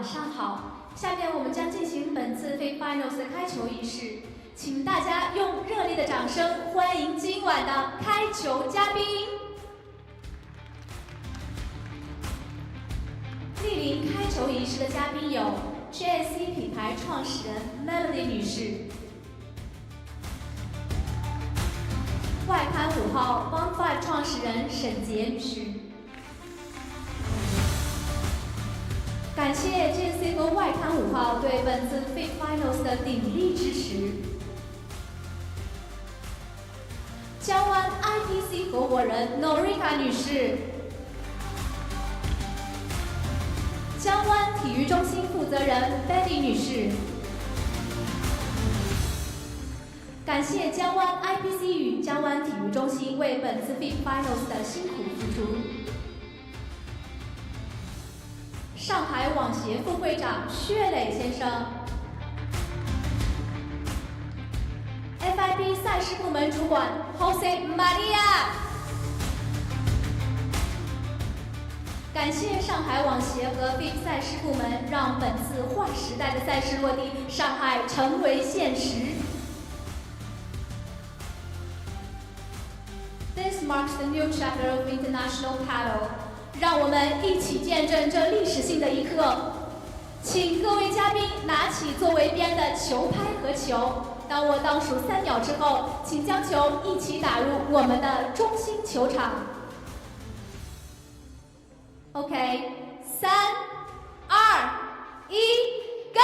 上好。下面我们将进行本次 FIP Finals 的开球仪式，请大家用热烈的掌声欢迎今晚的开球嘉宾。莅临开球仪式的嘉宾有 JSC 品牌创始人 Melody 女士，外刊5号 Bonfire 创始人沈洁女士。 感谢 JSC 和外刊5号对本次 FIP Finals 的鼎力支持。江湾 IPC 合伙人 Norika 女士，江湾体育中心负责人 Betty 女士。感谢江湾 IPC 与江湾体育中心为本次 FIP Finals 的辛苦付出。 上海网协副会长薛磊先生 ，FIP 赛事部门主管 Jose Maria， 感谢上海网协和 FIP 赛事部门，让本次划时代的赛事落地，上海成为现实。This marks the new chapter of international paddle. 让我们一起见证这历史性的一刻。请各位嘉宾拿起作为边的球拍和球。当我倒数3秒之后，请将球一起打入我们的中心球场。OK， 3、2、1 ，Go！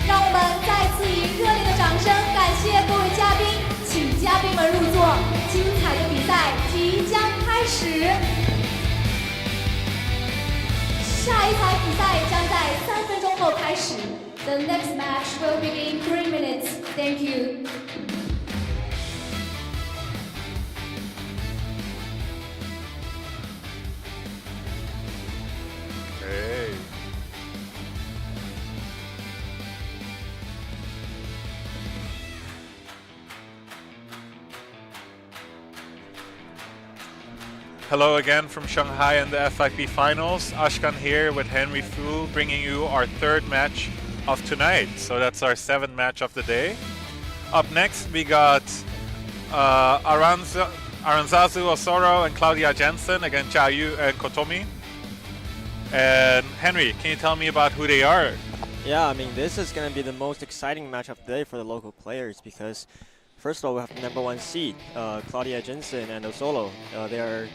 让我们再次以热烈的掌声感谢各位嘉宾，请嘉宾们入座。 精彩的比赛即将开始，下一场比赛将在3分钟后开始。The next match will begin in 3 minutes. Thank you. Hey. Hello again from Shanghai and the FIP Finals. Ashkan here with Henry Fu, bringing you our 3rd match of tonight. So that's our 7th match of the day. Up next, we got Aranzazu Osoro and Claudia Jensen against Jayu and Kotomi. And Henry, can you tell me about who they are? Yeah, I mean, this is going to be the most exciting match of the day for the local players because, first of all, we have the #1 seed, Claudia Jensen and Osolo. They are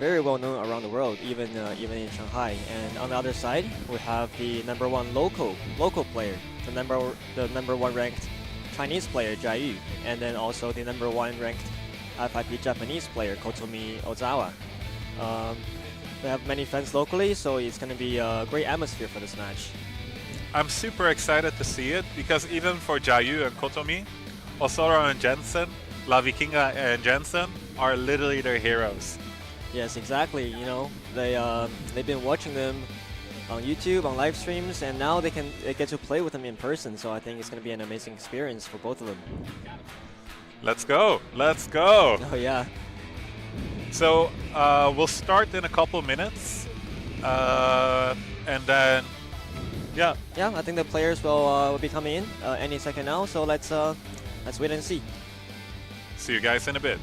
very well known around the world, even in Shanghai. And on the other side, we have the #1 local player, the number one ranked Chinese player Jiayu, and then also the #1 ranked FIP Japanese player Kotomi Ozawa. We have many fans locally, so it's going to be a great atmosphere for this match. I'm super excited to see it because even for Jiayu and Kotomi, Osoro and Jensen, La Vikinga and Jensen are literally their heroes. Yes, exactly. You know, they've been watching them on YouTube, on live streams, and now they get to play with them in person. So I think it's going to be an amazing experience for both of them. Let's go! Let's go! Oh yeah. So we'll start in a couple minutes, and then yeah. Yeah, I think the players will be coming in any second now. So let's wait and see. See you guys in a bit.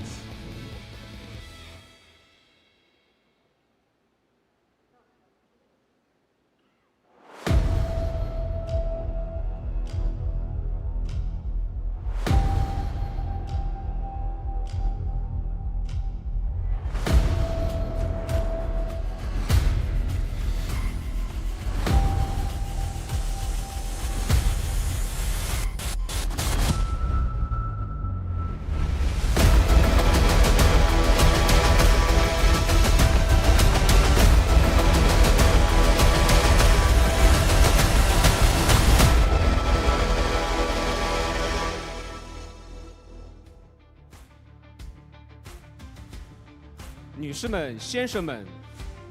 女士们、先生们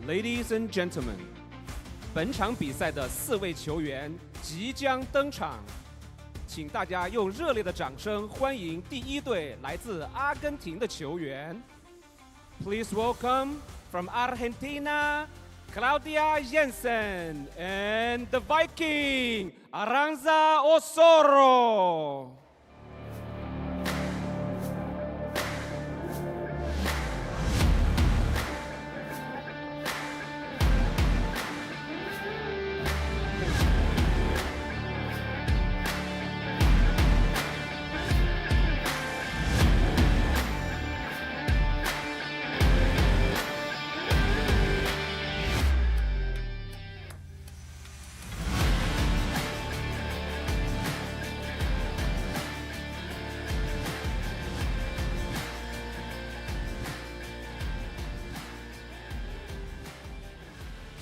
，Ladies and Gentlemen， 本场比赛的4位球员即将登场，请大家用热烈的掌声欢迎第1队来自阿根廷的球员。Please welcome from Argentina, Claudia Jensen, and the Viking, Aranza Osoro.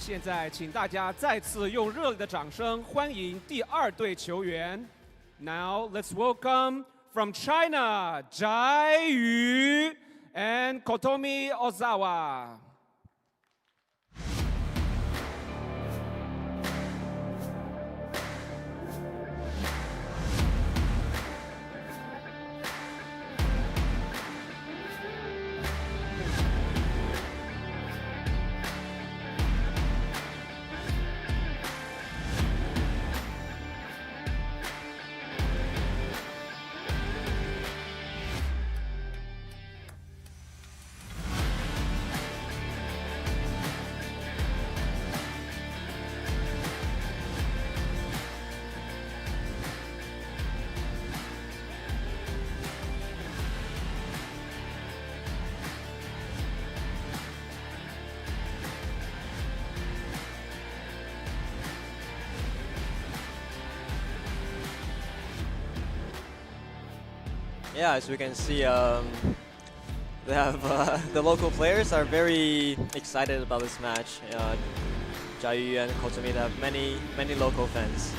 现在，请大家再次用热烈的掌声欢迎第二队球员。Now let's welcome from China, Zhai Yu and Kotomi Ozawa. Yeah, as we can see, they have the local players are very excited about this match. Zhai Yu and Kotomi have many local fans.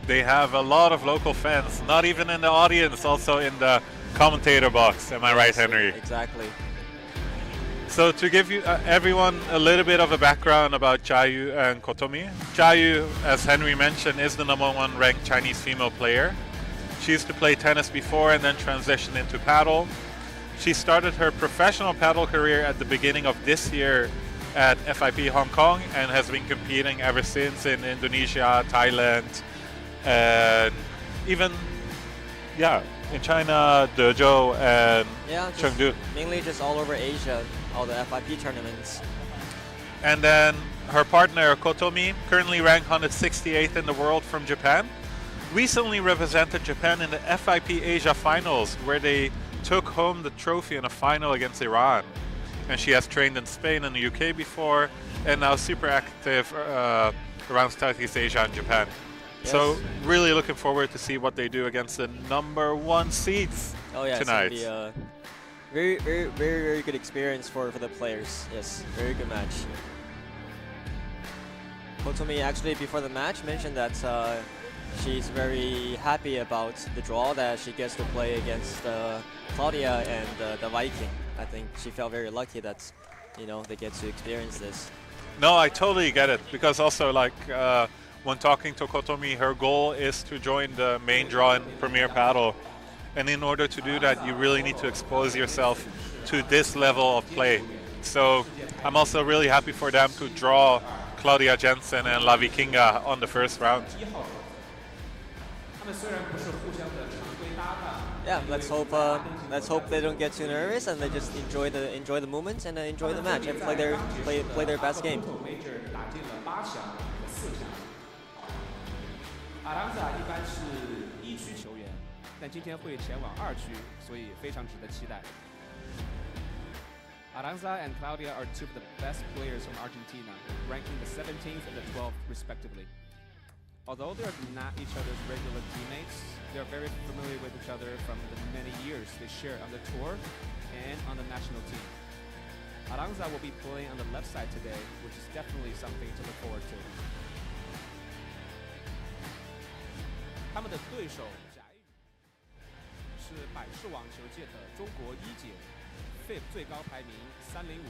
They have a lot of local fans, not even in the audience, also in the commentator box. Am I right, Henry? Exactly. So to give you everyone a little bit of a background about Zhai Yu and Kotomi. Zhai Yu, as Henry mentioned, is the #1 ranked Chinese female player. She used to play tennis before and then transitioned into paddle. She started her professional paddle career at the beginning of this year at FIP Hong Kong and has been competing ever since in Indonesia, Thailand, and even, in China, Dezhou and Chengdu. Mainly just all over Asia, all the FIP tournaments. And then her partner, Kotomi, currently ranked 168th in the world from Japan. Recently represented Japan in the FIP Asia Finals, where they took home the trophy in a final against Iran. And she has trained in Spain and the UK before, and now super active around Southeast Asia and Japan. Yes. So really looking forward to see what they do against the #1 seeds tonight. It's gonna be a very good experience for the players. Yes, very good match. Kotomi actually before the match mentioned that she's very happy about the draw that she gets to play against Claudia and the Viking. I think she felt very lucky that, they get to experience this. No, I totally get it, because also when talking to Kotomi, her goal is to join the main draw in Premier Paddle. And in order to do that, you really need to expose yourself to this level of play. So I'm also really happy for them to draw Claudia Jensen and La Vikinga on the first round. Yeah, let's hope they don't get too nervous and they just enjoy the moments and enjoy the match and play their best game. Aranza 一般是1区球员，但今天会前往2区，所以非常值得期待。Aranza and Claudia are two of the best players from Argentina, ranking the 17th and the 12th respectively. Although they are not each other's regular teammates, they are very familiar with each other from the many years they share on the tour and on the national team. Aranza will be playing on the left side today, which is definitely something to look forward to. 他们的对手翟宇是百事网球界的中国1姐 ，FIP 最高排名305，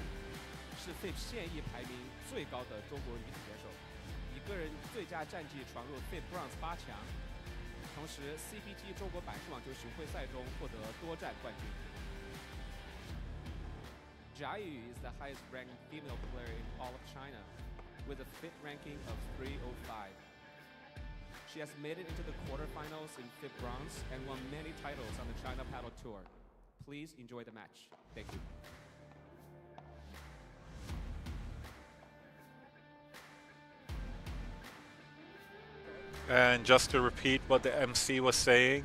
是 FIP 现役排名最高的中国女子选手。以个人最佳战绩闯入 FIP Bronze 8强，同时 CPT 中国百事网球巡回赛中获得多站冠军。Jia Yu is the highest ranked female player in all of China, with a FIP ranking of 305. She has made it into the quarterfinals in FIP bronze and won many titles on the China Paddle Tour. Please enjoy the match. Thank you. And just to repeat what the MC was saying,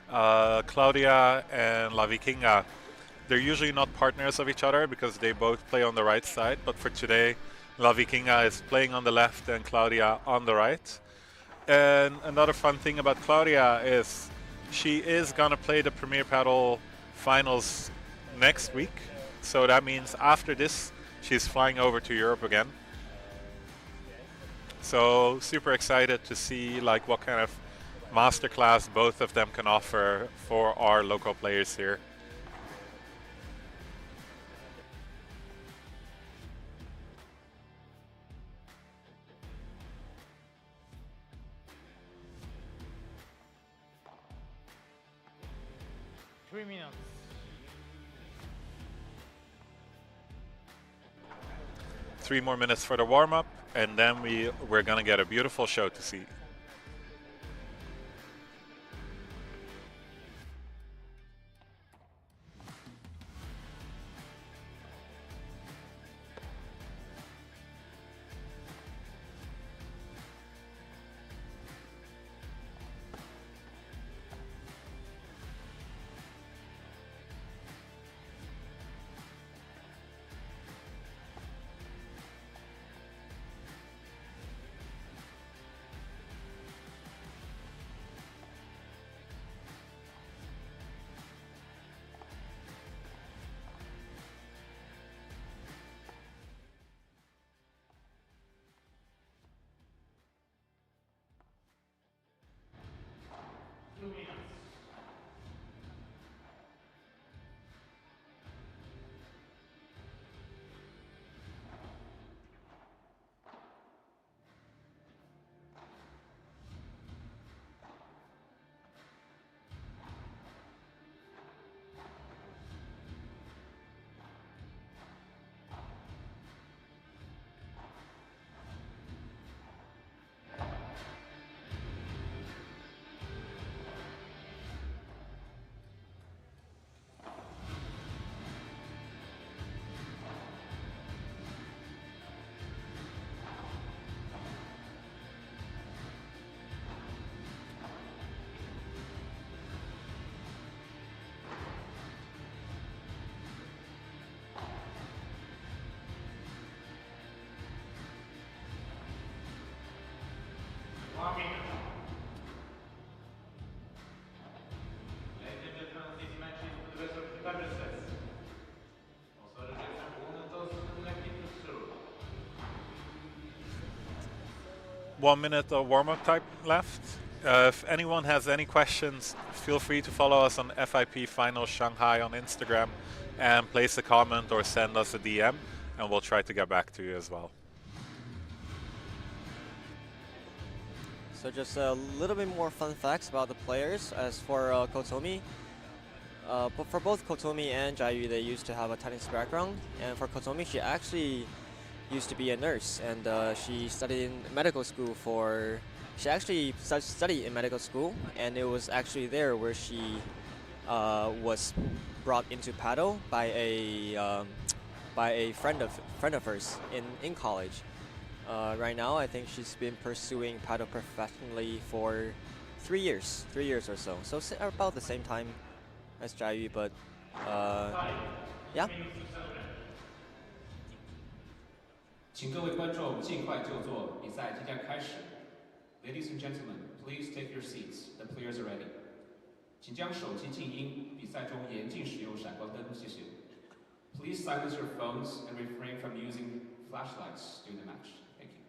Claudia and La Vikinga, they're usually not partners of each other because they both play on the right side, but for today, La Vikinga is playing on the left and Claudia on the right. And another fun thing about Claudia is she is gonna play the Premier Paddle Finals next week. So that means after this, she's flying over to Europe again. So super excited to see like what kind of masterclass both of them can offer for our local players here. Minutes. 3 more minutes for the warm-up, and then we're gonna get a beautiful show to see. One minute of warm-up time left. If anyone has any questions, feel free to follow us on FIP Finals Shanghai on Instagram and place a comment or send us a DM, and we'll try to get back to you as well. So just a little bit more fun facts about the players. As for Kotomi, but for both Kotomi and Jia Yu, they used to have a tennis background. And for Kotomi, she actually used to be a nurse, and she studied in medical school for. She actually studied in medical school, and it was actually there where she was brought into paddle by a friend of hers in college. Right now, I think she's been pursuing paddle professionally for 3 years or so. So about the same time as Jia Yu, but yeah. 请各位观众尽快就座，比赛即将开始。Ladies and gentlemen, please take your seats. The players are ready. 请将手机静音，比赛中严禁使用闪光灯，谢谢。Please silence your phones and refrain from using flashlights during the match. Thank you.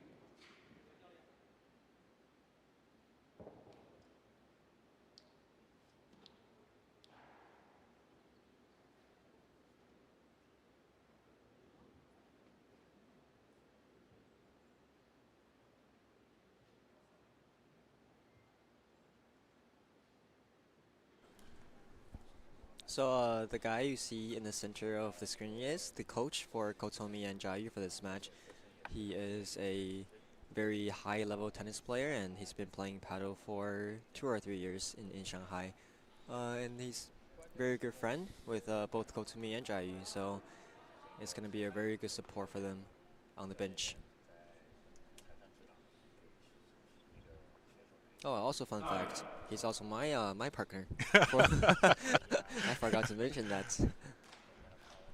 So the guy you see in the center of the screen is the coach for Kotomi and Jayu for this match. He is a very high-level tennis player, and he's been playing paddle for 2 or 3 years in Shanghai. And he's a very good friend with both Kotomi and Jayu, so it's going to be a very good support for them on the bench. Oh, also fun fact, he's also my partner. I forgot to mention that.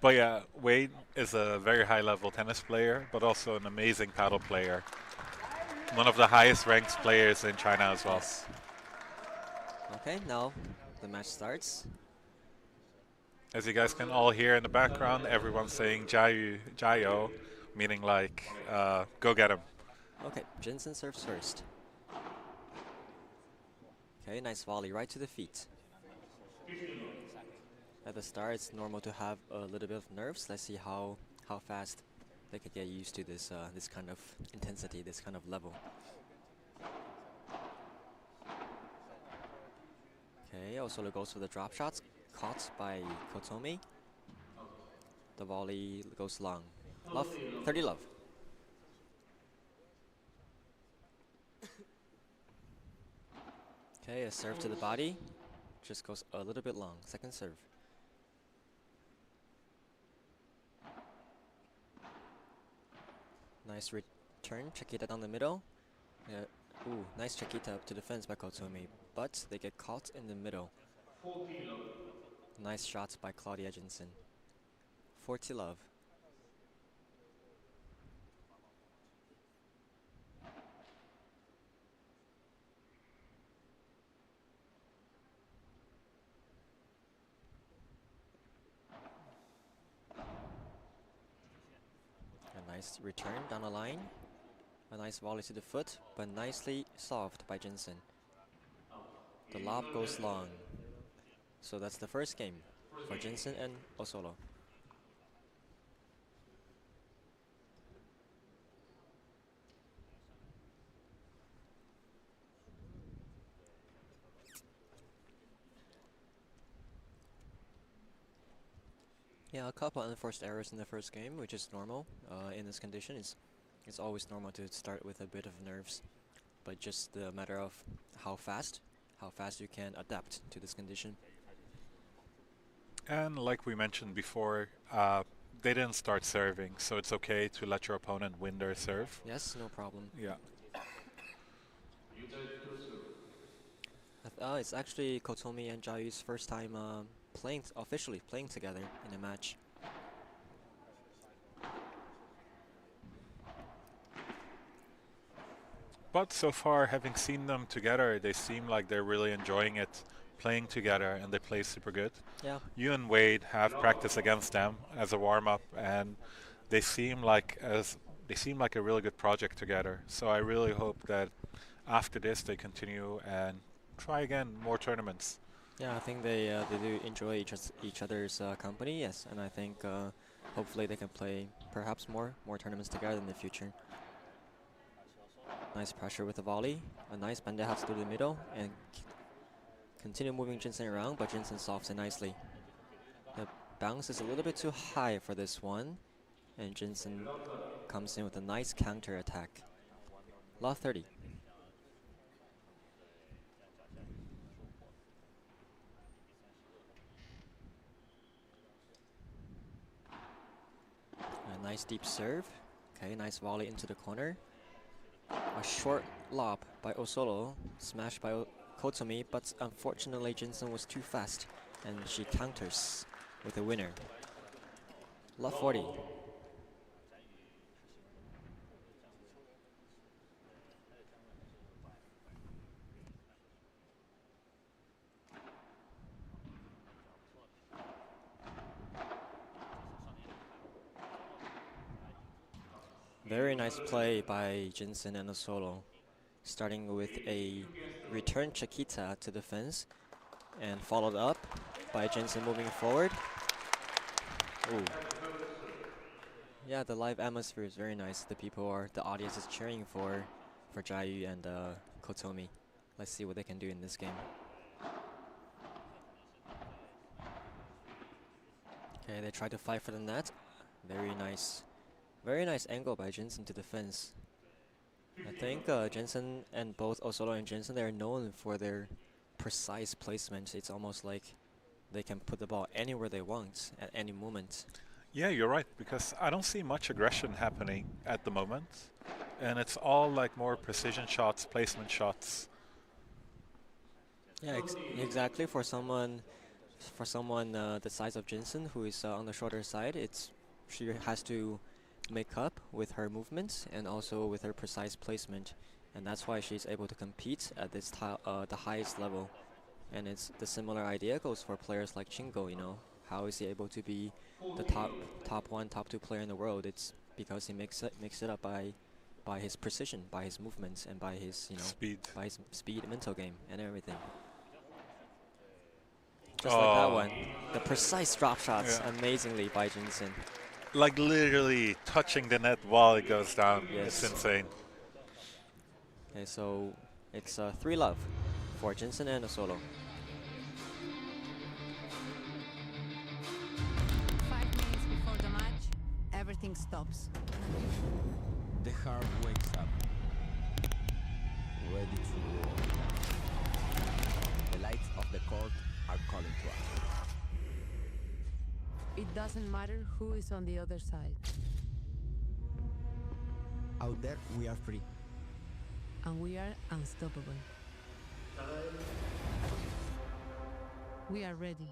But yeah, Wade is a very high-level tennis player, but also an amazing paddle player. One of the highest-ranked players in China as well. Yes. Okay, now the match starts. As you guys can all hear in the background, everyone's saying Jayu, Jayo, meaning like, go get him. Okay, Jensen serves first. Okay, nice volley right to the feet. At the start, it's normal to have a little bit of nerves. Let's see how fast they could get used to this this kind of intensity, this kind of level. Okay, Osolo goes for the drop shots, caught by Kotomi. The volley goes long. Love, 30 love. Okay, a serve to the body. Just goes a little bit long. Second serve. Nice return. Chiquita down the middle. Ooh, nice Chiquita up to defense by Kotomi, but they get caught in the middle. Nice shots by Claudia Jensen. 40 love. A nice return down the line. A nice volley to the foot, but nicely solved by Jensen. The lob goes long. So that's the first game for Jensen and Osolo. Yeah, a couple unforced errors in the first game, which is normal in this condition. It's always normal to start with a bit of nerves, but just a matter of how fast you can adapt to this condition. And like we mentioned before, they didn't start serving, so it's okay to let your opponent win their serve. Yes, no problem. Yeah. It's actually Kotomi and Jayu's first time officially playing together in a match. But so far, having seen them together, they seem like they're really enjoying it, playing together, and they play super good. Yeah. You and Wade have practiced against them as a warm-up, and they seem like a really good project together. So I really hope that after this they continue and try again more tournaments. Yeah, I think they do enjoy each other's company. Yes, and I think hopefully they can play perhaps more tournaments together in the future. Nice pressure with the volley. A nice bandejas through the middle and continue moving Jensen around, but Jensen solves it nicely. The bounce is a little bit too high for this one, and Jensen comes in with a nice counter attack. Love 30. A nice deep serve. Okay, nice volley into the corner. A short lob by Osolo, smashed by Kotomi, but unfortunately Jensen was too fast, and she counters with a winner. Love 40. Very nice play by Jensen and Osolo, starting with a return Chiquita to the fence and followed up by Jensen moving forward. Ooh. Yeah, the live atmosphere is very nice. The audience is cheering for Jayu and Kotomi. Let's see what they can do in this game. Okay, they try to fight for the net. Very nice angle by Jensen to defense. I think Jensen and both Osolo and Jensen, they're known for their precise placement. It's almost like they can put the ball anywhere they want at any moment. Yeah, you're right, because I don't see much aggression happening at the moment. And it's all like more precision shots, placement shots. Yeah, exactly. For someone the size of Jensen, who is on the shorter side, she has to make up with her movements and also with her precise placement, and that's why she's able to compete at this the highest level. And it's the similar idea goes for players like Chingo. You know, how is he able to be the top one, top two player in the world? It's because he makes it up by his precision, by his movements, and by his Speed. by his speed, mental game, and everything. Just like that one. The precise drop shots, amazingly by Jensen. Like literally touching the net while it goes down. Yes. It's insane. Okay, so it's 3-love for Jensen and Osolo. 5 minutes before the match, everything stops. The heart wakes up, ready to roar. The lights of the court are calling to us. It doesn't matter who is on the other side. Out there, we are free. And we are unstoppable. We are ready.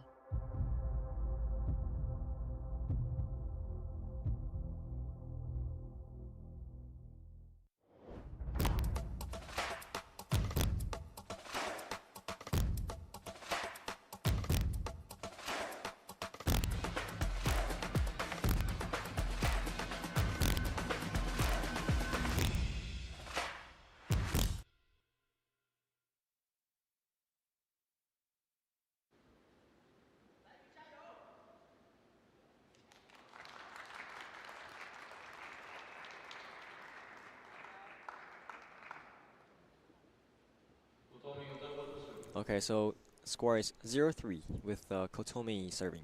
Okay, so score is 0-3 with Kotomi serving.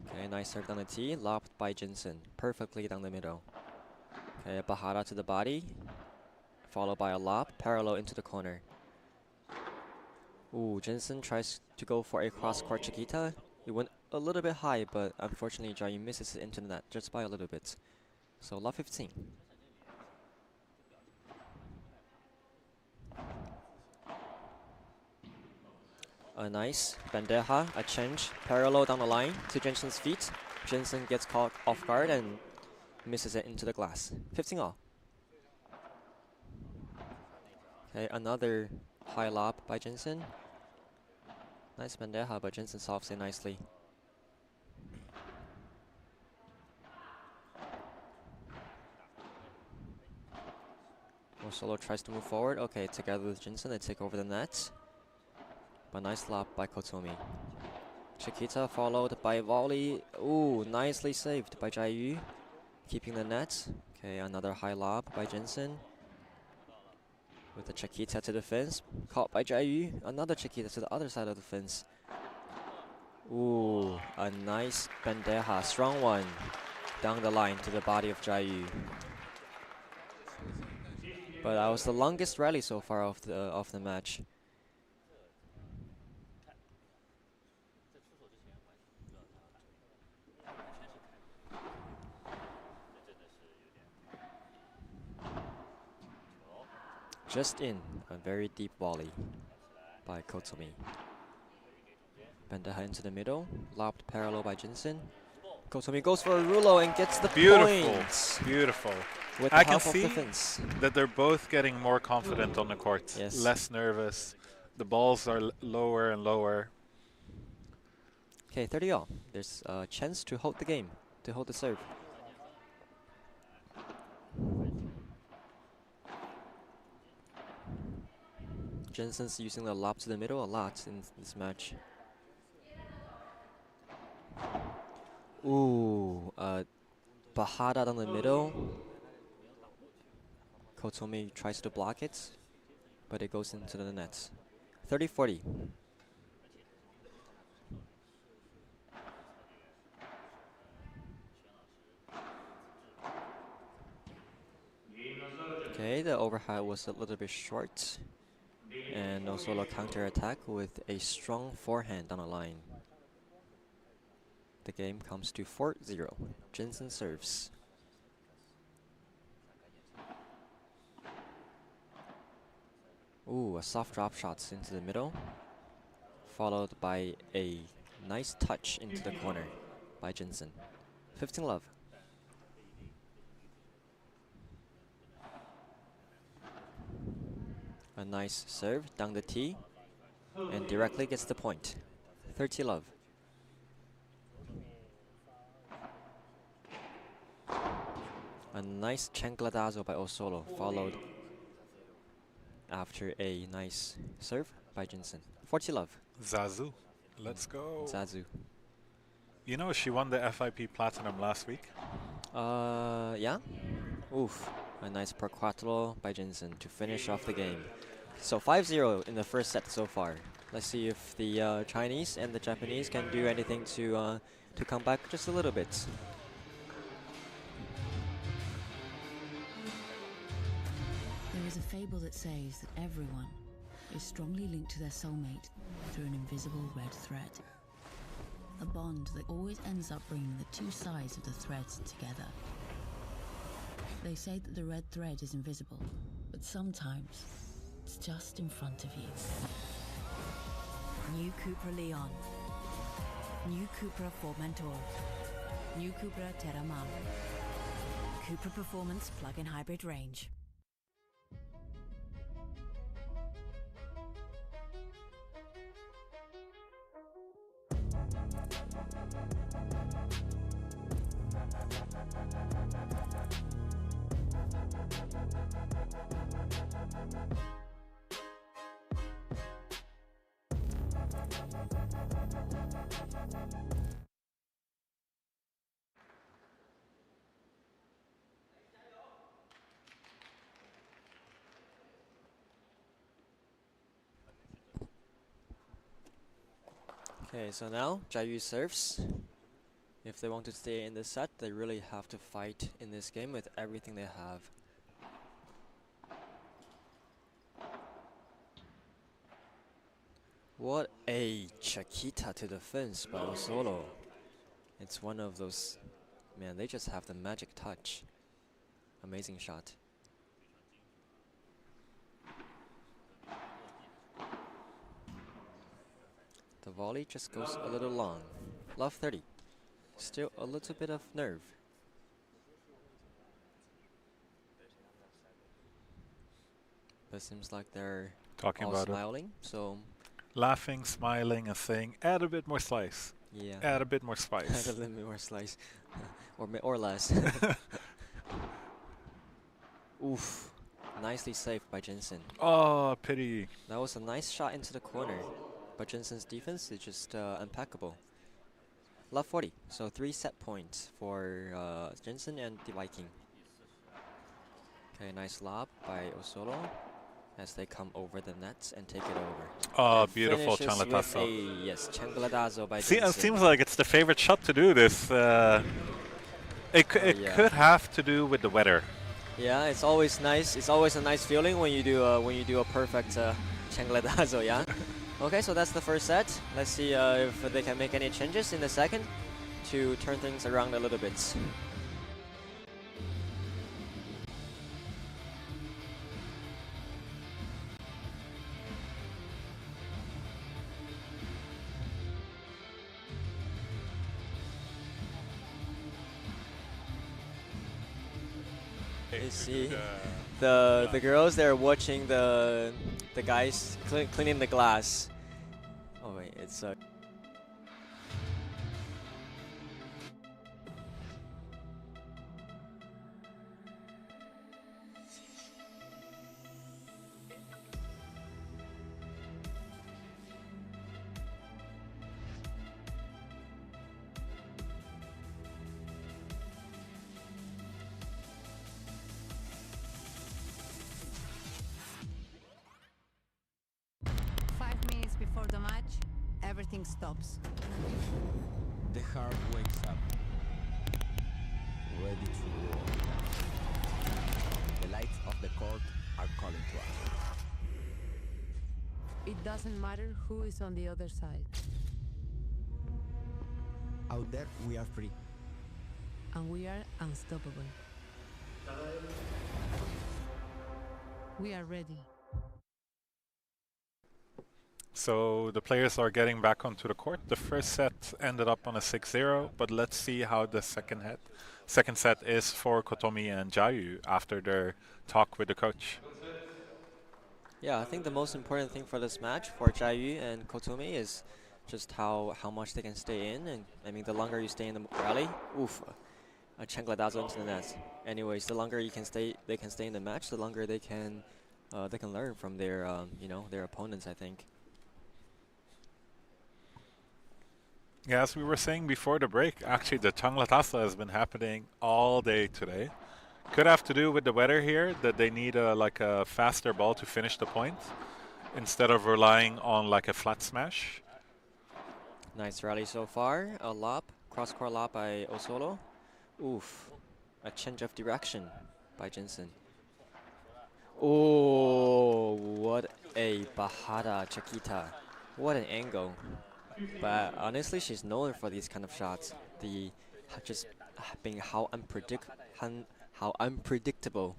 Okay, nice serve down the tee, lobbed by Jensen, perfectly down the middle. Okay, Bahara to the body, followed by a lob, parallel into the corner. Ooh, Jensen tries to go for a cross-court Chiquita. It went a little bit high, but unfortunately Jayu misses it into the net just by a little bit. So love 15. A nice bandeja, a change, parallel down the line to Jensen's feet. Jensen gets caught off guard and misses it into the glass. 15 all. Okay, another high lob by Jensen. Nice bandeja, but Jensen solves it nicely. Osolo tries to move forward. Okay, together with Jensen, they take over the net. But nice lob by Kotomi. Chiquita followed by volley. Ooh, nicely saved by Jayu. Keeping the net. Okay, another high lob by Jensen. With the Chiquita to the fence. Caught by Jayu. Another Chiquita to the other side of the fence. Ooh, a nice bandeja. Strong one. Down the line to the body of Jayu. But that was the longest rally so far of the match. Just in, a very deep volley by Kotomi. Bandeja into the middle, lobbed parallel by Jensen. Kotomi goes for a rulo and gets the points. Beautiful. With I the can help of see defense. that they're both getting more confident on the court. Yes. Less nervous. The balls are lower and lower. Okay, 30 all. There's a chance to hold the game, to hold the serve. Jensen's using the lob to the middle a lot in this match. Ooh, Bahada down the middle. Kotomi tries to block it, but it goes into the net. 30-40. say the overhead was a little bit short, and also a counter attack with a strong forehand on the line. The game comes to 4-0. Jensen serves. Ooh, a soft drop shots into the middle, followed by a nice touch into the corner by Jensen. 15 love. A nice serve down the tee and directly gets the point. 30 love. A nice changladazo by Osolo, followed after a nice serve by Jensen. 40 love. Zazu. Let's go. Zazu. You know, she won the FIP Platinum last week. Yeah? Oof. A nice per quattro by Jensen to finish off the game. So 5-0 in the first set so far. Let's see if the Chinese and the Japanese can do anything to come back just a little bit. There is a fable that says that everyone is strongly linked to their soulmate through an invisible red thread. A bond that always ends up bringing the two sides of the threads together. They say that the red thread is invisible, but sometimes it's just in front of you. New CUPRA Leon. New CUPRA Formentor. New CUPRA Terramar. CUPRA Performance Plug-in Hybrid Range. Okay, so now Jiayu serves. If they want to stay in this set, they really have to fight in this game with everything they have. What a Chiquita to the fence by Osolo. It's one of those, man, they just have the magic touch. Amazing shot. The volley just goes a little long. Love 30. Still a little bit of nerve. But it seems like they're Talking all about smiling, so laughing, smiling, and saying, add a bit more slice. yeah. Add a bit more Add spice. a little bit more slice. or less. Oof. Nicely saved by Jensen. Oh, pity. That was a nice shot into the corner. But Jensen's defense is just impeccable. Love 40. So 3 set points for Jensen and the Viking. Okay, nice lob by Osolo as they come over the nets and take it over. Oh, And beautiful finishes with changladazo. a, yes, changladazo by See, it Jensen. seems like it's the favorite shot to do this. It yeah. could have to do with the weather. Yeah, it's always nice. It's always a nice feeling when you do a perfect changladazo. Yeah. Okay, so that's the first set. Let's see if they can make any changes in the second to turn things around a little bit. You see the girls, they're watching the guys cleaning the glass. Oh wait, it's Before the match, everything stops. The heart wakes up, ready to roar. The lights of the court are calling to us. It doesn't matter who is on the other side. Out there, we are free. And we are unstoppable. We are ready. So the players are getting back onto the court. The first set ended up on a 6-0, but let's see how the second set is for Kotomi and Jayu after their talk with the coach. Yeah, I think the most important thing for this match for Jayu and Kotomi is just how much they can stay in. And I mean, the longer you stay in the rally, oof, a chancletazo into the net. Anyways, the longer they can stay in the match, the longer they can learn from their their opponents, I think. Yeah, as we were saying before the break, actually the chancletazo has been happening all day today. Could have to do with the weather here, that they need a faster ball to finish the point instead of relying on like a flat smash. Nice rally so far. A lob, cross-court lob by Osolo. Oof, a change of direction by Jensen. Oh, what a bajada Chiquita. What an angle. But honestly, she's known for these kind of shots. Just being how unpredictable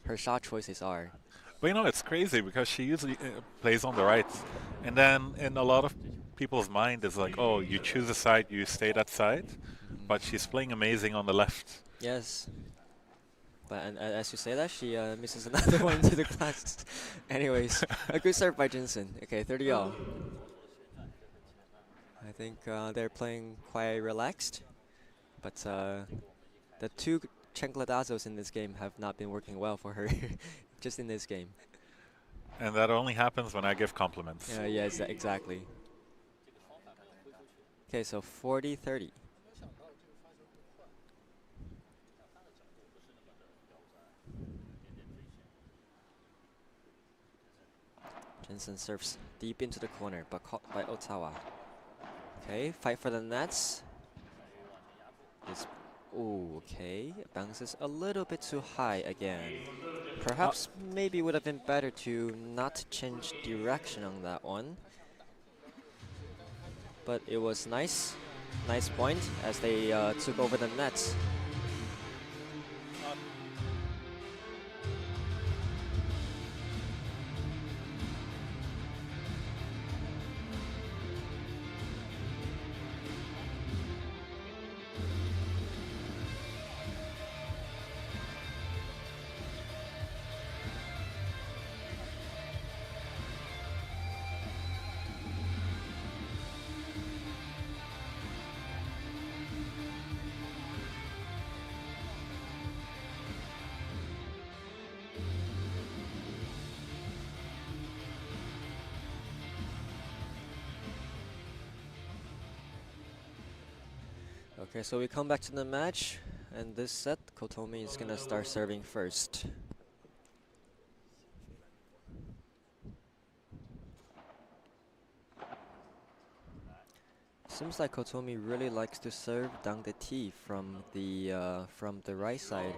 her shot choices are. But you know, it's crazy because she usually plays on the right. And then in a lot of people's mind is like, oh, you choose a side, you stay that side. But she's playing amazing on the left. Yes. But as you say that, she misses another one to the glass. Anyways, a good serve by Jensen. Okay, 30-all. I think they're playing quite relaxed. But the two chancletazos in this game have not been working well for her, just in this game. And that only happens when I give compliments. Yes, exactly. Okay, so 40-30. Jensen serves deep into the corner, but caught by Otawa. Okay, fight for the nets. Ooh, okay, bounces a little bit too high again. Perhaps maybe would have been better to not change direction on that one. But it was nice point as they took over the nets. Okay, so we come back to the match, and this set, Kotomi is gonna start serving first. Seems like Kotomi really likes to serve down the tee from the right side.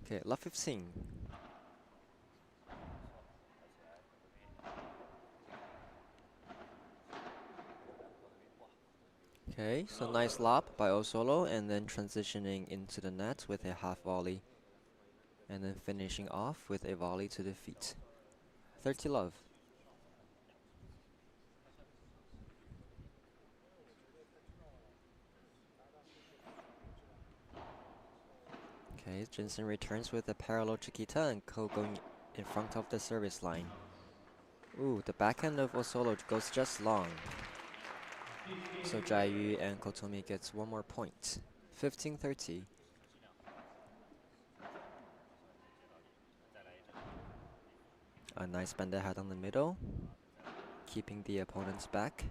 Okay, La 15. Okay, so nice lob by Osolo, and then transitioning into the net with a half volley. And then finishing off with a volley to the feet. 30-love. Okay, Jensen returns with a parallel Chiquita and Ko going in front of the service line. Ooh, the backhand of Osolo goes just long. So Jayu and Kotomi gets one more point. 15-30. A nice bandeja down the middle, keeping the opponents back.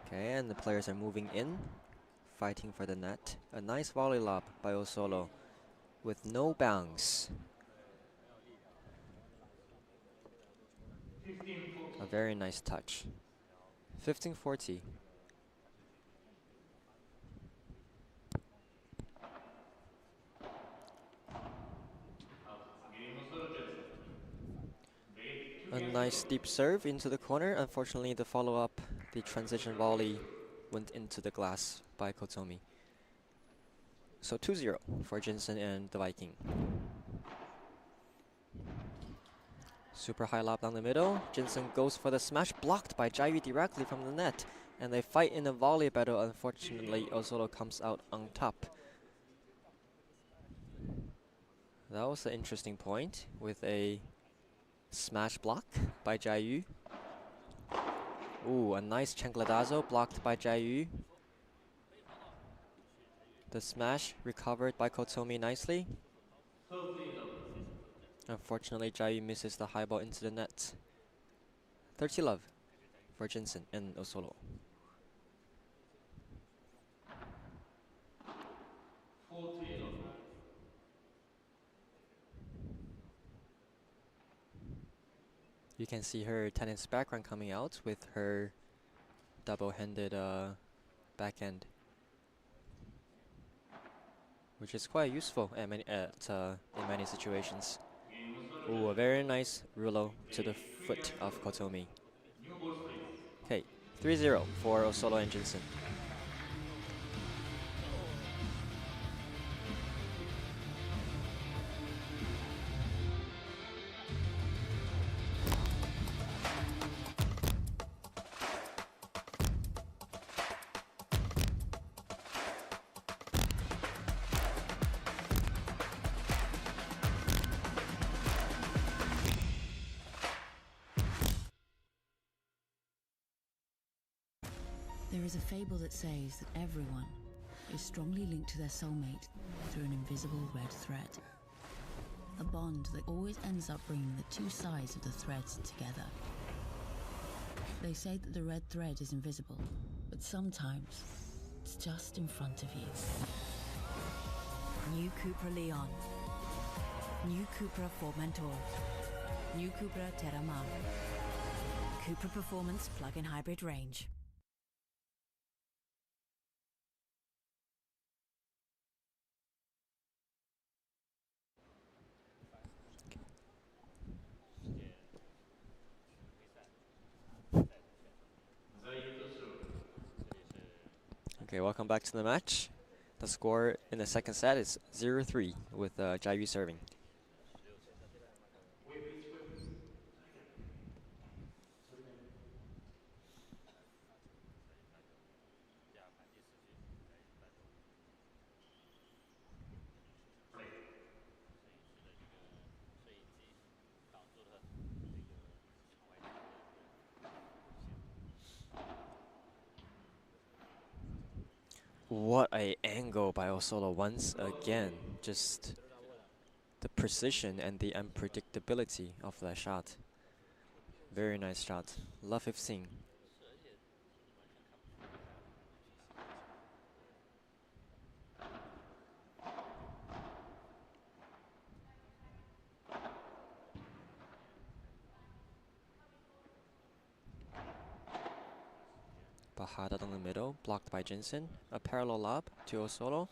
Okay, and the players are moving in, fighting for the net. A nice volley lob by Osolo with no bounce. A very nice touch. 15-40. A nice deep serve into the corner. Unfortunately, the follow-up, the transition volley, went into the glass by Kotomi. So 2-0 for Jensen and the Viking. Super high lob down the middle. Jensen goes for the smash, blocked by Jaiyu directly from the net. And they fight in a volley battle. Unfortunately, Osolo comes out on top. That was an interesting point with a smash block by Jaiyu. Ooh, a nice Chancladazo blocked by Jaiyu. The smash recovered by Kotomi nicely. Unfortunately, Jaiyu misses the high ball into the net. 30 love for Jensen and Osolo. You can see her tennis background coming out with her double-handed backhand, which is quite useful in many situations. Ooh, a very nice rulo to the foot of Kotomi. Okay, 3-0 for Osolo and Jensen. There is a fable that says that everyone is strongly linked to their soulmate through an invisible red thread. A bond that always ends up bringing the two sides of the threads together. They say that the red thread is invisible, but sometimes it's just in front of you. New CUPRA Leon. New CUPRA Formentor. New CUPRA Terramar. CUPRA Performance Plug-in Hybrid Range. Okay, welcome back to the match. The score in the second set is 0-3 with Jaiyu serving. What a angle by Osolo once again. Just the precision and the unpredictability of that shot. Very nice shot. Love 15. Bahada down the middle, blocked by Jensen. A parallel lob to Osolo.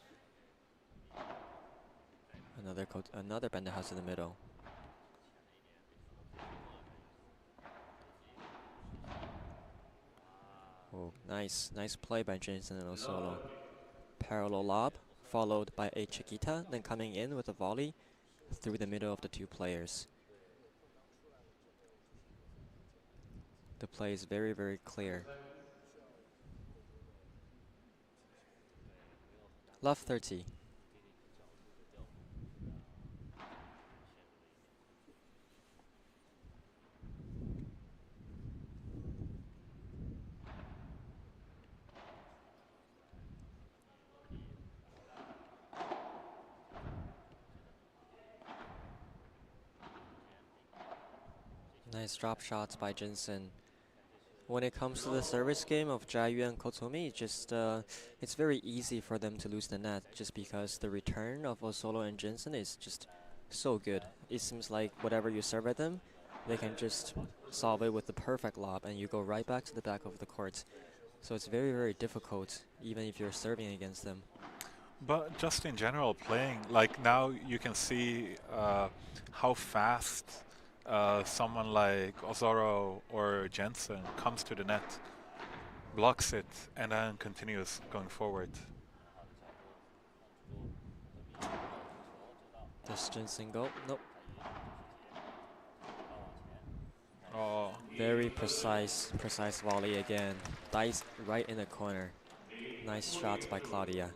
Another bender house in the middle. Oh, nice play by Jensen and Osolo. Parallel lob, followed by a Chiquita, then coming in with a volley through the middle of the two players. The play is very, very clear. Love 30. Nice drop shots by Jensen. When it comes to the service game of Jaiyu and Kotomi, it's very easy for them to lose the net just because the return of Osolo and Jensen is just so good. It seems like whatever you serve at them, they can just solve it with the perfect lob and you go right back to the back of the court. So it's very, very difficult even if you're serving against them. But just in general, playing, like now you can see how fast someone like Ozoro or Jensen comes to the net, blocks it, and then continues going forward. Does Jensen go? Nope. Oh, Very precise volley again. Dice right in the corner. Nice shots by Claudia.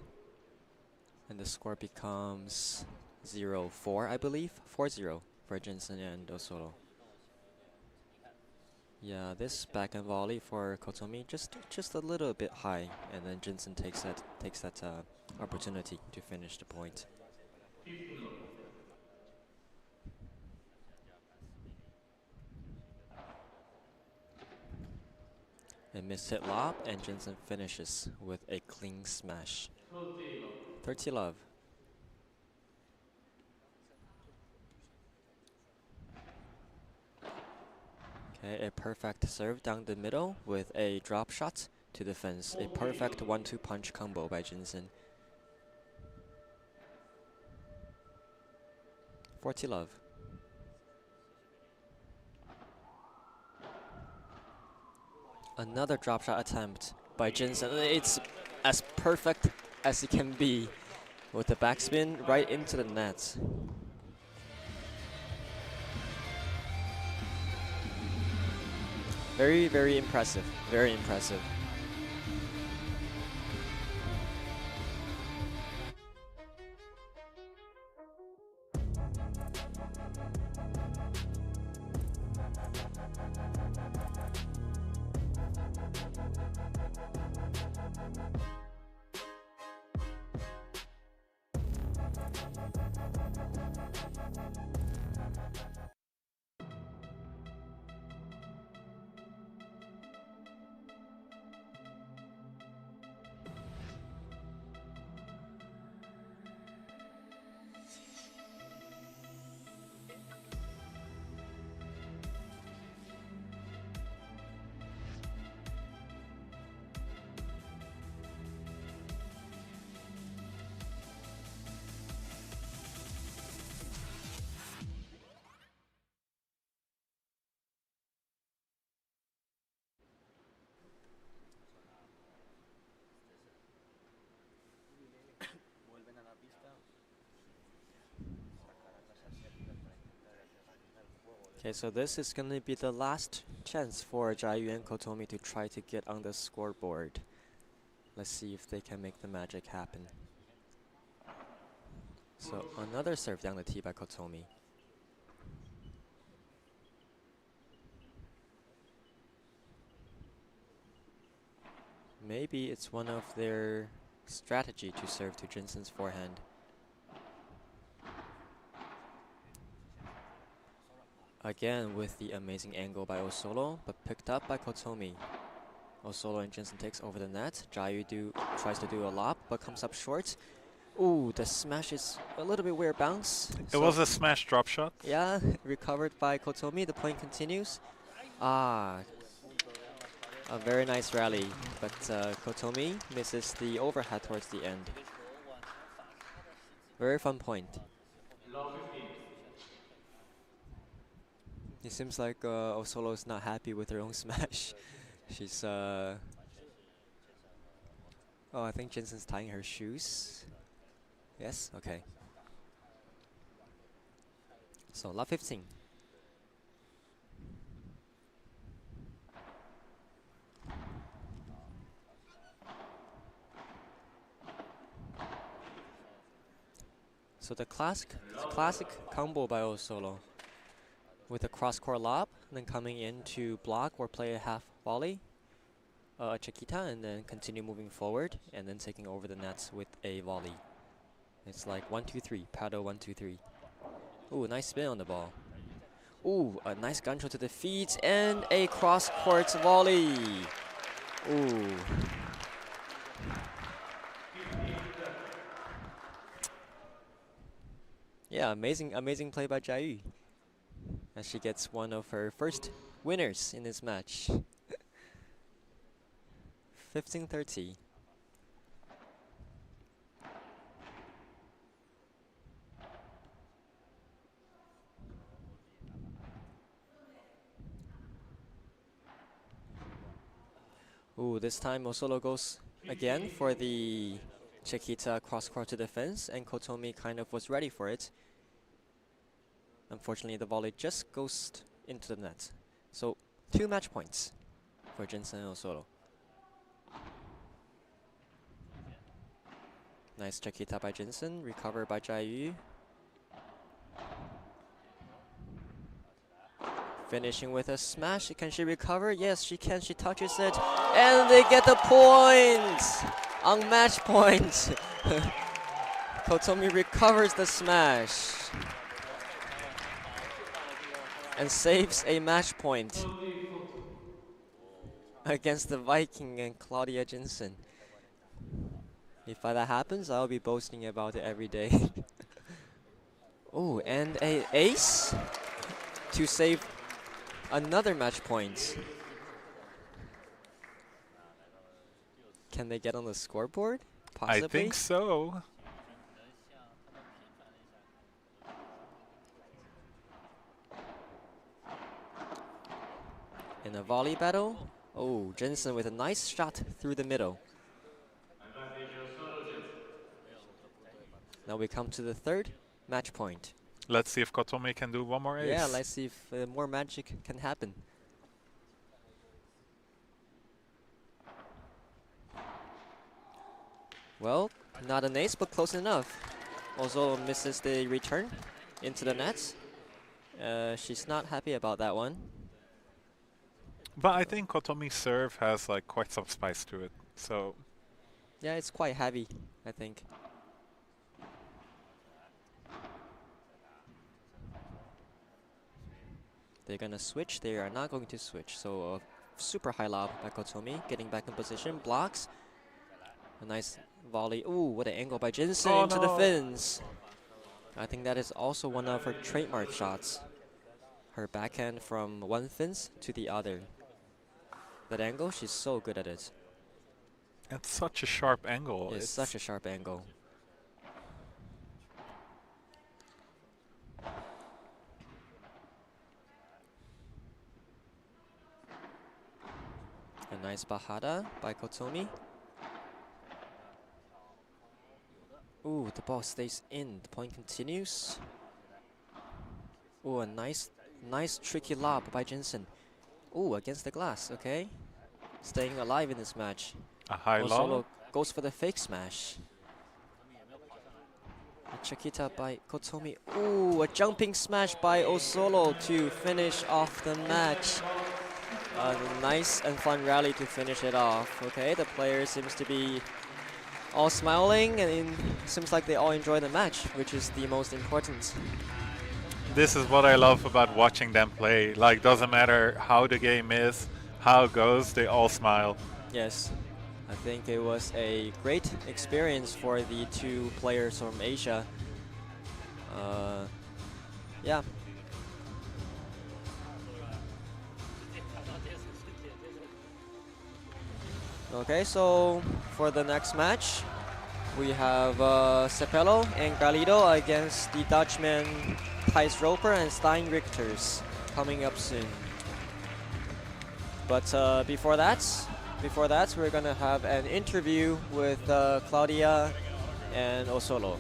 And the score becomes 0-4, I believe. 4-0 for Jensen and Osoro. Yeah, this backhand volley for Kotomi just a little bit high, and then Jensen takes that opportunity to finish the point. A missed hit lob, and Jensen finishes with a clean smash. 30 love. Okay, a perfect serve down the middle with a drop shot to the fence. A perfect 1-2 punch combo by Jensen. 40 love. Another drop shot attempt by Jensen. It's as perfect as it can be with the backspin right into the net. Very, very impressive. Very impressive. Okay, so this is going to be the last chance for Jiayu and Kotomi to try to get on the scoreboard. Let's see if they can make the magic happen. So another serve down the tee by Kotomi. Maybe it's one of their strategy to serve to Jensen's forehand. Again with the amazing angle by Osolo, but picked up by Kotomi. Osolo and Jensen takes over the net. Jiayu tries to do a lob, but comes up short. Ooh, the smash is a little bit weird bounce. It was a smash drop shot. Yeah, recovered by Kotomi. The point continues. Ah, a very nice rally, but Kotomi misses the overhead towards the end. Very fun point. It seems like Osolo is not happy with her own smash. She's oh, I think Jensen's tying her shoes. Yes, okay. So love 15. So the classic combo by Osolo with a cross-court lob, then coming in to block or play a half volley, a chiquita, and then continue moving forward, and then taking over the nets with a volley. It's like 1-2-3, paddle 1-2-3. Ooh, nice spin on the ball. Ooh, a nice gancho to the feet, and a cross-court volley. Ooh. Yeah, amazing play by Jiayu, as she gets one of her first winners in this match. 15-30. Ooh, this time Osolo goes again for the Chiquita cross-court to defense, and Kotomi kind of was ready for it. Unfortunately, the volley just goes into the net. So 2 match points for Jensen and Osolo. Nice Chiquita by Jensen, recovered by Jai. Finishing with a smash. Can she recover? Yes, she can. She touches it. And they get the point! On match point. Kotomi recovers the smash. And saves a match point against the Viking and Claudia Jensen. If that happens, I'll be boasting about it every day. Oh, and a ace to save another match point. Can they get on the scoreboard? Possibly? I think so. In a volley battle. Oh, Jensen with a nice shot through the middle. Now we come to the 3rd match point. Let's see if Kotomi can do one more ace. Yeah, let's see if more magic can happen. Well, not an ace, but close enough. Also misses the return into the net. She's not happy about that one. But I think Kotomi's serve has like quite some spice to it. So yeah, it's quite heavy, I think. They're gonna switch. They are not going to switch. So super high lob by Kotomi, getting back in position, blocks. A nice volley. Ooh, what an angle by Jensen into the fins. I think that is also one of her trademark shots. Her backhand from one fins to the other. That angle, she's so good at it. it's such a sharp angle. It's such a sharp angle. A nice bajada by Kotomi. Ooh, the ball stays in. The point continues. Ooh, a nice tricky lob by Jensen. Ooh, against the glass, okay. Staying alive in this match. A high Osolo lob. goes for the fake smash. A Chiquita by Kotomi. Ooh, a jumping smash by Osolo to finish off the match. A nice and fun rally to finish it off. Okay, the player seems to be all smiling, and it seems like they all enjoy the match, which is the most important. This is what I love about watching them play. Like, doesn't matter how the game is, how it goes, they all smile. Yes, I think it was a great experience for the 2 players from Asia. Yeah. Okay, so for the next match, we have Cepello and Galido against the Dutchman Thijs Roper and Stein Richters coming up soon. But before that, we're gonna have an interview with Claudia and Osolo.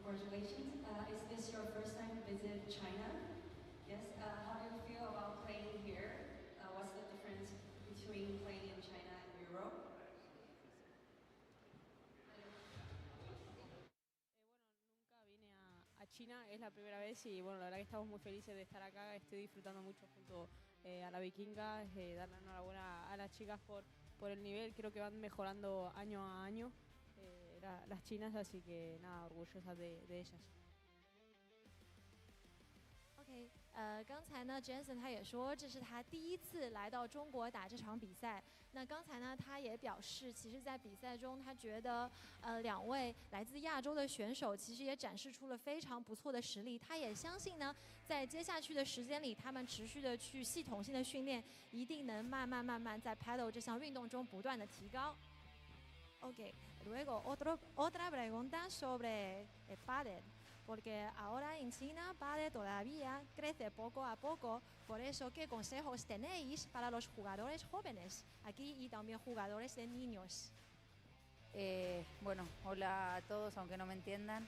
congratulations. Is this your first time to visit China? Yes. How do you feel about playing here? What's the difference between playing in China and Europe? Bueno, nunca vine a China, es la primera vez y bueno, la verdad que estamos muy felices de estar acá. Estoy disfrutando mucho junto a la vikinga, darle enhorabuena a las chicas por el nivel, creo que van mejorando año a año las chinas, así que nada, orgullosas de ellas。 OK， 刚才呢 ，Jensen 他也说这是他第一次来到中国打这场比赛。那刚才呢，他也表示，其实，在比赛中，他觉得两位来自亚洲的选手其实也展示出了非常不错的实力。他也相信呢，在接下去的时间里，他们持续的去系统性的训练，一定能慢慢在 paddle 这项运动中不断的提高。OK， luego otra pregunta sobre el paddle。Porque ahora en China paddle todavía crece poco a poco, por eso ¿qué consejos tenéis para los jugadores jóvenes aquí y también jugadores de niños? Bueno, hola a todos, aunque no me entiendan.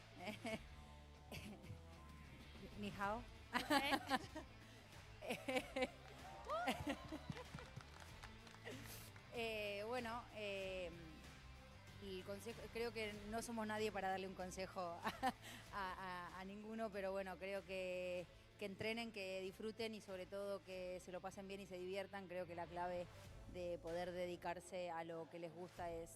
Ni hao. Bueno, el consejo, creo que no somos nadie para darle un consejo a ninguno, pero bueno, creo que entrenen, que disfruten y sobre todo que se lo pasen bien y se diviertan. Creo que la clave de poder dedicarse a lo que les gusta es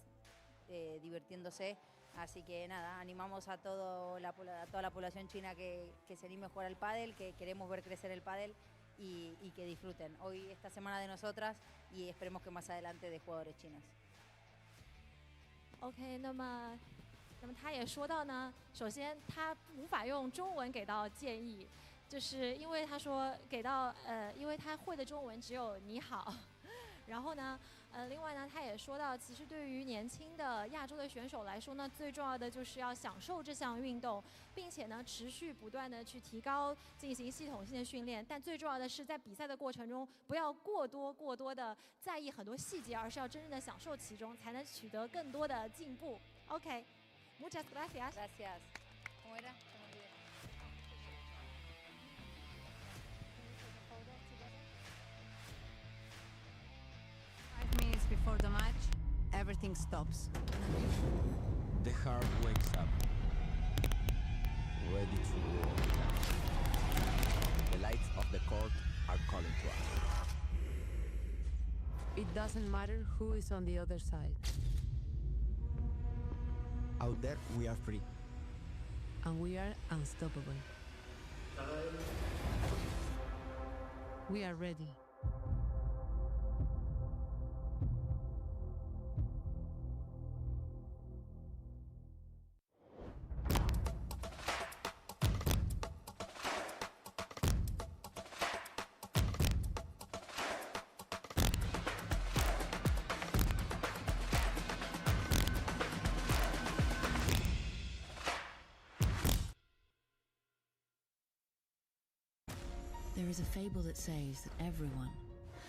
divirtiéndose. Así que nada, animamos a toda la población china que se anime a jugar al pádel, que queremos ver crecer el pádel y que disfruten. Hoy esta semana de nosotras y esperemos que más adelante de jugadores chinos. OK， 那么他也说到呢，首先他无法用中文给到建议，就是因为他说给到因为他会的中文只有你好。然后呢，另外呢，他也说到，其实对于年轻的亚洲的选手来说呢，最重要的就是要享受这项运动，并且呢，持续不断的去提高，进行系统性的训练。但最重要的是，在比赛的过程中，不要过多的在意很多细节，而是要真正的享受其中，才能取得更多的进步。OK，muchas gracias. Gracias. ¿Cómo era? Before the match, everything stops. The heart wakes up, ready to roar. The lights of the court are calling to us. It doesn't matter who is on the other side. Out there, we are free. And we are unstoppable. We are ready. There is a fable that says that everyone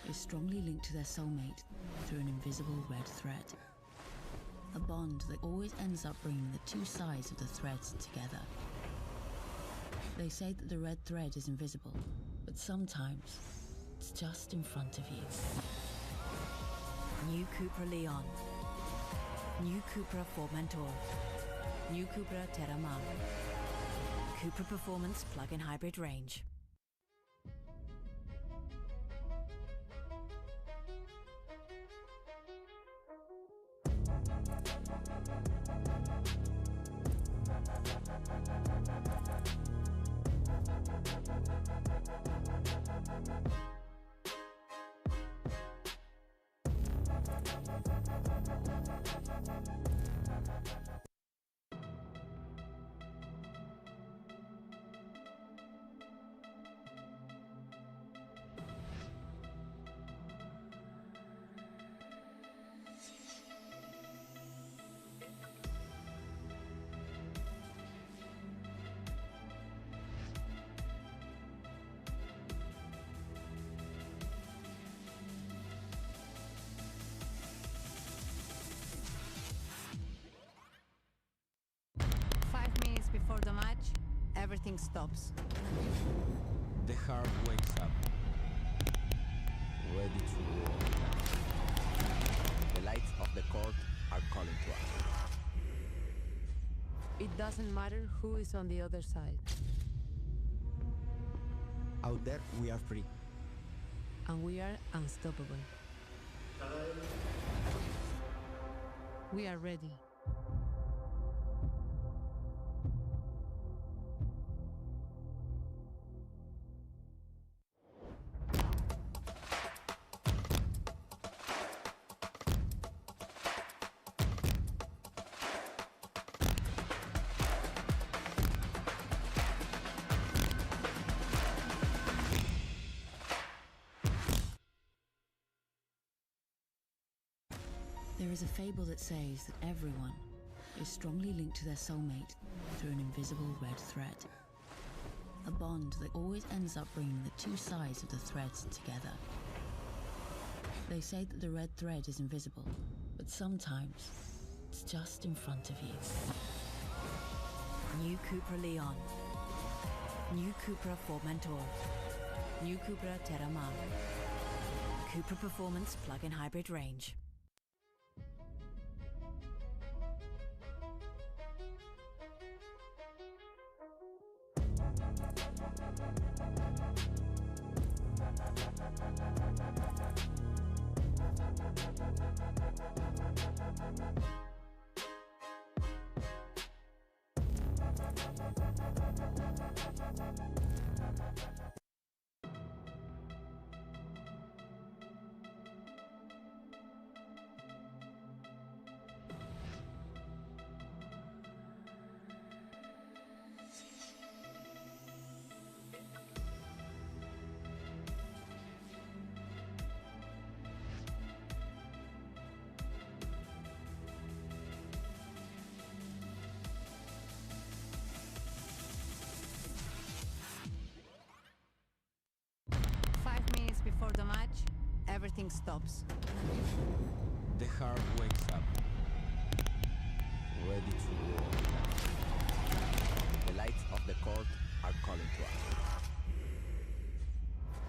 is strongly linked to their soulmate through an invisible red thread. A bond that always ends up bringing the two sides of the threads together. They say that the red thread is invisible, but sometimes it's just in front of you. New CUPRA Leon. New CUPRA Formentor. New CUPRA Terramar. CUPRA Performance Plug-in Hybrid Range. everything stops. The heart wakes up, ready to roar. The lights of the court are calling to us. It doesn't matter who is on the other side. Out there, we are free. And we are unstoppable. We are ready. There is a fable that says that everyone is strongly linked to their soulmate through an invisible red thread. A bond that always ends up bringing the two sides of the threads together. They say that the red thread is invisible, but sometimes it's just in front of you. New CUPRA Leon. New CUPRA Formentor. New CUPRA Terramar. CUPRA Performance Plug-in Hybrid Range. Before the match, everything stops. The heart wakes up, ready to roar. The lights of the court are calling to us.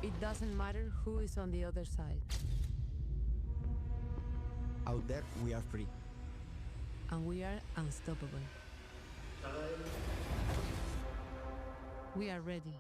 It doesn't matter who is on the other side. Out there, we are free. And we are unstoppable. We are ready.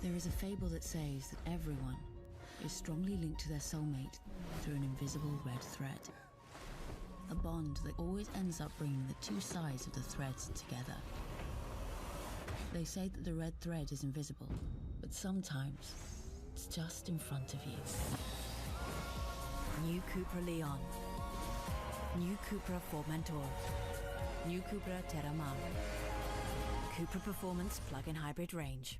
There is a fable that says that everyone is strongly linked to their soulmate through an invisible red thread. A bond that always ends up bringing the two sides of the threads together. They say that the red thread is invisible, but sometimes it's just in front of you. New CUPRA Leon. New CUPRA Formentor. New CUPRA Terramar. CUPRA Performance Plug-in Hybrid Range.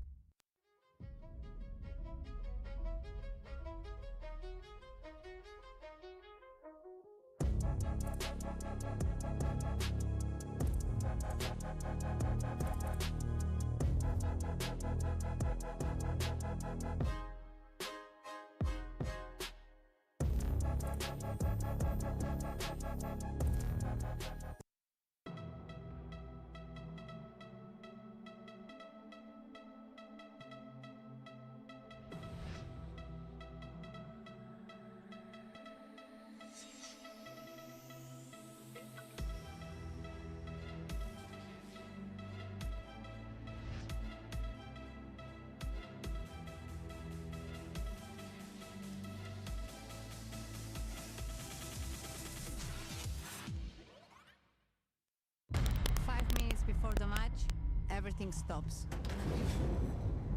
Before the match, everything stops.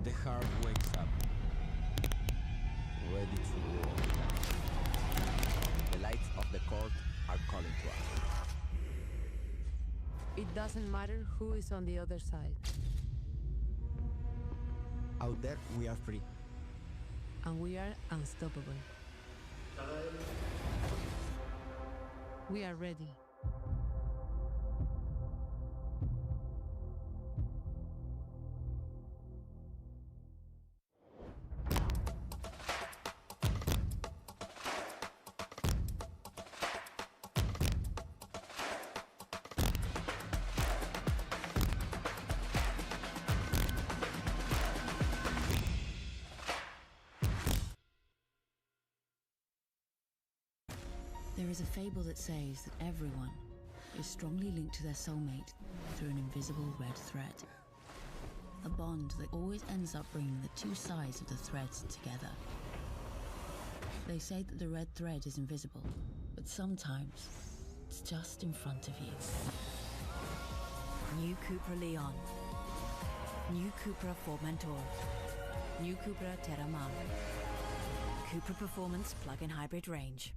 The heart wakes up, ready to roar. The lights of the court are calling to us. It doesn't matter who is on the other side. Out there, we are free. And we are unstoppable. We are ready. There is a fable that says that everyone is strongly linked to their soulmate through an invisible red thread. A bond that always ends up bringing the two sides of the threads together. They say that the red thread is invisible, but sometimes it's just in front of you. New CUPRA Leon. New CUPRA Formentor. New CUPRA Terramar. CUPRA Performance Plug-in Hybrid Range.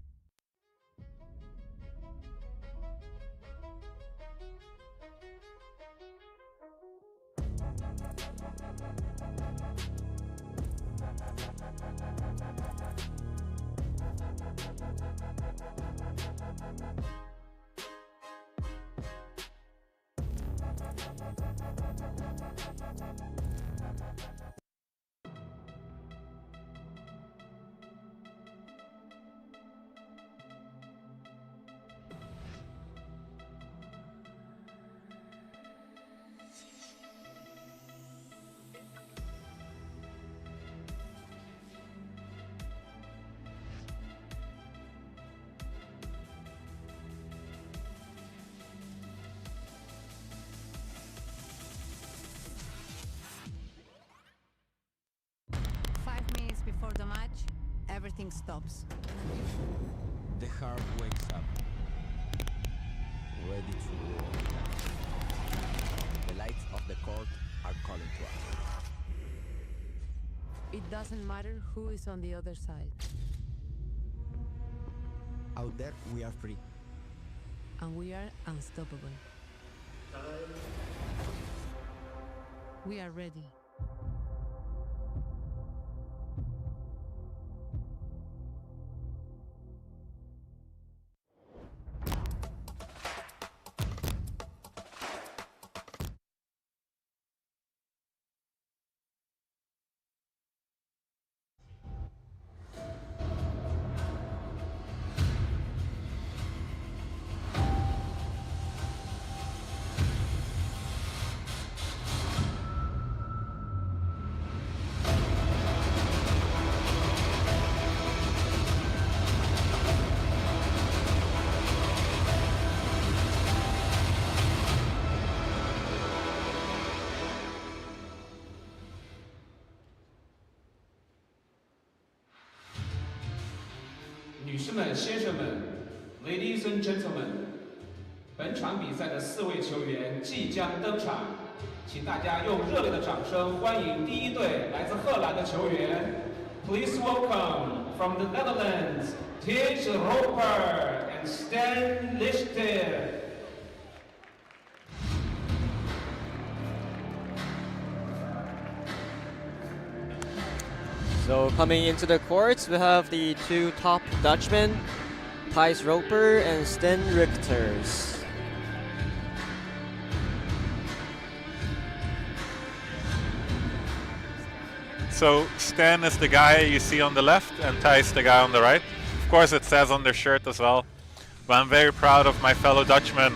Before the match, everything stops. The heart wakes up, ready to roar. The lights of the court are calling to us. It doesn't matter who is on the other side. Out there, we are free. And we are unstoppable. We are ready. Ladies and gentlemen， 本场比赛的4位球员即将登场，请大家用热烈的掌声欢迎第一队来自荷兰的球员。Please welcome from the Netherlands, Thijs Roper and Stan Lichter. So coming into the courts, we have the two top Dutchmen, Thijs Roper and Sten Richters. So Stan is the guy you see on the left and Thijs the guy on the right. Of course it says on their shirt as well. But I'm very proud of my fellow Dutchmen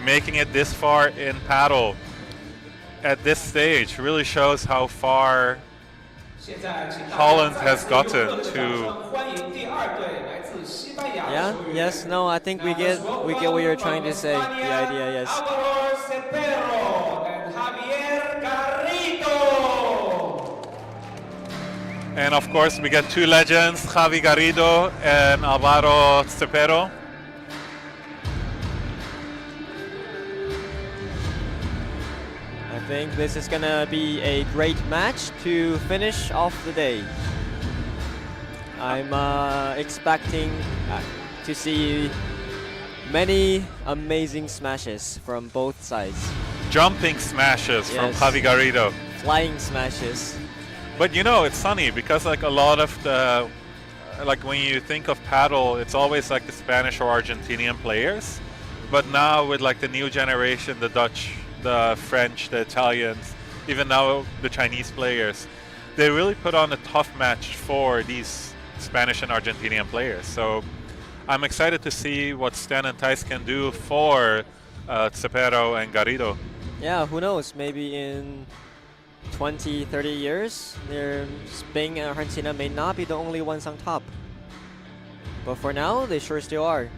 making it this far in paddle at this stage. Really shows how far Holland has gotten to. Yeah, yes, no, I think we get what you're trying to say. The idea, yes. And of course we get two legends, Javi Garrido and Alvaro Cepero. I think this is gonna be a great match to finish off the day. I'm expecting to see many amazing smashes from both sides. Jumping smashes from Javi Garrido. Flying smashes. But you know, it's funny because like a lot of the, like when you think of paddle, it's always like the Spanish or Argentinian players. But now with like the new generation, the Dutch, the French, the Italians, even now the Chinese players, they really put on a tough match for these Spanish and Argentinian players. So I'm excited to see what Stan and Thijs can do for Cepero and Garrido. Yeah, who knows? Maybe in 20, 30 years, Spain and Argentina may not be the only ones on top. But for now, they sure still are.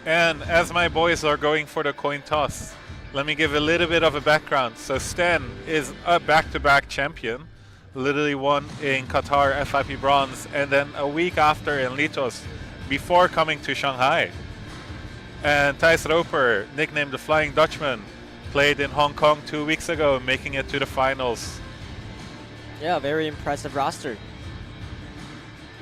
And as my boys are going for the coin toss, let me give a little bit of a background. So Stan is a back-to-back champion, literally won in Qatar FIP bronze, and then a week after in Litos, before coming to Shanghai. And Thijs Roper, nicknamed the Flying Dutchman, played in Hong Kong 2 weeks ago, making it to the finals. Yeah, very impressive roster.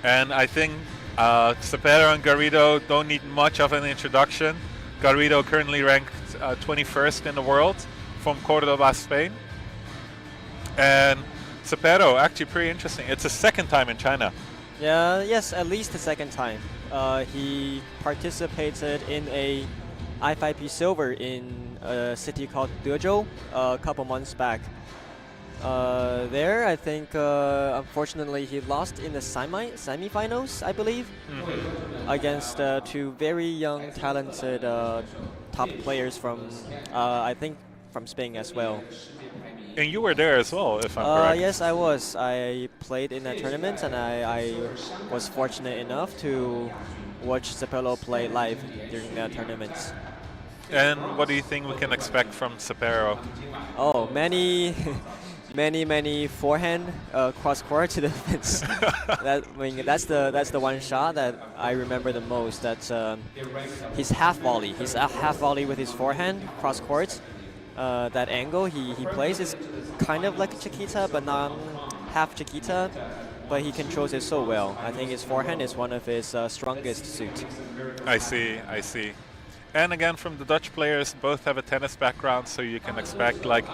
And I think Cepero and Garrido don't need much of an introduction. Garrido currently ranked 21st in the world from Cordoba, Spain. And Cepero, actually pretty interesting. It's the second time in China. Yeah, yes, at least the second time. He participated in a I5P Silver in a city called Dezhou a couple months back. There, I think, unfortunately, he lost in the semifinals, I believe, against two very young, talented top players from, I think, from Spain as well. And you were there as well, if I'm correct. Yes, I was. I played in that tournament, and I was fortunate enough to watch Cepero play live during that tournament. And what do you think we can expect from Cepero? Oh, many forehand cross court to the fence. That's the one shot that I remember the most. That's his half volley. His half volley with his forehand cross court. That angle he plays is kind of like a Chiquita, but not half Chiquita. But he controls it so well. I think his forehand is one of his strongest suit. I see. And again, from the Dutch players, both have a tennis background, so you can expect like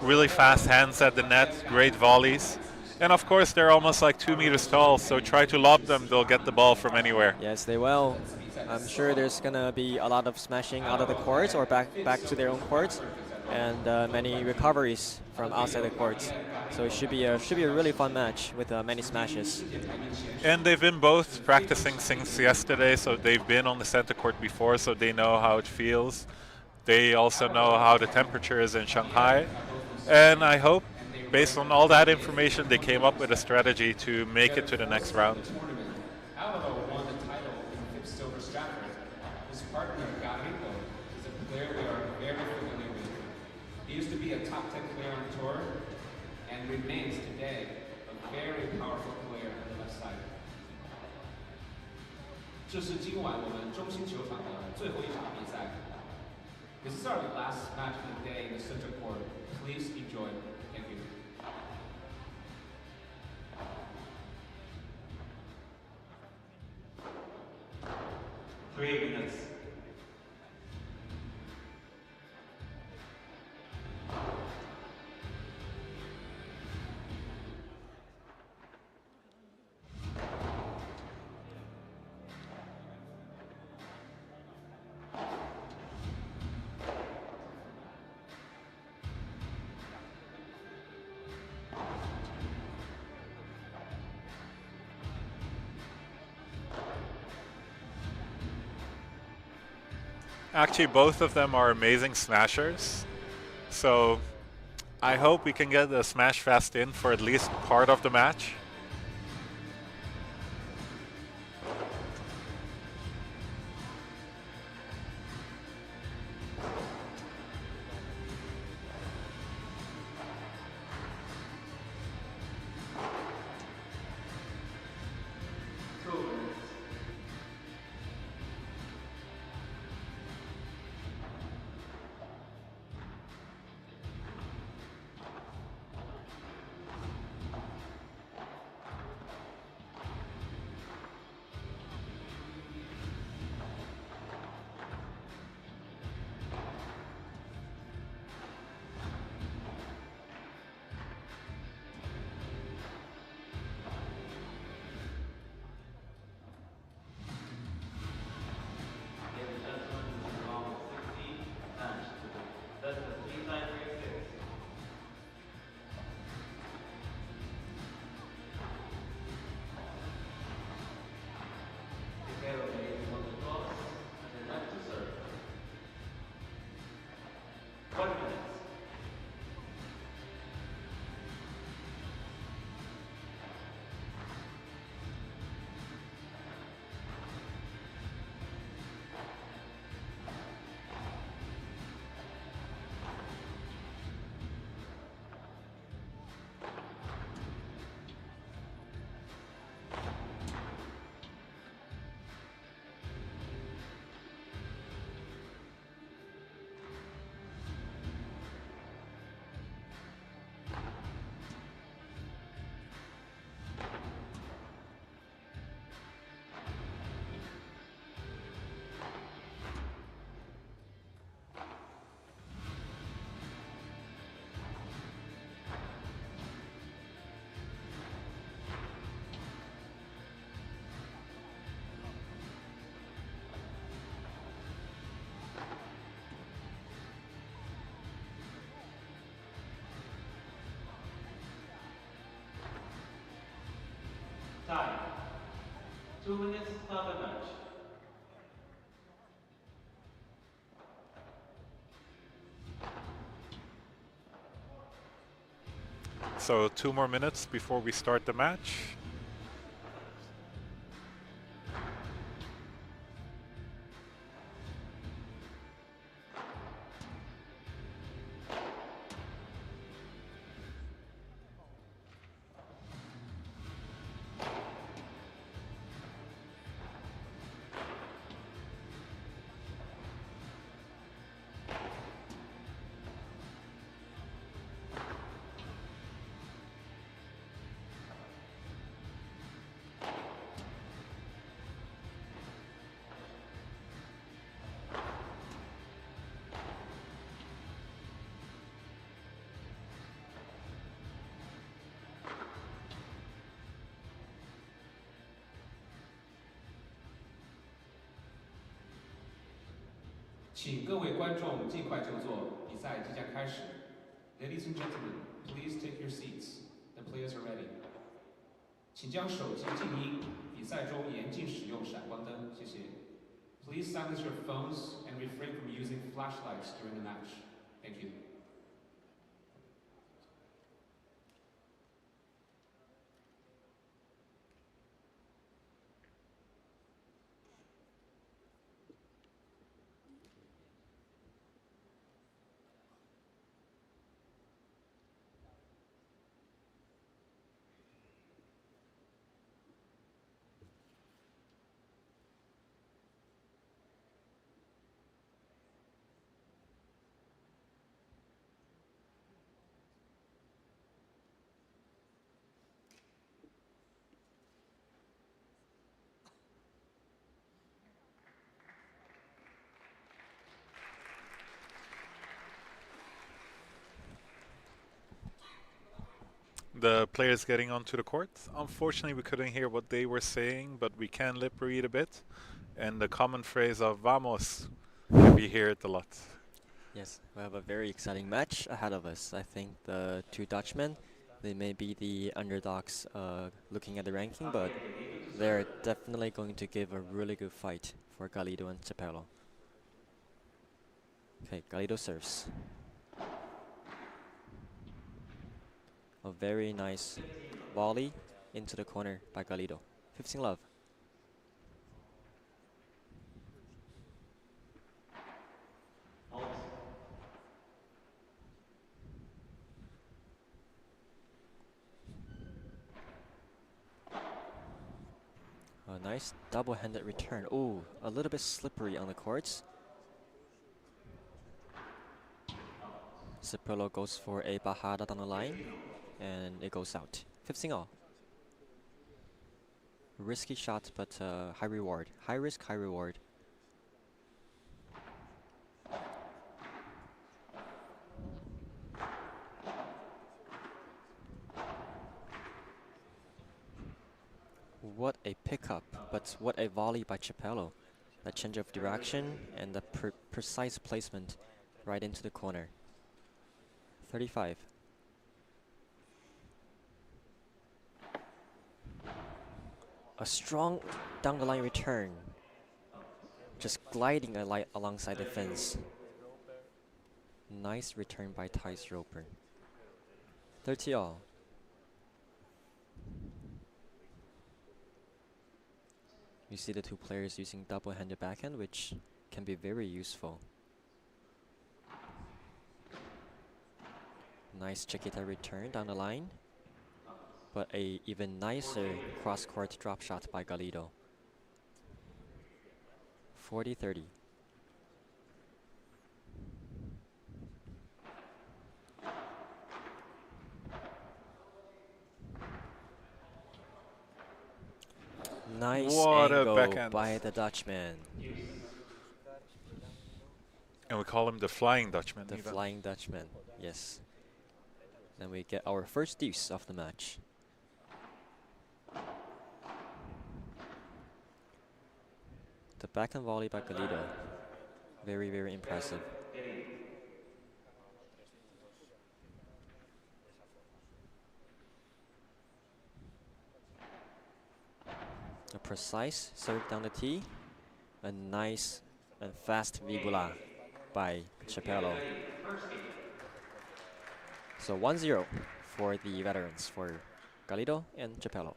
really fast hands at the net, great volleys. And of course, they're almost like 2 meters tall, so try to lob them, they'll get the ball from anywhere. Yes, they will. I'm sure there's gonna be a lot of smashing out of the courts or back to their own courts, and many recoveries from outside the courts. So it should be a really fun match with many smashes. And they've been both practicing since yesterday, so they've been on the center court before, so they know how it feels. They also know how the temperature is in Shanghai. And I hope, based on all that information, they came up with a strategy to make it to the next round. Alvaro won the title in FIP Silver Stratford. His partner, Garrido, is a player we are very familiar with. He used to be a top 10 player on the tour and remains today a very powerful player on the left side. 这是今晚我们中心球场的最后一场比赛. This is our last match of the day in the center court. Please enjoy. Thank you. Three minutes. Actually, both of them are amazing smashers. So I hope we can get the smash fast in for at least part of the match. Time. 2 minutes, start the match. So 2 more minutes before we start the match.请各位观众尽快就座，比赛即将开始。Ladies and gentlemen, please take your seats. The players are ready. 请将手机静音，比赛中严禁使用闪光灯，谢谢。Please silence your phones and refrain from using flashlights during the match. Thank you. The players getting onto the court. Unfortunately, we couldn't hear what they were saying, but we can lip read a bit. And the common phrase of "vamos," we hear it a lot. Yes, we have a very exciting match ahead of us. I think the two Dutchmen, they may be the underdogs looking at the ranking, but they're definitely going to give a really good fight for Galido and Cepello. Okay, Galido serves. A very nice volley into the corner by Galido. 15 love. A nice double-handed return. Ooh, a little bit slippery on the courts. Cepello goes for a bajada down the line, and it goes out. 15 all. Risky shot, but high reward. High risk, high reward. What a pickup, but what a volley by Cepello. The change of direction and the precise placement right into the corner. 35. A strong down the line return. Just gliding alongside the fence. Nice return by Thijs Roper. 30 all. You see the two players using double-handed backhand, which can be very useful. Nice Chiquita return down the line, but a even nicer cross-court drop shot by Galido. 40-30. Nice angle by the Dutchman. And we call him the Flying Dutchman. The Flying Dutchman, yes. Then we get our first deuce of the match. The backhand volley by Galido. Very, very impressive. A precise serve down the tee. A nice and fast vibula by Chapello. So 1-0 for the veterans, for Galido and Chapello.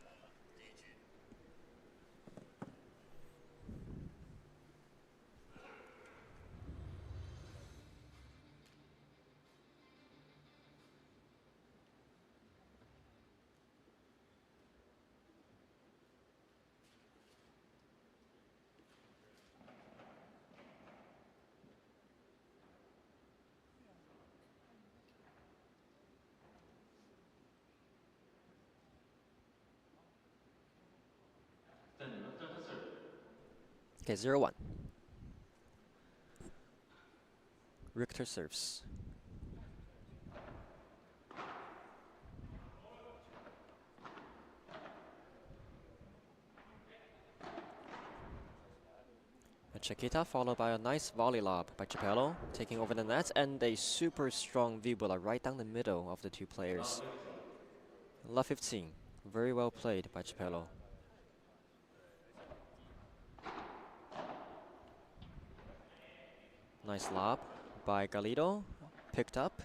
Okay, 0-1. Richter serves. A Chiquita followed by a nice volley lob by Chapello, taking over the net, and a super strong vibula right down the middle of the two players. Love 15. Very well played by Chapello. Nice lob by Galido, picked up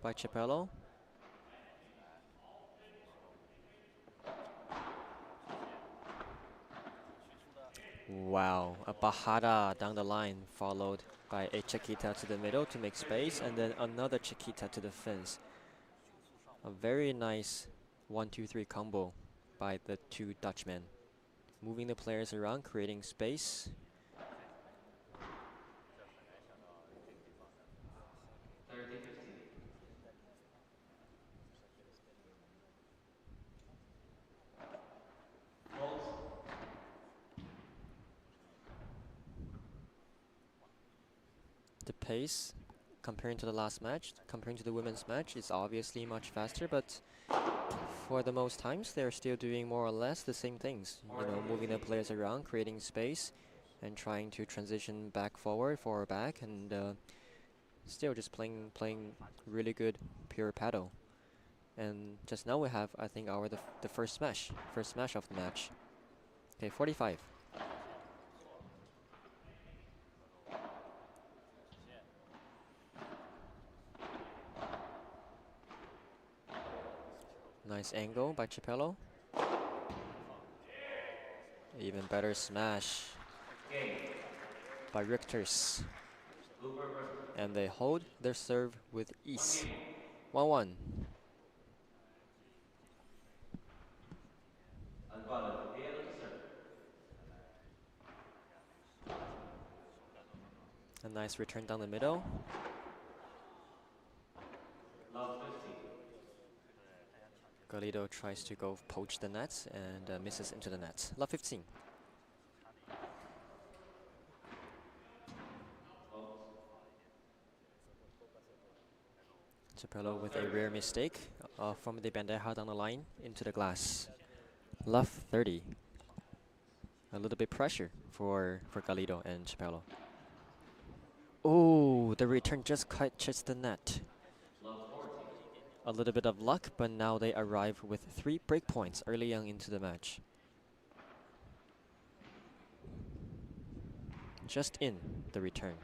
by Chapello. Wow, a bajada down the line, followed by a Chiquita to the middle to make space, and then another Chiquita to the fence. A very nice 1-2-3 combo by the two Dutchmen. Moving the players around, creating space. The pace, comparing to the last match, comparing to the women's match, is obviously much faster, but for the most times, they're still doing more or less the same things. You know, moving the players around, creating space, and trying to transition back forward back, and still just playing really good pure paddle. And just now we have, I think, the first smash of the match. Okay, 45. Nice angle by Chapello. Even better smash by Richters. And they hold their serve with ease. 1-1. A nice return down the middle. Galido tries to go poach the net and misses into the net. Love 15. Chapello with a rare mistake from the bandeja down the line into the glass. Love 30. A little bit pressure for Galido and Chapello. Oh, the return just catches the net. A little bit of luck, but now they arrive with 3 break points early on into the match. Just in the return.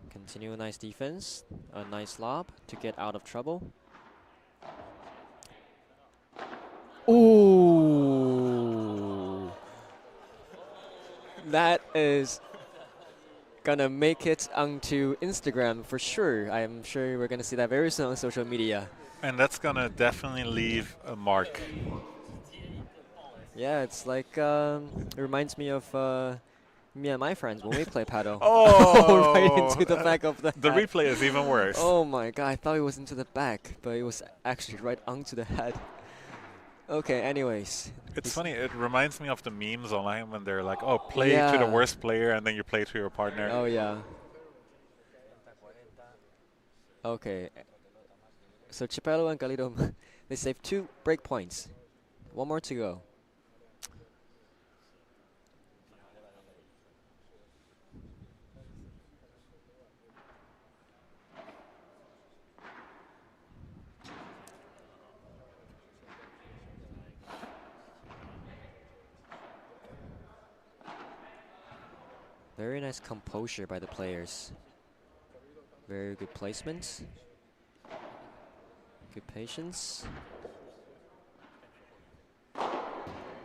Continue a nice defense, a nice lob to get out of trouble. Ooh, that is gonna make it onto Instagram for sure. I'm sure we're gonna see that very soon on social media. And that's gonna definitely leave a mark. Yeah, it's like it reminds me of me and my friends when we play paddle. Oh, right into the back of the The head. replay is even worse. Oh my god, I thought it was into the back, but it was actually right onto the head. Okay, anyways. It's funny, it reminds me of the memes online when they're like, oh, play to the worst player and then you play to your partner. Oh yeah. Okay. So Chapello and Galido, they saved 2 break points. 1 more to go. Very nice composure by the players. Very good placement. Good patience.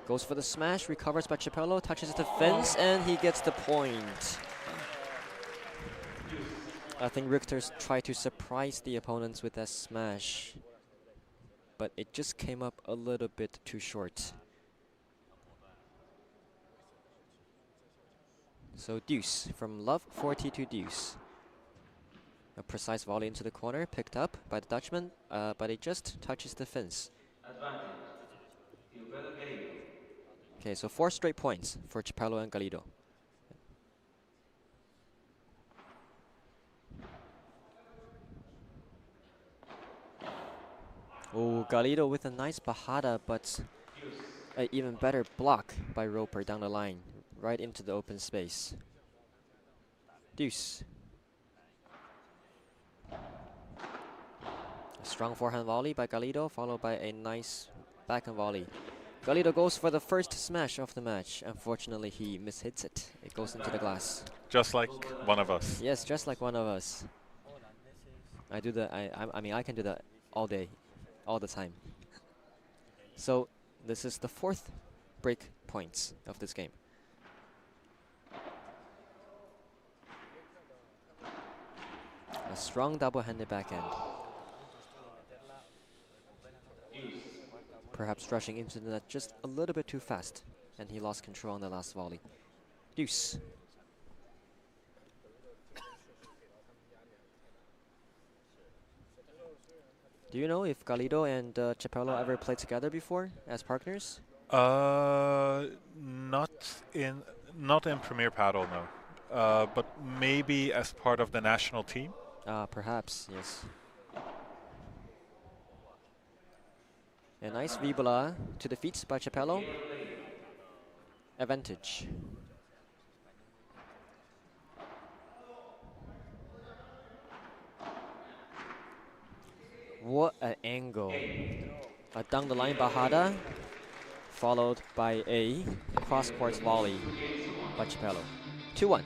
Goes for the smash, recovers by Chapello, touches the fence, and he gets the point. I think Richter's tried to surprise the opponents with that smash, but it just came up a little bit too short. So deuce, from love 40 to deuce. A precise volley into the corner, picked up by the Dutchman, but it just touches the fence. Advantage. Galido. Okay, so 4 straight points for Chapello and Galido. Oh, Galido with a nice bajada, but an even better block by Roper down the line, right into the open space. Deuce. A strong forehand volley by Galido, followed by a nice backhand volley. Galido goes for the first smash of the match. Unfortunately, he mishits it. It goes into the glass. Just like one of us. Yes, just like one of us. I do that. I mean, I can do that all day, all the time. So this is the 4th break points of this game. A strong double-handed backhand. Perhaps rushing into the net just a little bit too fast, and he lost control on the last volley. Deuce. Do you know if Galido and Chapello ever played together before as partners? Not in Premier Paddle, no. But maybe as part of the national team. Perhaps, yes. A nice Vibula to the feet by Chapello. Advantage. What an angle. A down the line bajada, followed by a cross-court volley by Chapello. 2-1.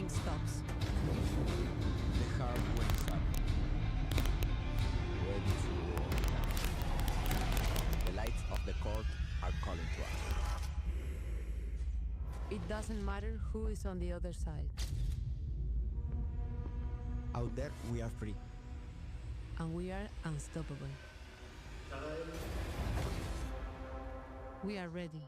Stops. The heart wakes up. Ready to roar. The lights of the court are calling to us. It doesn't matter who is on the other side. Out there, we are free. And we are unstoppable. We are ready.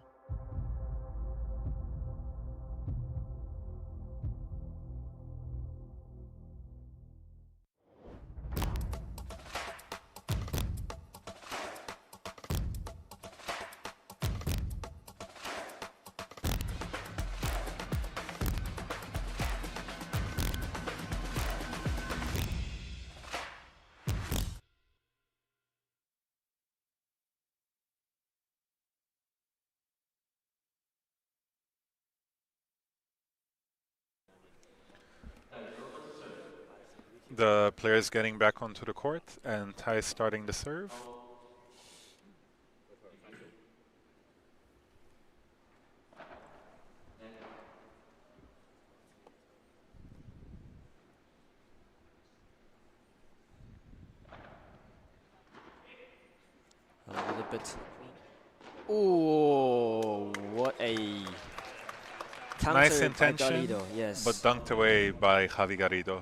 The players getting back onto the court, and Tai starting the serve. A little bit. Oh, what a counter Nice by intention, Galido, yes. but dunked away by Javi Garrido.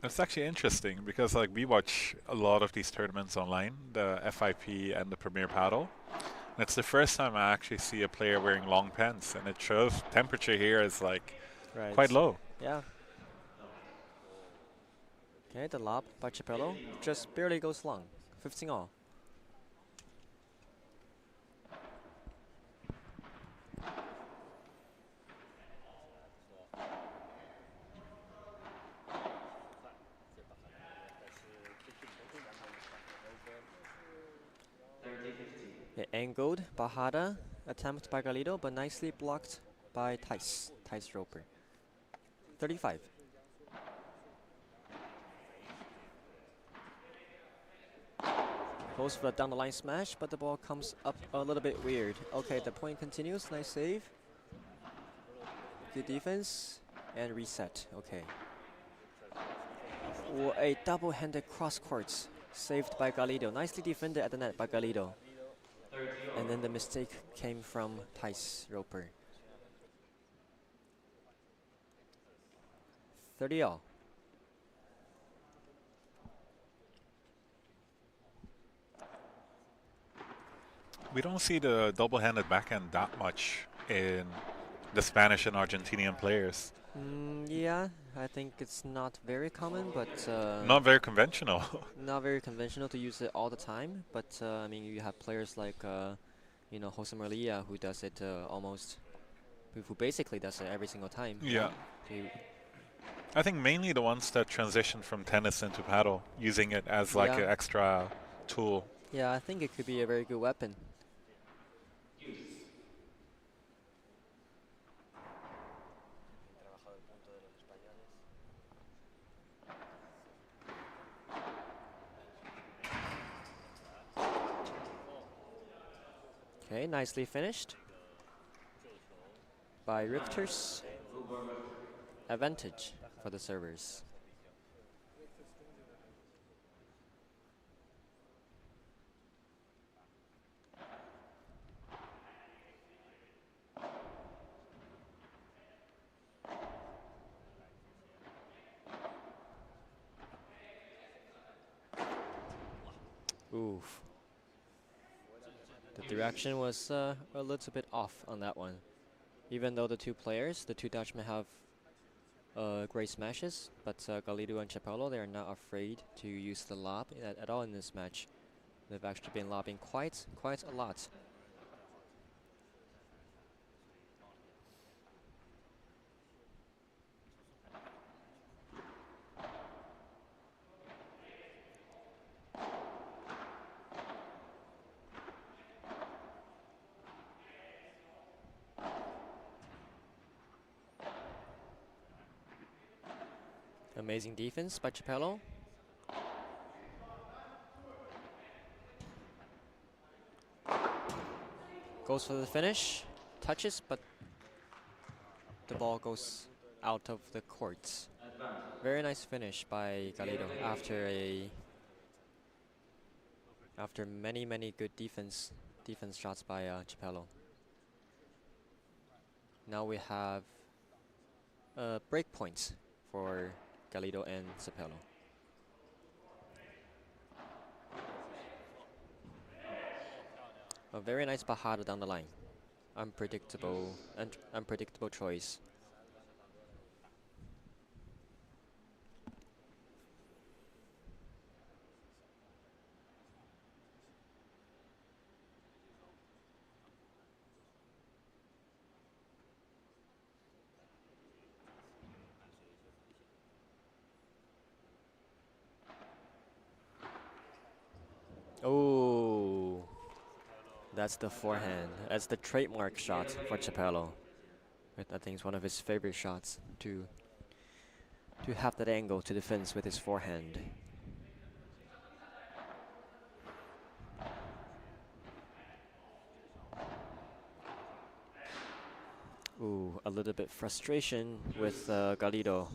It's actually interesting because like we watch a lot of these tournaments online, the FIP and the Premier Paddle. And it's the first time I actually see a player wearing long pants, and it shows temperature here is like quite low. Yeah. Okay, the lob by Chapello just barely goes long. 15 all. Angled bajada attempt by Galido, but nicely blocked by Tice Roper. 35. Goes for the down the line smash, but the ball comes up a little bit weird. Okay, the point continues. Nice save. Good defense. And reset. Okay. Ooh, a double-handed cross court saved by Galido. Nicely defended at the net by Galido. And then the mistake came from Tice Roper. 30-all. We don't see the double-handed backhand that much in the Spanish and Argentinian players. Yeah, I think it's not very common, but not very conventional. Not very conventional to use it all the time. But I mean, you have players like you know, Jose Maria, who does it almost, who basically does it every single time. Yeah. I think mainly the ones that transition from tennis into paddle, using it as like an extra tool. Yeah, I think it could be a very good weapon. Okay, nicely finished by Richters. Advantage for the servers. Oof. The direction was a little bit off on that one. Even though the two players, the two Dutchmen, have great smashes, but Galido and Chapello, they are not afraid to use the lob at all in this match. They've actually been lobbing quite a lot. Amazing defense by Chapello. Goes for the finish, touches, but the ball goes out of the court. Very nice finish by Galido after many good defense shots by Chapello. Now we have break points for Galido and Chapello. A very nice bajada down the line. Unpredictable choice. Oh, that's the forehand. That's the trademark shot for Chapello. I think it's one of his favorite shots to have that angle to defense with his forehand. Ooh, a little bit frustration with Galido.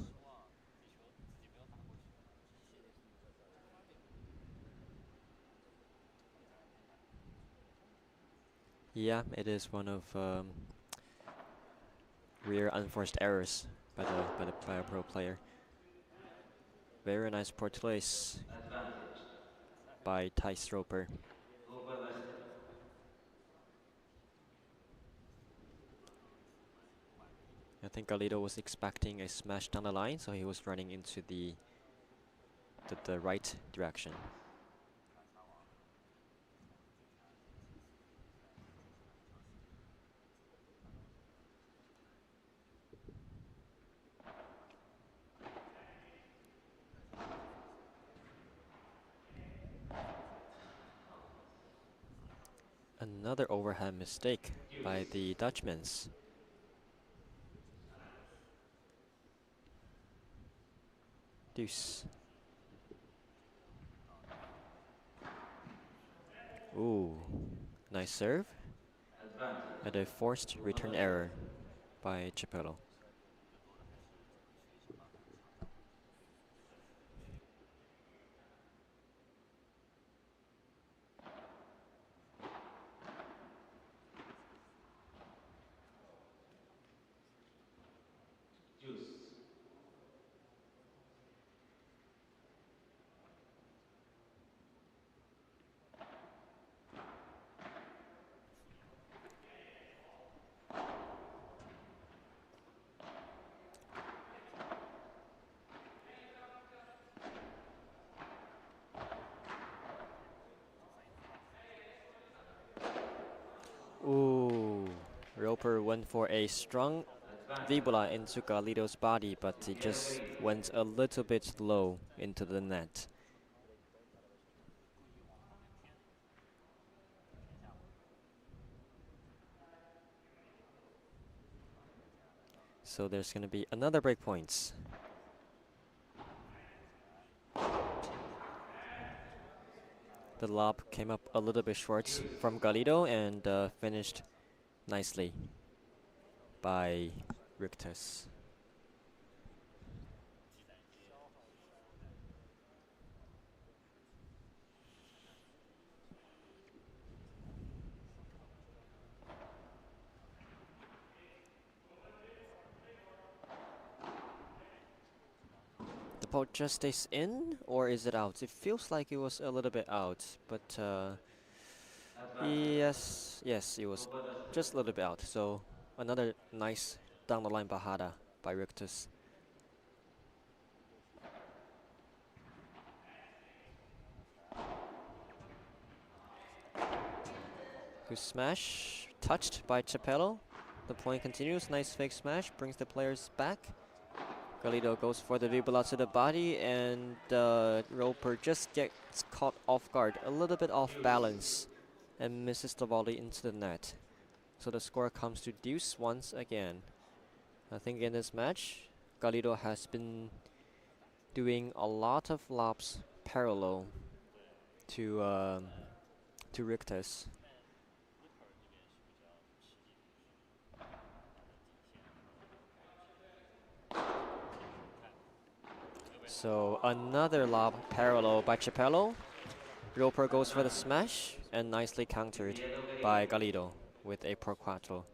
Yeah, it is one of rare unforced errors by a pro player. Very nice portulace by Tice Roper. I think Galido was expecting a smash down the line, so he was running into the right direction. Another overhand mistake by the Dutchmans. Deuce. Ooh, nice serve. And a forced return error by Chapello. Ooh, Roper went for a strong Vibula into Galido's body, but he just went a little bit low into the net. So there's going to be another break points. The lob came up a little bit short from Galido and finished nicely by Rictus. The ball just stays in, or is it out? It feels like it was a little bit out, but yes, it was just a little bit out. So another nice down the line bajada by Rictus. Good smash, touched by Chapello. The point continues, nice fake smash, brings the players back. Galido goes for the Vibula to the body, and Roper just gets caught off guard, a little bit off balance, and misses the volley into the net. So the score comes to deuce once again. I think in this match, Galido has been doing a lot of lobs parallel to Rictus. So another lob parallel by Chapello. Roper goes for the smash and nicely countered by Galido with a pro quattro.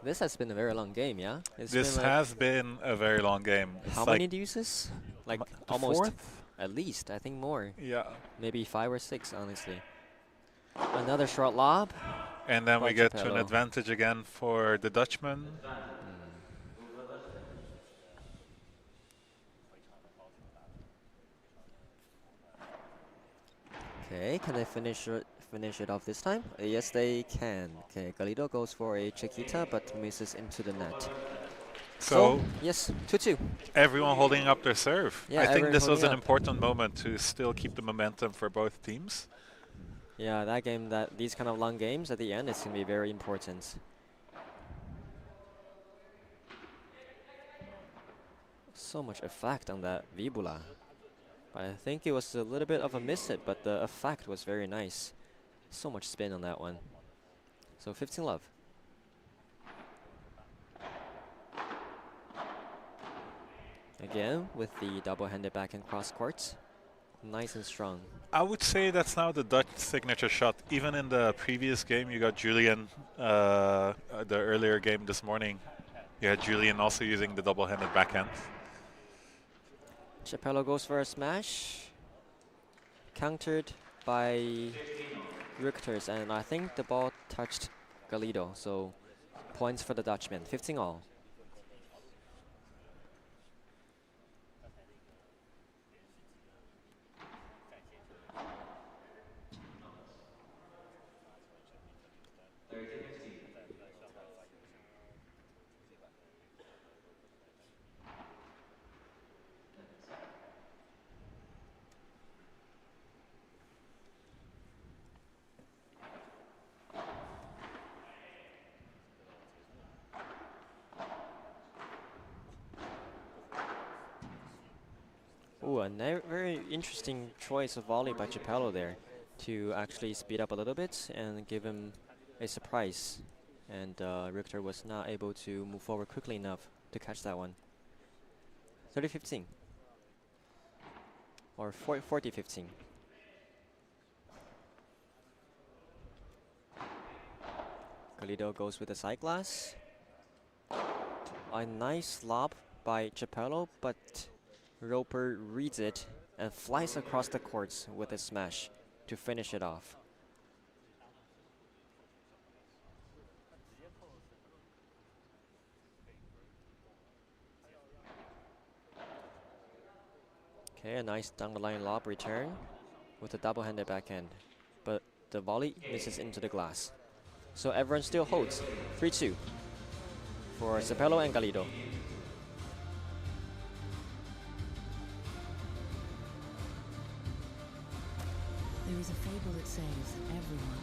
This has been a very long game, yeah? This has been a very long game. How many deuces? Like almost fourth? At least, I think more. Yeah. Maybe 5 or 6, honestly. Another short lob. And then we get to an advantage again for the Dutchman. Okay, can they finish it off this time? Yes, they can. Okay, Galido goes for a Chiquita, but misses into the net. So yes, 2-2. Everyone holding up their serve. Yeah, I think this was an important moment to still keep the momentum for both teams. Yeah, these kind of long games at the end, it's going to be very important. So much effect on that Vibula. But I think it was a little bit of a miss hit, but the effect was very nice. So much spin on that one. So 15 love. Again, with the double-handed backhand cross court. Nice and strong. I would say that's now the Dutch signature shot. Even in the previous game, you got Julian, the earlier game this morning, you had Julian also using the double-handed backhand. Chapello goes for a smash. Countered by Rictus, and I think the ball touched Galido, so points for the Dutchman, 15 all. Ooh, a very interesting choice of volley by Capello there to actually speed up a little bit and give him a surprise. And Richter was not able to move forward quickly enough to catch that one. 30-15. Or 40-15. Galido goes with the side glass. A nice lob by Capello, but Roper reads it and flies across the courts with a smash to finish it off. Okay, a nice down the line lob return with a double-handed backhand, but the volley misses into the glass. So everyone still holds 3-2 for Capello and Galido. There is a fable that says that everyone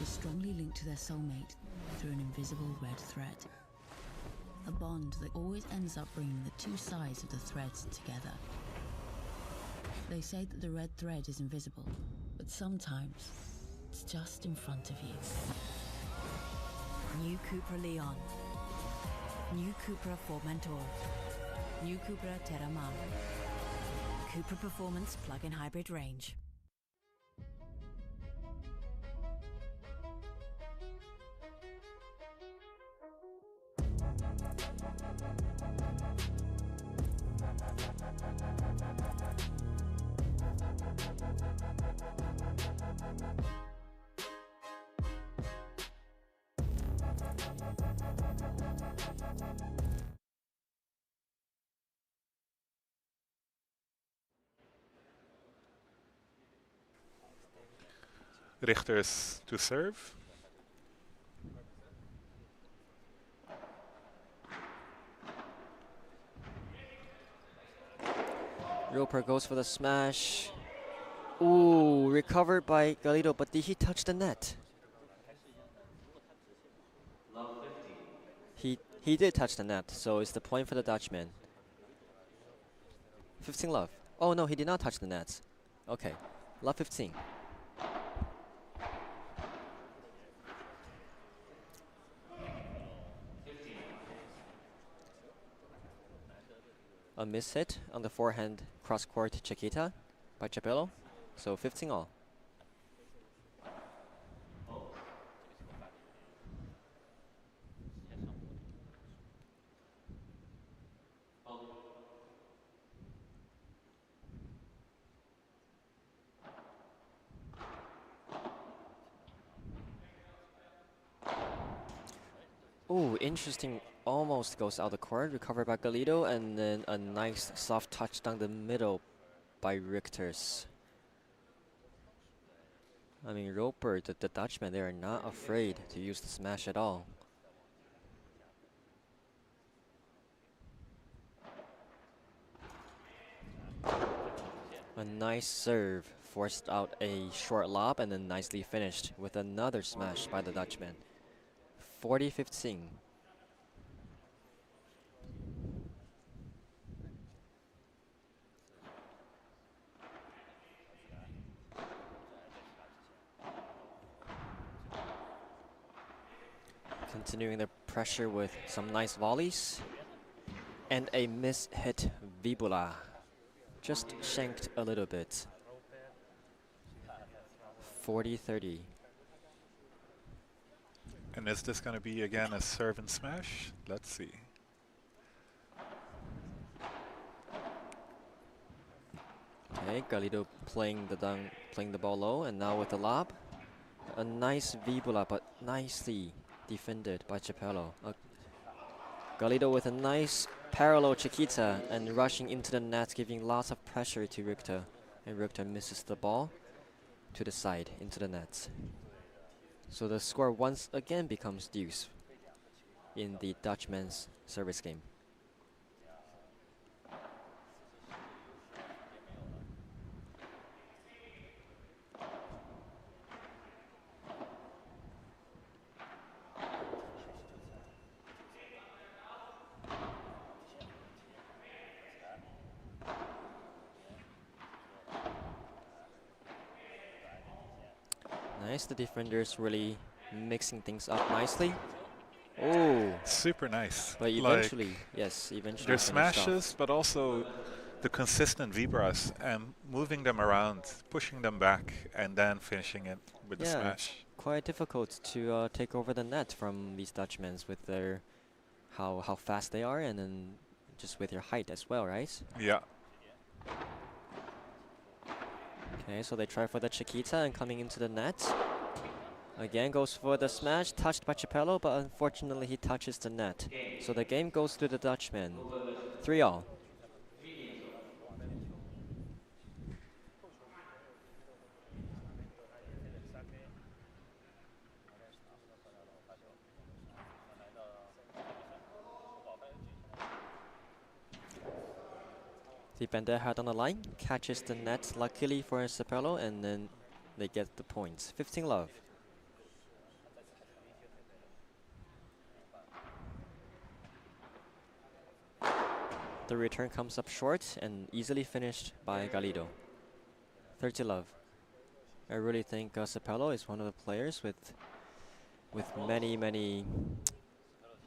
is strongly linked to their soulmate through an invisible red thread. A bond that always ends up bringing the two sides of the threads together. They say that the red thread is invisible, but sometimes it's just in front of you. New CUPRA Leon. New CUPRA Formentor. New CUPRA Terramar. CUPRA Performance Plug-in Hybrid Range. Richters to serve. Roper goes for the smash. Ooh, recovered by Galido, but did he touch the net? He did touch the net, so it's the point for the Dutchman. 15 love. Oh no, he did not touch the net. Okay, love 15. A miss hit on the forehand cross-court Chiquita by Capello, so 15 all. Ooh, interesting. Almost goes out the court, recovered by Galido, and then a nice soft touch down the middle by Richters. I mean, Roper, the Dutchman, they are not afraid to use the smash at all. A nice serve, forced out a short lob, and then nicely finished with another smash by the Dutchman. 40-15. Continuing the pressure with some nice volleys. And a miss-hit Vibula. Just shanked a little bit. 40-30. And is this going to be again a serve and smash? Let's see. Okay, Galido playing the ball low, and now with the lob. A nice Vibula, but nicely defended by Capello. Galido with a nice parallel Chiquita and rushing into the net, giving lots of pressure to Richter. And Richter misses the ball to the side, into the net. So the score once again becomes deuce in the Dutchman's service game. Nice, the defenders really mixing things up nicely. Oh, super nice. But eventually, yes, eventually. Their smashes, but also the consistent vibras and moving them around, pushing them back, and then finishing it with the smash. It's quite difficult to take over the net from these Dutchmen with their how fast they are, and then just with their height as well, right? Yeah. Okay, so they try for the Chiquita and coming into the net. Again goes for the smash, touched by Chapello, but unfortunately he touches the net. So the game goes to the Dutchman. 3-all. Defender head on the line, catches the net luckily for Chapello, and then they get the points. 15-love. The return comes up short and easily finished by Galido. 30-love. I really think Chapello is one of the players with many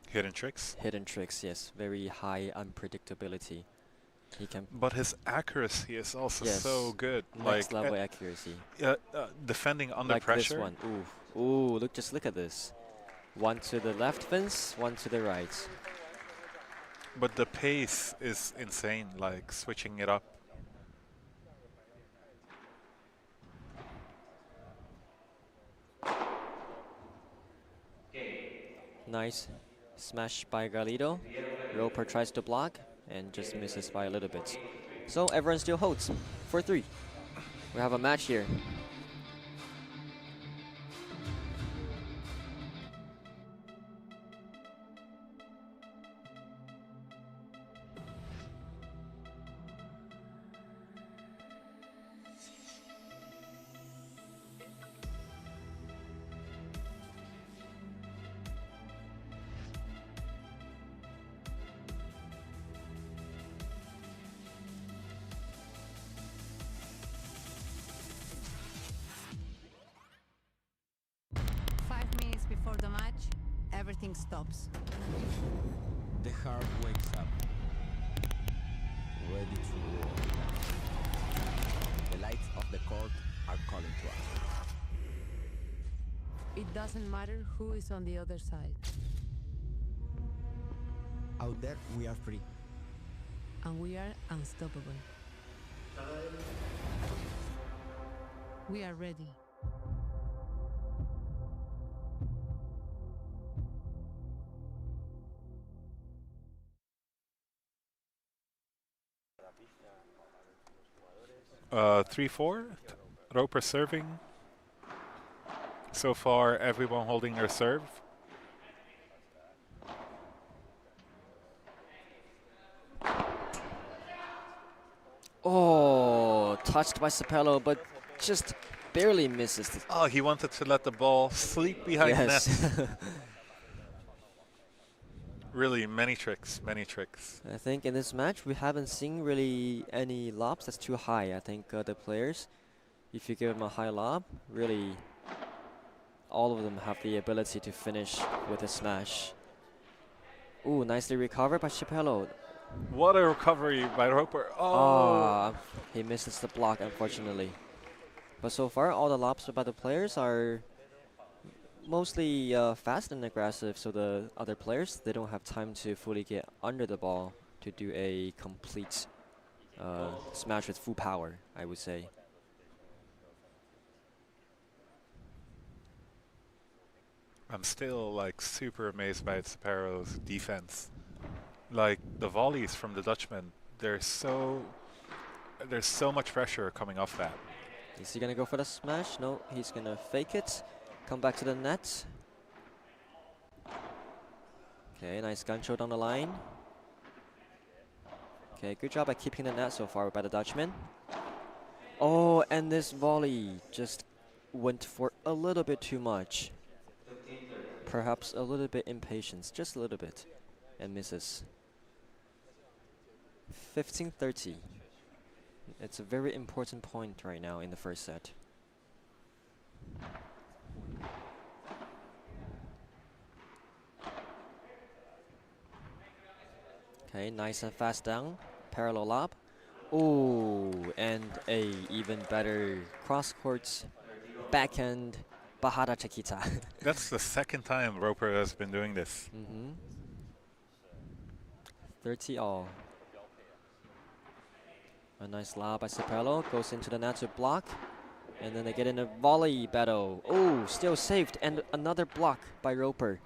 hidden tricks. Hidden tricks, yes. Very high unpredictability. He can. But his accuracy is also so good. Next level accuracy. Defending under like pressure. This one. Ooh, just look at this. One to the left fence, one to the right. But the pace is insane, like switching it up. Nice smash by Galido. Roper tries to block and just misses by a little bit. So everyone still holds for 3. We have a match here. Before the match, everything stops. The heart wakes up, ready to roar. The lights of the court are calling to us. It doesn't matter who is on the other side. Out there, we are free. And we are unstoppable. We are ready. Uh, 3-4. Roper serving. So far, everyone holding their serve. Oh, touched by Chapello, but just barely misses. Oh, he wanted to let the ball sleep behind net. Really, many tricks, many tricks. I think in this match, we haven't seen really any lobs that's too high. I think the players, if you give them a high lob, really all of them have the ability to finish with a smash. Ooh, nicely recovered by Chapello. What a recovery by Roper. Oh! He misses the block, unfortunately. But so far, all the lobs by the players are mostly fast and aggressive, so the other players, they don't have time to fully get under the ball to do a complete smash with full power, I would say. I'm still like super amazed by Chapello's defense. Like the volleys from the Dutchman, there's so much pressure coming off that. Is he gonna go for the smash? No, he's gonna fake it. Come back to the net. Okay, nice gancho down the line. Okay, good job at keeping the net so far by the Dutchman. Oh, and this volley just went for a little bit too much. Perhaps a little bit impatience, just a little bit, and misses. 15-30. It's a very important point right now in the first set. Okay, nice and fast down. Parallel lob. Ooh, and a even better cross-court backhand Bahada Chiquita. That's the second time Roper has been doing this. 30 all. A nice lob by Cepello, goes into the net to block. And then they get in a volley battle. Oh, still saved, and another block by Roper.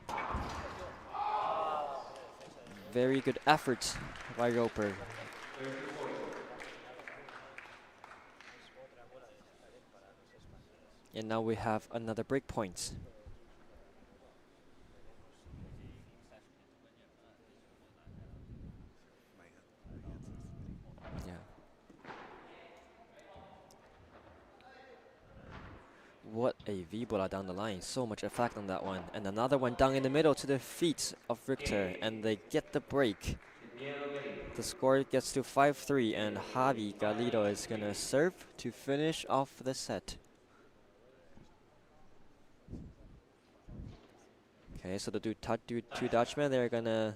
Very good effort by Roper. And now we have another break point. Yeah. What a V-bola down the line. So much effect on that one. And another one down in the middle to the feet of Richter. And they get the break. The score gets to 5-3. And Javi Galido is going to serve to finish off the set. Okay, so the two Dutchmen, they're going to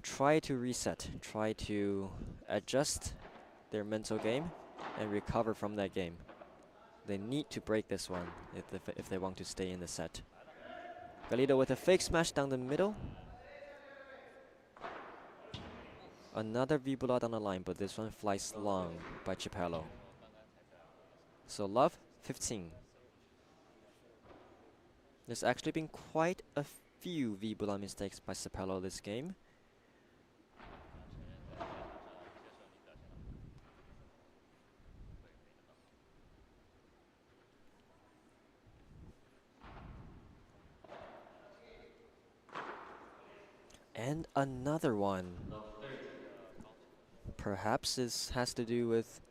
try to reset. Try to adjust their mental game and recover from that game. They need to break this one if they want to stay in the set. Galido with a fake smash down the middle. Another V-bola down the line, but this one flies long by Cepello. So love, 15. There's actually been quite a few V-bola mistakes by Cepello this game. And another one. Perhaps this has to do with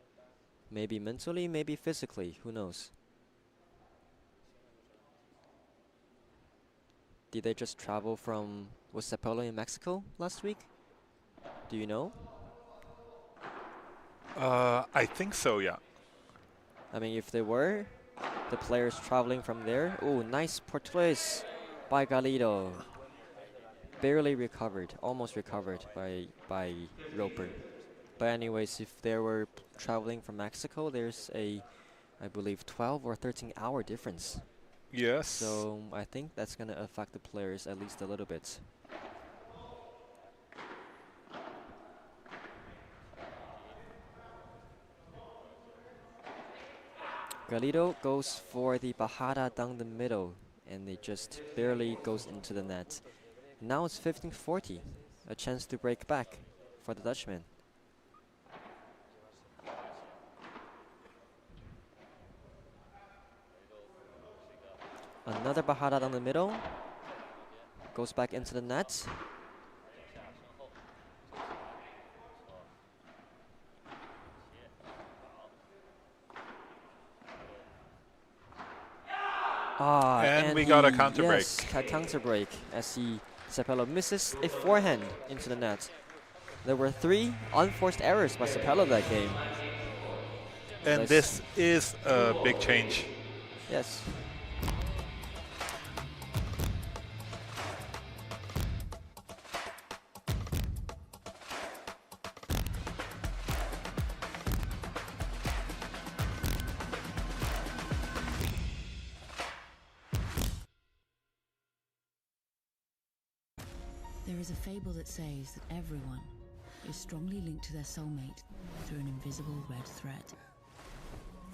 maybe mentally, maybe physically, who knows? Did they just travel from, was Cepello in Mexico last week? Do you know? I think so, yeah. I mean, if they were, the players traveling from there. Oh, nice portuguese by Galido. Barely recovered, almost recovered by Roper. But anyways, if they were traveling from Mexico, there's a, I believe, 12 or 13-hour difference. Yes. So I think that's going to affect the players at least a little bit. Galido goes for the Bajada down the middle, and it just barely goes into the net. Now it's 15-40, a chance to break back for the Dutchman. Another Bajada down the middle, goes back into the net. And we got a counter break. Yes, a counter break as Cepello misses a forehand into the net. There were 3 unforced errors by Cepello that game. And this is a big change. Yes. There is a fable that says that everyone is strongly linked to their soulmate through an invisible red thread.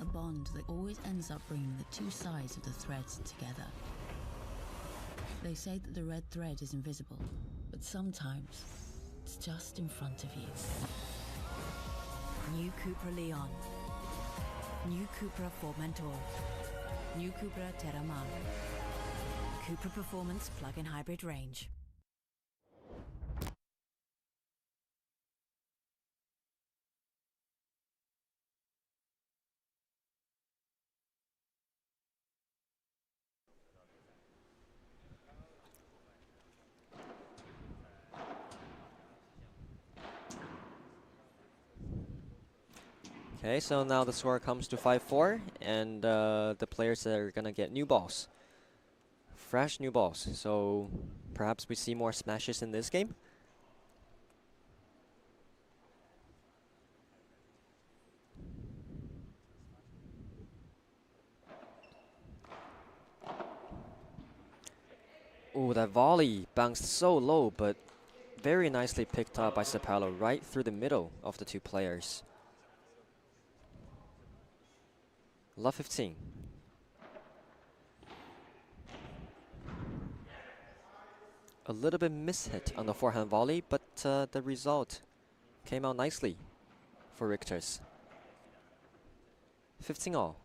A bond that always ends up bringing the two sides of the threads together. They say that the red thread is invisible, but sometimes it's just in front of you. New CUPRA Leon. New CUPRA Formentor. New CUPRA Terramar. CUPRA Performance Plug-in Hybrid Range. Okay, so now the score comes to 5-4, and the players are gonna get new balls. Fresh new balls, so perhaps we see more smashes in this game? Oh, that volley bounced so low, but very nicely picked up by Cepello right through the middle of the two players. Love 15. A little bit mishit on the forehand volley, but the result came out nicely for Richter's. 15 all.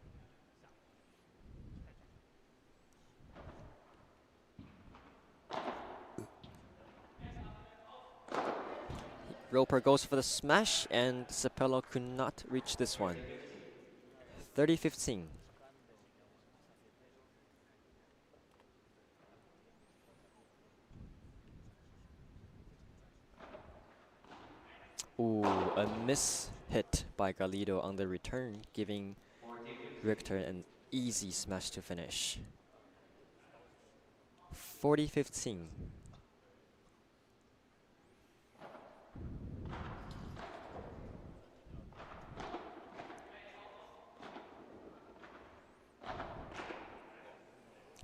Roper goes for the smash, and Cepello could not reach this one. 30-15. Ooh, a miss hit by Galido on the return, giving Richter an easy smash to finish. 40-15.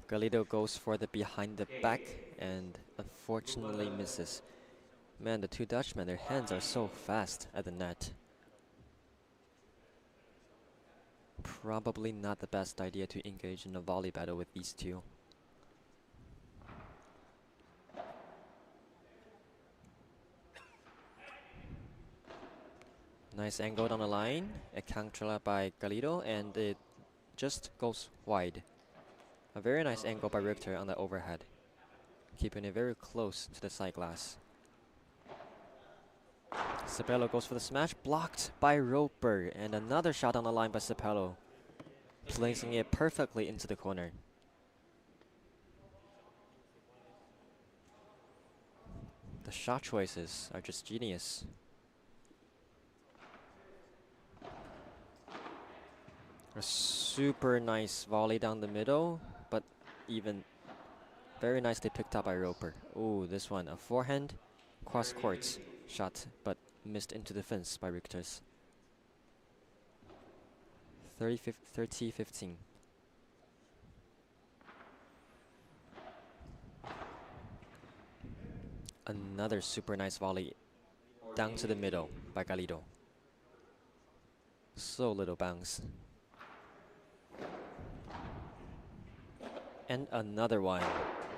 Galido goes for the behind the back and unfortunately misses. Man, the two Dutchmen, their hands are so fast at the net. Probably not the best idea to engage in a volley battle with these two. Nice angle down the line, a counter by Galido, and it just goes wide. A very nice angle by Richter on the overhead, keeping it very close to the side glass. Cepello goes for the smash, blocked by Roper, and another shot on the line by Cepello, placing it perfectly into the corner. The shot choices are just genius. A super nice volley down the middle, but even very nicely picked up by Roper. Ooh, this one, a forehand cross court shot, but missed into the fence by Richter's. 30-15. Another super nice volley down to the middle by Galido. So little bounce. And another one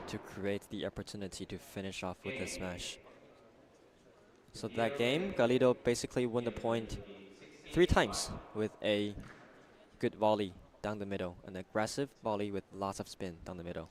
to create the opportunity to finish off with the smash. So that game, Galido basically won the point 3 times with a good volley down the middle, an aggressive volley with lots of spin down the middle.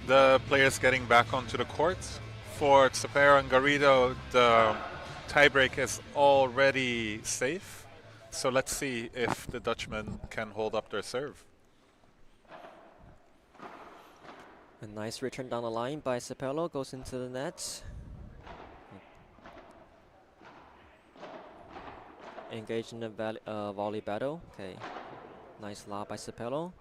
The players getting back onto the court. For Cepello and Garrido, the tiebreak is already safe. So let's see if the Dutchmen can hold up their serve. A nice return down the line by Cepello, goes into the net. Engaged in a volley battle. Okay, nice lob by Cepello.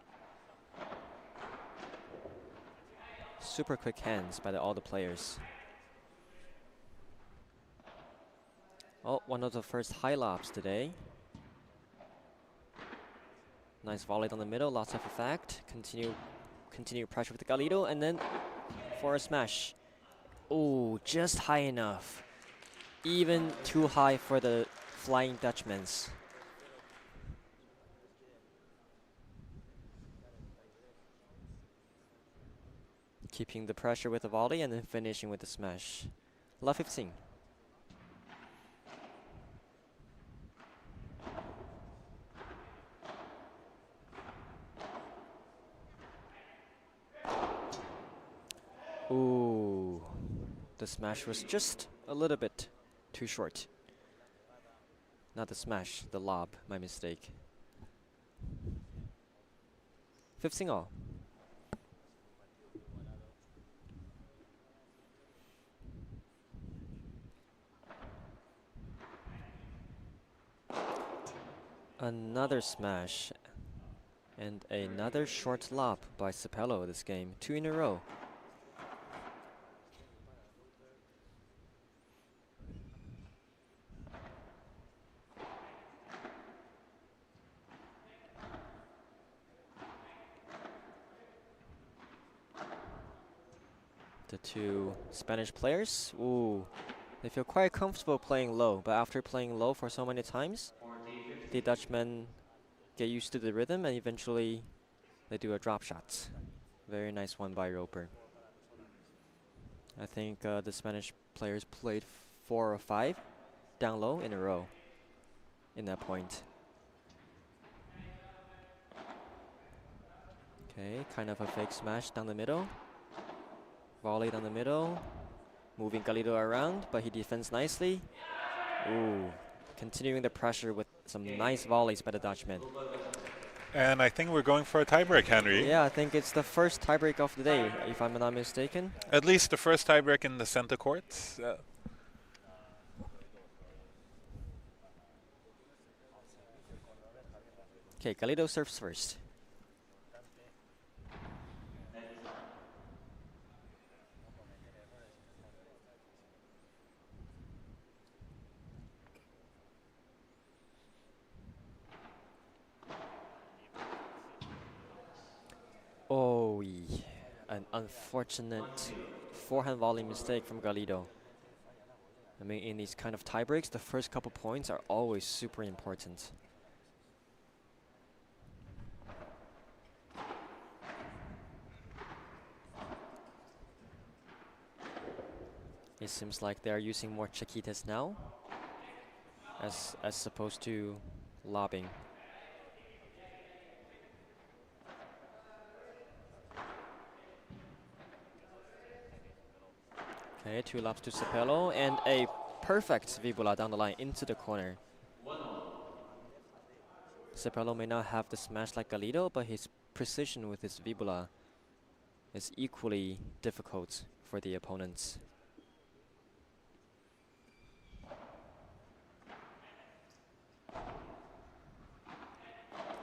Super quick hands by all the players. Oh, one of the first high lobs today. Nice volley down the middle, lots of effect. Continue Continue pressure with Galido, and then for a smash. Oh, just high enough. Even too high for the Flying Dutchman's. Keeping the pressure with the volley and then finishing with the smash. Love 15. Ooh, the smash was just a little bit too short. Not the smash, the lob, my mistake. 15 all. Another smash and another short lob by Cepello this game, 2 in a row. The two Spanish players, ooh, they feel quite comfortable playing low, but after playing low for so many times, the Dutchmen get used to the rhythm and eventually they do a drop shot. Very nice one by Roper. I think the Spanish players played 4 or 5 down low in a row in that point. Okay, kind of a fake smash down the middle. Volley down the middle. Moving Galido around, but he defends nicely. Ooh, continuing the pressure with some nice volleys by the Dutchman. And I think we're going for a tiebreak, Henry. Yeah, I think it's the first tiebreak of the day, if I'm not mistaken. At least the first tiebreak in the center court. Okay, Galido serves first. Oh, an unfortunate forehand volley mistake from Galido. I mean, in these kind of tiebreaks, the first couple points are always super important. It seems like they are using more chiquitas now, as opposed to lobbing. Okay, 2 lobs to Cepello and a perfect vibula down the line into the corner. Cepello may not have the smash like Galido, but his precision with his vibula is equally difficult for the opponents.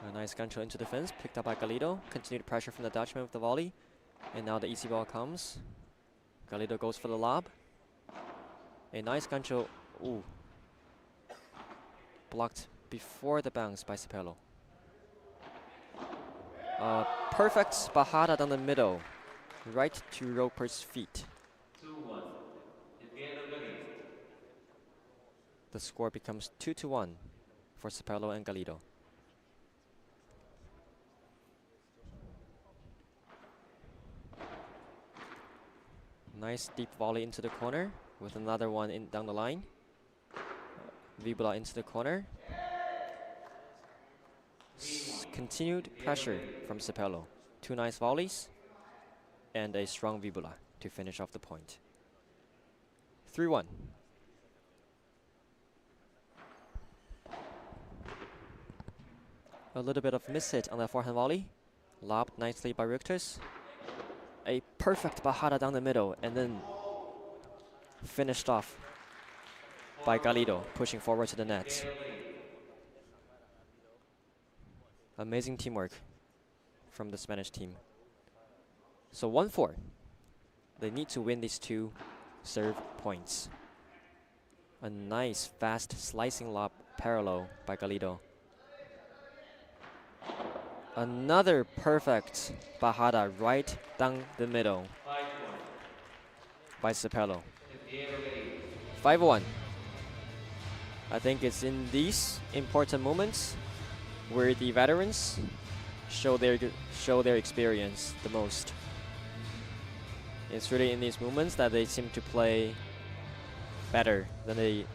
A nice gancho into the fence, picked up by Galido. Continued pressure from the Dutchman with the volley. And now the easy ball comes. Galido goes for the lob. A nice gancho. Ooh. Blocked before the bounce by Cepello. Perfect bajada down the middle. Right to Roper's feet. 2-1. The score becomes 2-1 for Cepello and Galido. Nice deep volley into the corner with another one in down the line. Vibula into the corner. Continued pressure from Cepello. 2 nice volleys and a strong vibula to finish off the point. 3-1. A little bit of miss hit on that forehand volley. Lobbed nicely by Rictus. A perfect bajada down the middle and then finished off by Galido, pushing forward to the net. Amazing teamwork from the Spanish team. So 1-4. They need to win these 2 serve points. A nice fast slicing lob parallel by Galido. Another perfect bajada right down the middle 5-1. by Cepello. Diego querido. 5-1. I think it's in these important moments where the veterans show their experience the most. It's really in these moments that they seem to play better than they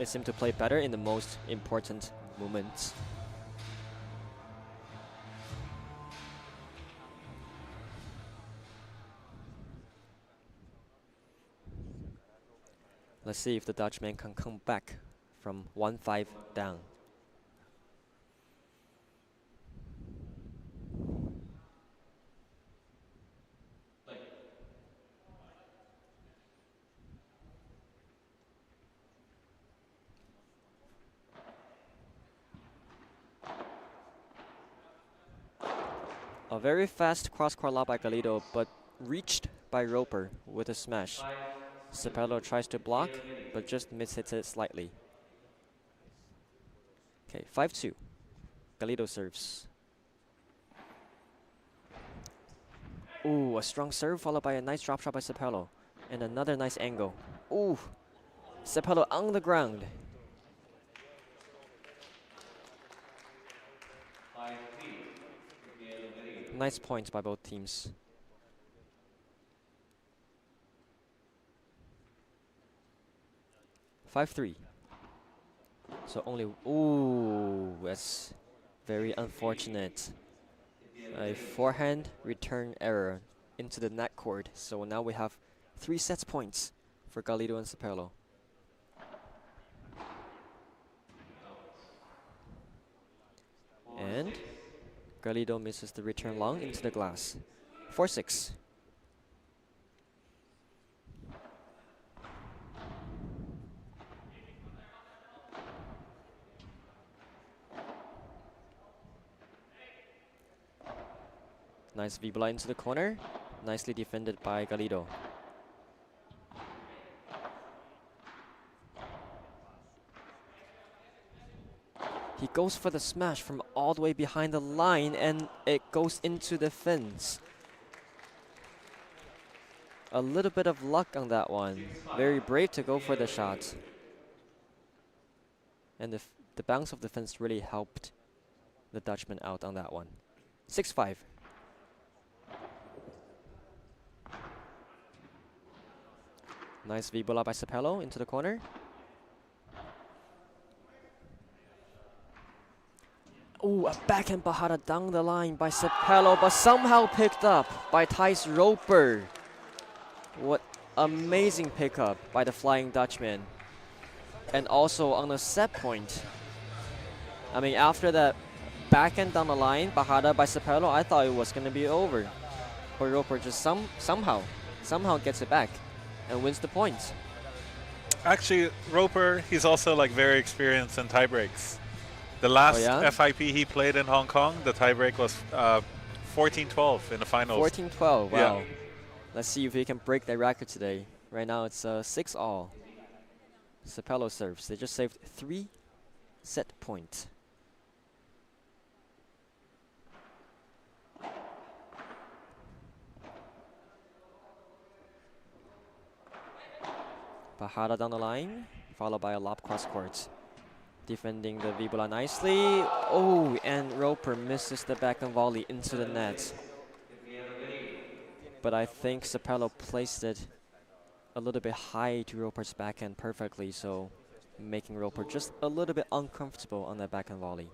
seem to play better in the most important moments. Let's see if the Dutchman can come back from 1-5 down. A very fast cross-court lob by Galido, but reached by Roper with a smash. Cepello tries to block, but just mishits it slightly. Okay, 5-2. Galido serves. Ooh, a strong serve followed by a nice drop shot by Cepello. And another nice angle. Ooh, Cepello on the ground. 5-3. Nice points by both teams. (5-3). So only, ooh, that's very unfortunate. A forehand return error into the net court. So now we have 3 sets points for Galido and Cepello. And Galido misses the return long into the glass. 4-6. Nice V-bola into the corner. Nicely defended by Galido. He goes for the smash from all the way behind the line, and it goes into the fence. A little bit of luck on that one. Very brave to go for the shot. And the bounce of the fence really helped the Dutchman out on that one. 6-5. Nice V-bola by Cepello into the corner. Ooh, a backhand bajada down the line by Cepello, but somehow picked up by Thijs Roper. What amazing pickup by the Flying Dutchman. And also on the set point. I mean, after that backhand down the line, bajada by Cepello, I thought it was going to be over. But Roper just somehow gets it back and wins the point. Actually, Roper, he's also like very experienced in tiebreaks. The last FIP he played in Hong Kong, the tiebreak was 14-12 in the finals. 14-12, wow. Yeah. Let's see if he can break that record today. Right now it's 6-all. Cepello serves. They just saved 3 set points. Bajada down the line, followed by a lob cross court. Defending the V-bola nicely. Oh, and Roper misses the backhand volley into the net. But I think Cepello placed it a little bit high to Roper's backhand perfectly, so making Roper just a little bit uncomfortable on that backhand volley.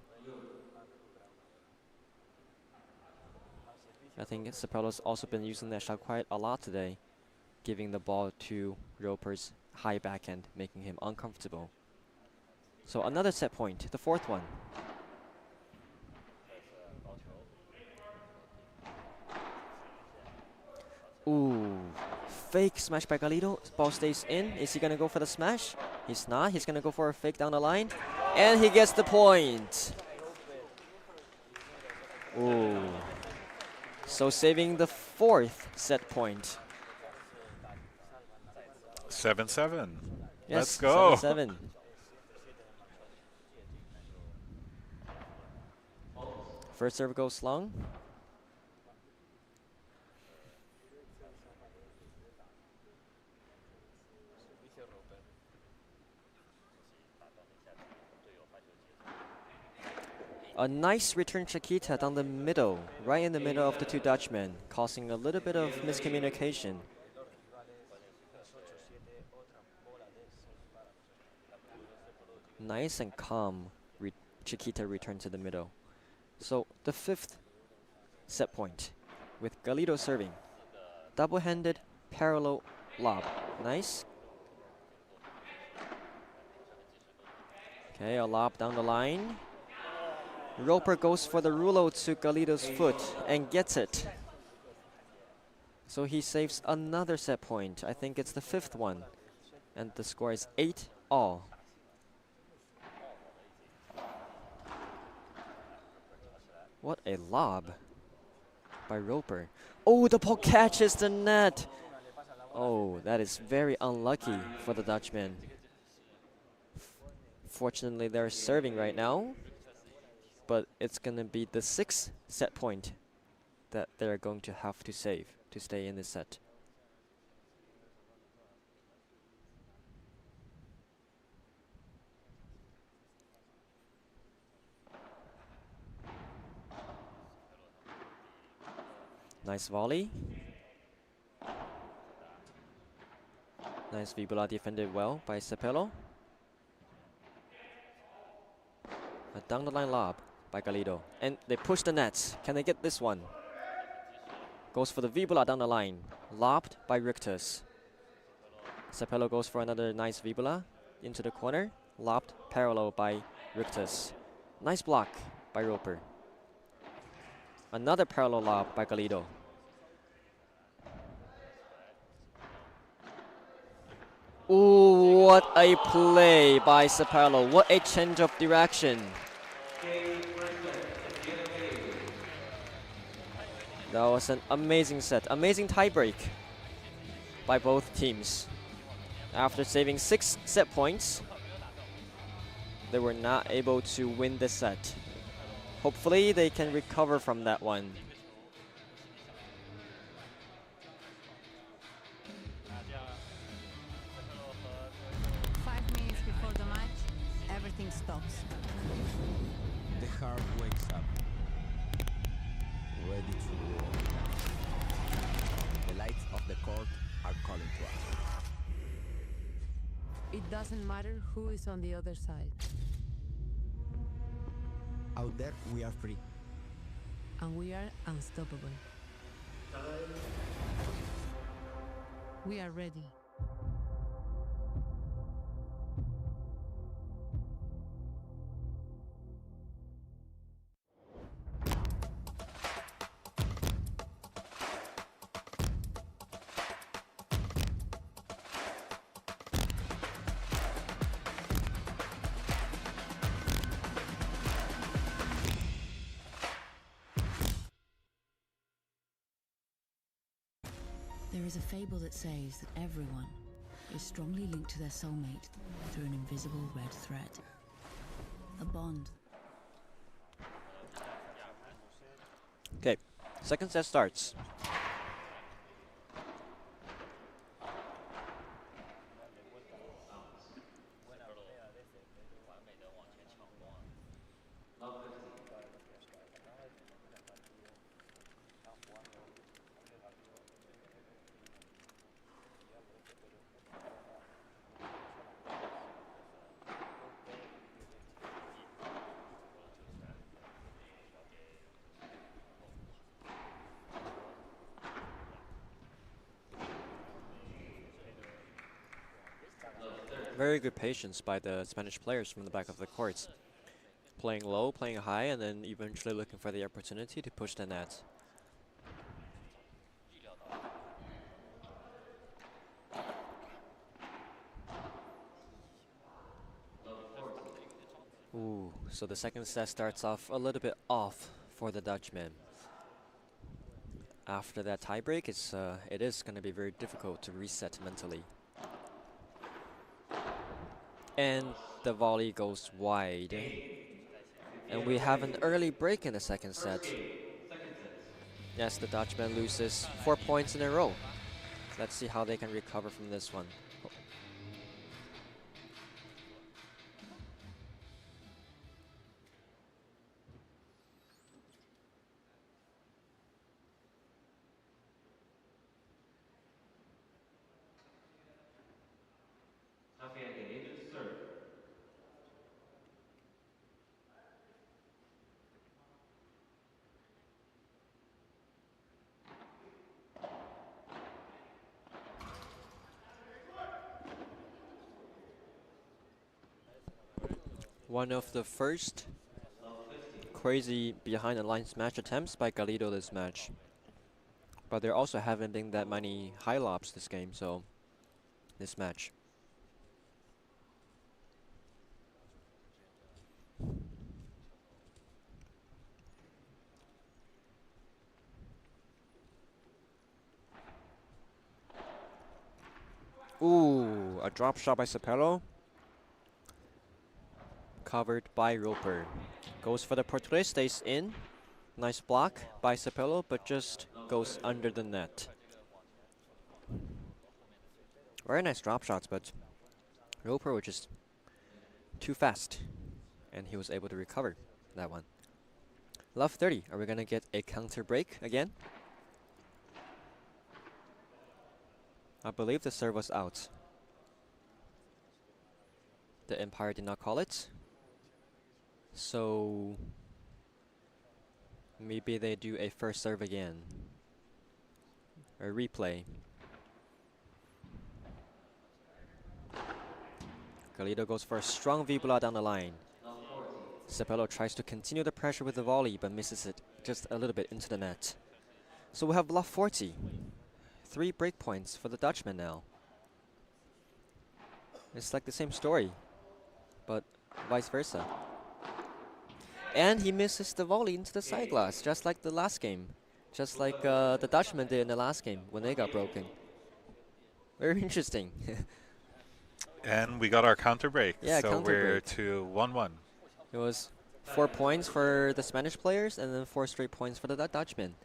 I think Cepello's also been using that shot quite a lot today, giving the ball to Roper's high backhand, making him uncomfortable. So another set point, the 4th one. Ooh, fake smash by Galido. Ball stays in. Is he gonna go for the smash? He's not. He's gonna go for a fake down the line. And he gets the point. Ooh. So saving the 4th set point. 7-7. Yes, let's go. 7-7. First serve goes long. A nice return Chiquita down the middle, right in the middle of the two Dutchmen, causing a little bit of miscommunication. Nice and calm Chiquita return to the middle. So the 5th set point with Galido serving. Double-handed parallel lob. Nice. Okay, a lob down the line. Roper goes for the rulo to Galido's foot and gets it. So he saves another set point. I think it's the 5th one. And the score is 8-all. What a lob by Roper. Oh, the ball catches the net. Oh, that is very unlucky for the Dutchman. Fortunately, they're serving right now. But it's going to be the 6th set point that they're going to have to save to stay in this set. Nice volley. Nice Vibula defended well by Cepello. A down the line lob by Galido. And they push the nets. Can they get this one? Goes for the Vibula down the line. Lobbed by Richter's. Cepello goes for another nice Vibula into the corner. Lobbed parallel by Richter's. Nice block by Roper. Another parallel lob by Galido. Ooh, what a play by Cepello. What a change of direction. That was an amazing set. Amazing tiebreak by both teams. After saving 6 set points, they were not able to win the set. Hopefully they can recover from that one. Before the match, everything stops. The heart wakes up, ready to roar. The lights of the court are calling to us. It doesn't matter who is on the other side. Out there, we are free. And we are unstoppable. We are ready. There is a fable that says that everyone is strongly linked to their soulmate through an invisible red thread. A bond. Okay, second set starts. Very good patience by the Spanish players from the back of the courts. Playing low, playing high, and then eventually looking for the opportunity to push the net. Ooh, so the second set starts off a little bit off for the Dutchman. After that tiebreak, it is going to be very difficult to reset mentally. And the volley goes wide. And we have an early break in the second set. Second set. Yes, the Dutchman loses 4 points in a row. Let's see how they can recover from this one. Serve. One of the first crazy behind the line smash attempts by Galido this match. But there also haven't been that many high lobs this game, so this match. Ooh, a drop shot by Sapello. Covered by Roper. Goes for the Portuguese, stays in. Nice block by Sapello, but just goes under the net. Very nice drop shots, but Roper was just too fast. And he was able to recover that one. Love 30. Are we going to get a counter break again? I believe the serve was out. The Empire did not call it. So maybe they do a first serve again. A replay. Galido goes for a strong V-Blood down the line. Sapello tries to continue the pressure with the volley, but misses it just a little bit into the net. So we have love 40. 3 break points for the Dutchman now. It's like the same story, but vice versa. And he misses the volley into the side glass, just like the last game. Just like the Dutchman did in the last game when they got broken. Very interesting. And we got our counter break. Yeah, so counter we're break. to 1-1. It was 4 points for the Spanish players and then 4 straight points for the Dutchman.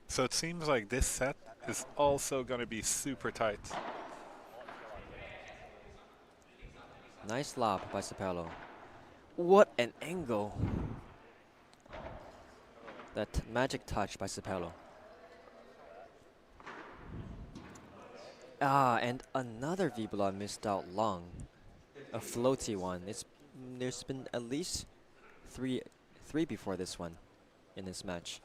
So it seems like this set is also going to be super tight. Nice lob by Sapello. What an angle. That magic touch by Sapello. Ah, and another V-Blood missed out long. A floaty one. There's been at least three before this one in this match.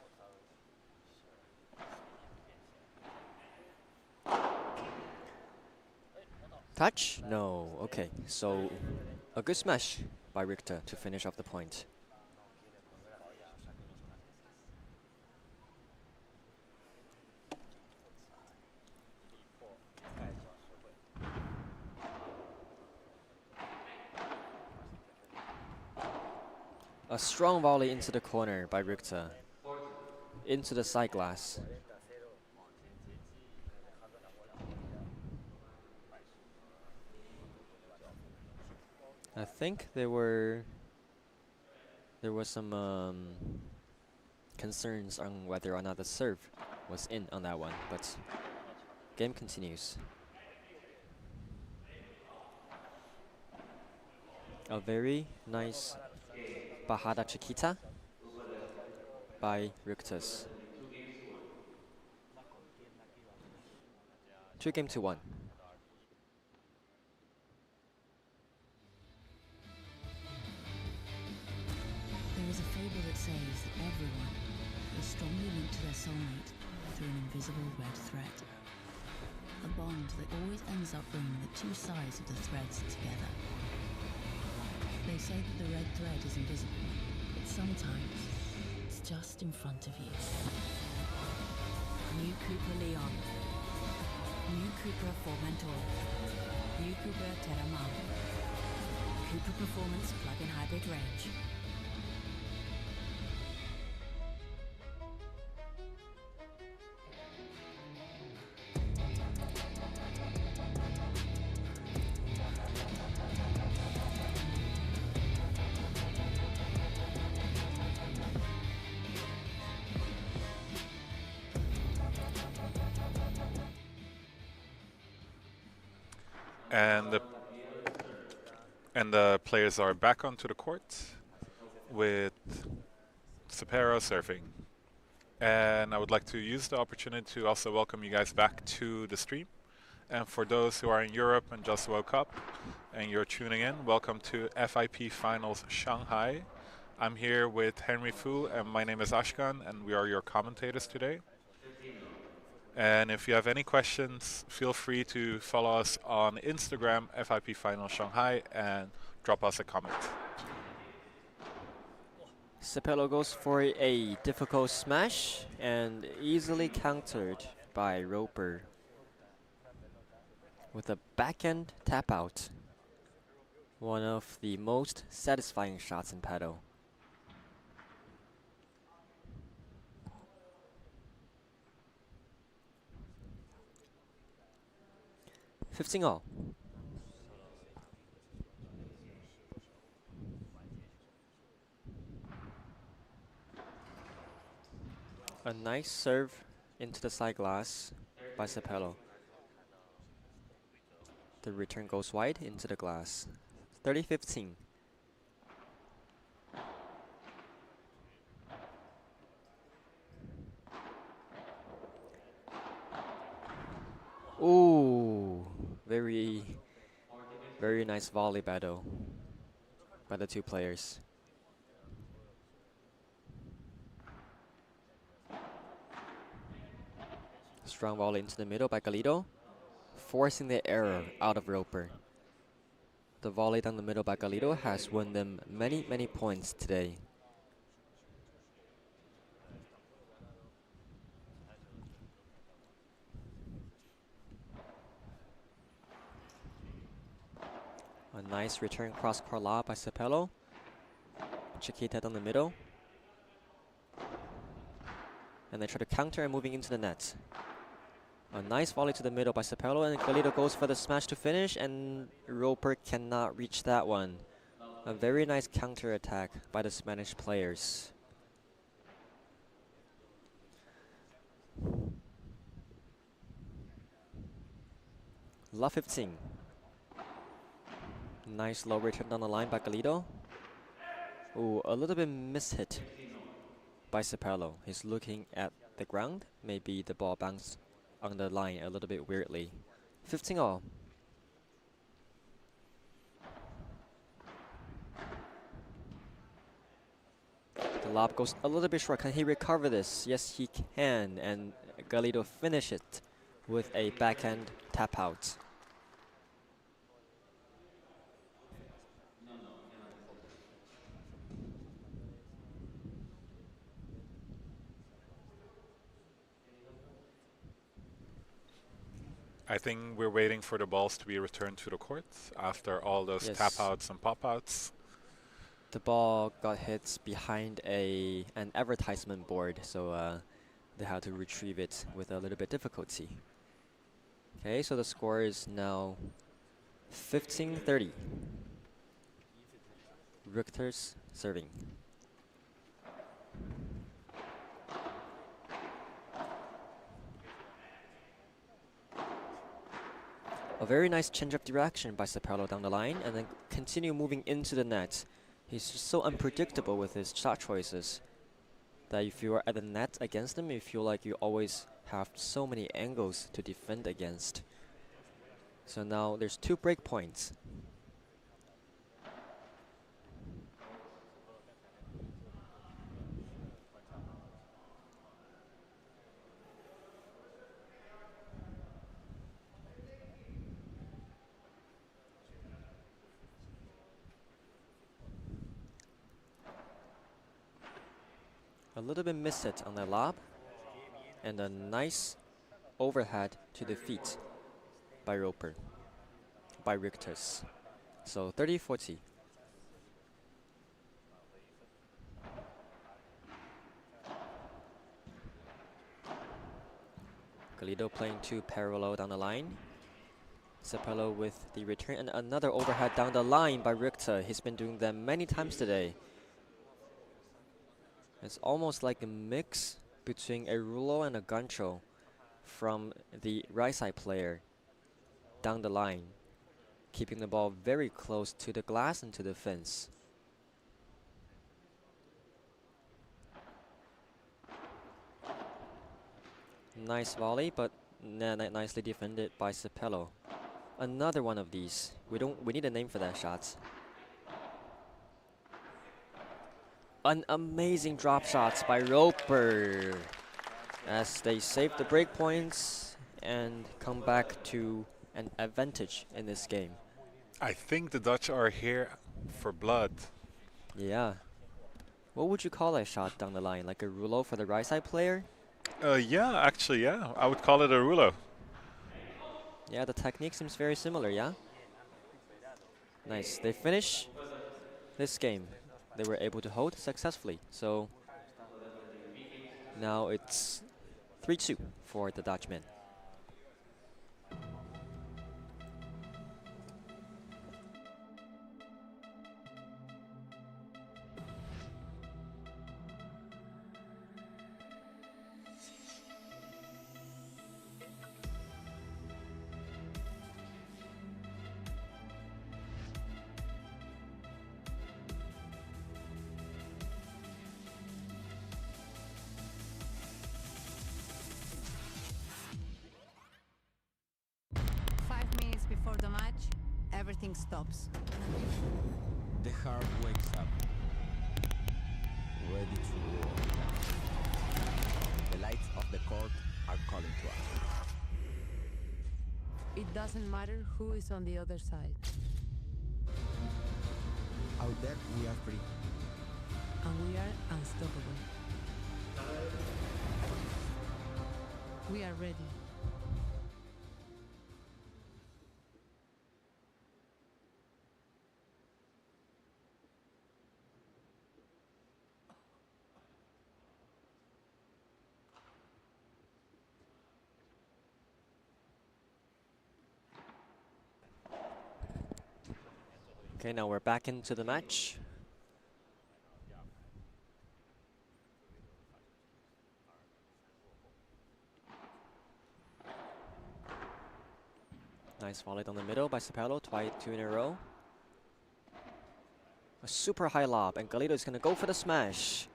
Touch? No. Okay, so a good smash by Richter to finish off the point. A strong volley into the corner by Richter. Into the side glass. I think there was some concerns on whether or not the serve was in on that one, but game continues. A very nice Bajada Chiquita by Rictus. 2-1. There is a fable that says that everyone is strongly linked to their soulmate through an invisible red thread. A bond that always ends up bringing the two sides of the threads together. They say that the red thread is invisible, but sometimes it's just in front of you. New CUPRA Leon. New CUPRA Formentor. New CUPRA Terramar. CUPRA Performance Plug-in Hybrid Range. And the players are back onto the court with Cepero serving. And I would like to use the opportunity to also welcome you guys back to the stream. And for those who are in Europe and just woke up and you're tuning in, welcome to FIP Finals Shanghai. I'm here with Henry Fu and my name is Ashkan and we are your commentators today. And if you have any questions, feel free to follow us on Instagram, FIP Finals Shanghai, and drop us a comment. Cepelo goes for a difficult smash and easily countered by Roper with a backhand tap out. One of the most satisfying shots in paddle. Fifteen all. A nice serve into the side glass by Cepelo. The return goes wide into the glass. 30-15. Ooh, very nice volley battle by the two players. Strong volley into the middle by Galido, forcing the error out of Roper. The volley down the middle by Galido has won them many points today. A nice return cross-court lob by Cepelo. Chiquita down the middle. And they try to counter and moving into the net. A nice volley to the middle by Cepelo, and Galido goes for the smash to finish, and Roper cannot reach that one. A very nice counter attack by the Spanish players. La 15. Nice low return down the line by Galido. Ooh, a little bit mishit by Cepelo. He's looking at the ground. Maybe the ball bounced on the line a little bit weirdly. 15 all. The lob goes a little bit short. Can he recover this? Yes, he can. And Galido finish it with a backhand tap out. I think we're waiting for the balls to be returned to the court after all those tap outs and pop outs. The ball got hit behind an advertisement board, so they had to retrieve it with a little bit difficulty. Okay, so the score is now 15-30. Richter's serving. A very nice change of direction by Cepelo down the line, and then continue moving into the net. He's just so unpredictable with his shot choices that if you are at the net against him, you feel like you always have so many angles to defend against. So now there's 2 break points. A little bit missed it on the lob, and a nice overhead to the feet by Roper, by Richter's. So 30-40. Galido playing 2 parallel down the line. Cepelo with the return and another overhead down the line by Richter. He's been doing them many times today. It's almost like a mix between a Rulo and a Gancho from the right side player down the line. keeping the ball very close to the glass and to the fence. Nice volley, but nicely defended by Cepello. Another one of these. We need a name for that shot. An amazing drop shots by Roper as they save the break points and come back to an advantage in this game. I think the Dutch are here for blood. Yeah. What would you call that shot down the line? Like a rouleau for the right side player? Yeah, actually, yeah. I would call it a rouleau. Yeah, the technique seems very similar, yeah? Nice. They finish this game. They were able to hold successfully. So now it's 3-2 for the Dutchmen. Before the match, everything stops. The heart wakes up, ready to roar. The lights of the court are calling to us. It doesn't matter who is on the other side. Out there, we are free. And we are unstoppable. We are ready. Okay, now we're back into the match. Nice volley down the middle by Cepello, two in a row. A super high lob, and Galito is going to go for the smash.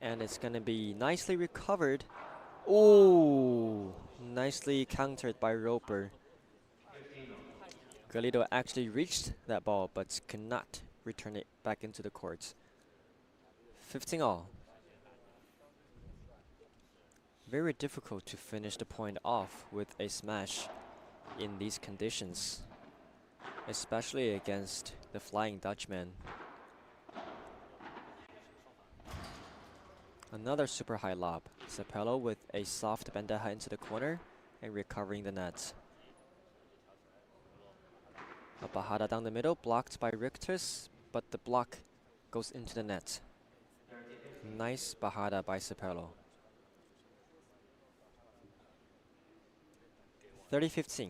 And it's going to be nicely recovered. Ooh, nicely countered by Roper. Galito actually reached that ball, but could not return it back into the court. 15-all. Very difficult to finish the point off with a smash in these conditions, especially against the Flying Dutchman. Another super high lob. Cepello with a soft bandeja into the corner and recovering the net. A bajada down the middle, blocked by Richter's, but the block goes into the net. Nice bajada by Cepello. 30-15.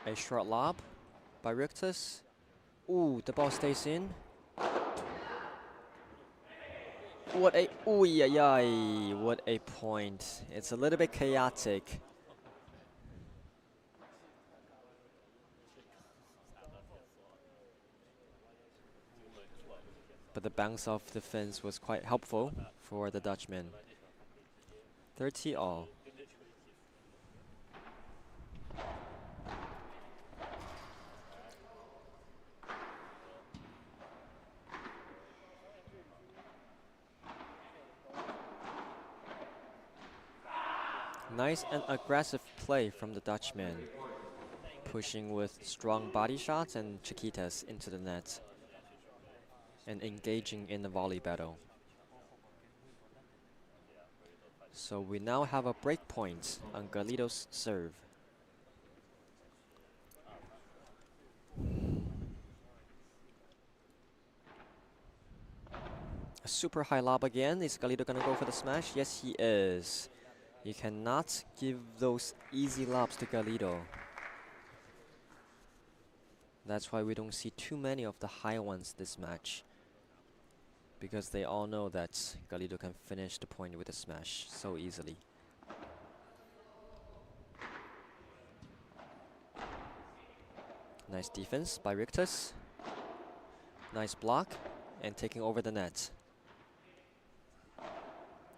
A short lob by Richter's. Ooh, the ball stays in. What a what a point. It's a little bit chaotic. But the bounce off the fence was quite helpful for the Dutchman. 30-all. Nice and aggressive play from the Dutchman, pushing with strong body shots and chiquitas into the net and engaging in the volley battle. So we now have a break point on Galito's serve. A super high lob again. Is Galito gonna go for the smash? Yes, he is. You cannot give those easy lobs to Galito. That's why we don't see too many of the high ones this match. because they all know that Galido can finish the point with a smash so easily. Nice defense by Rictus. Nice block and taking over the net.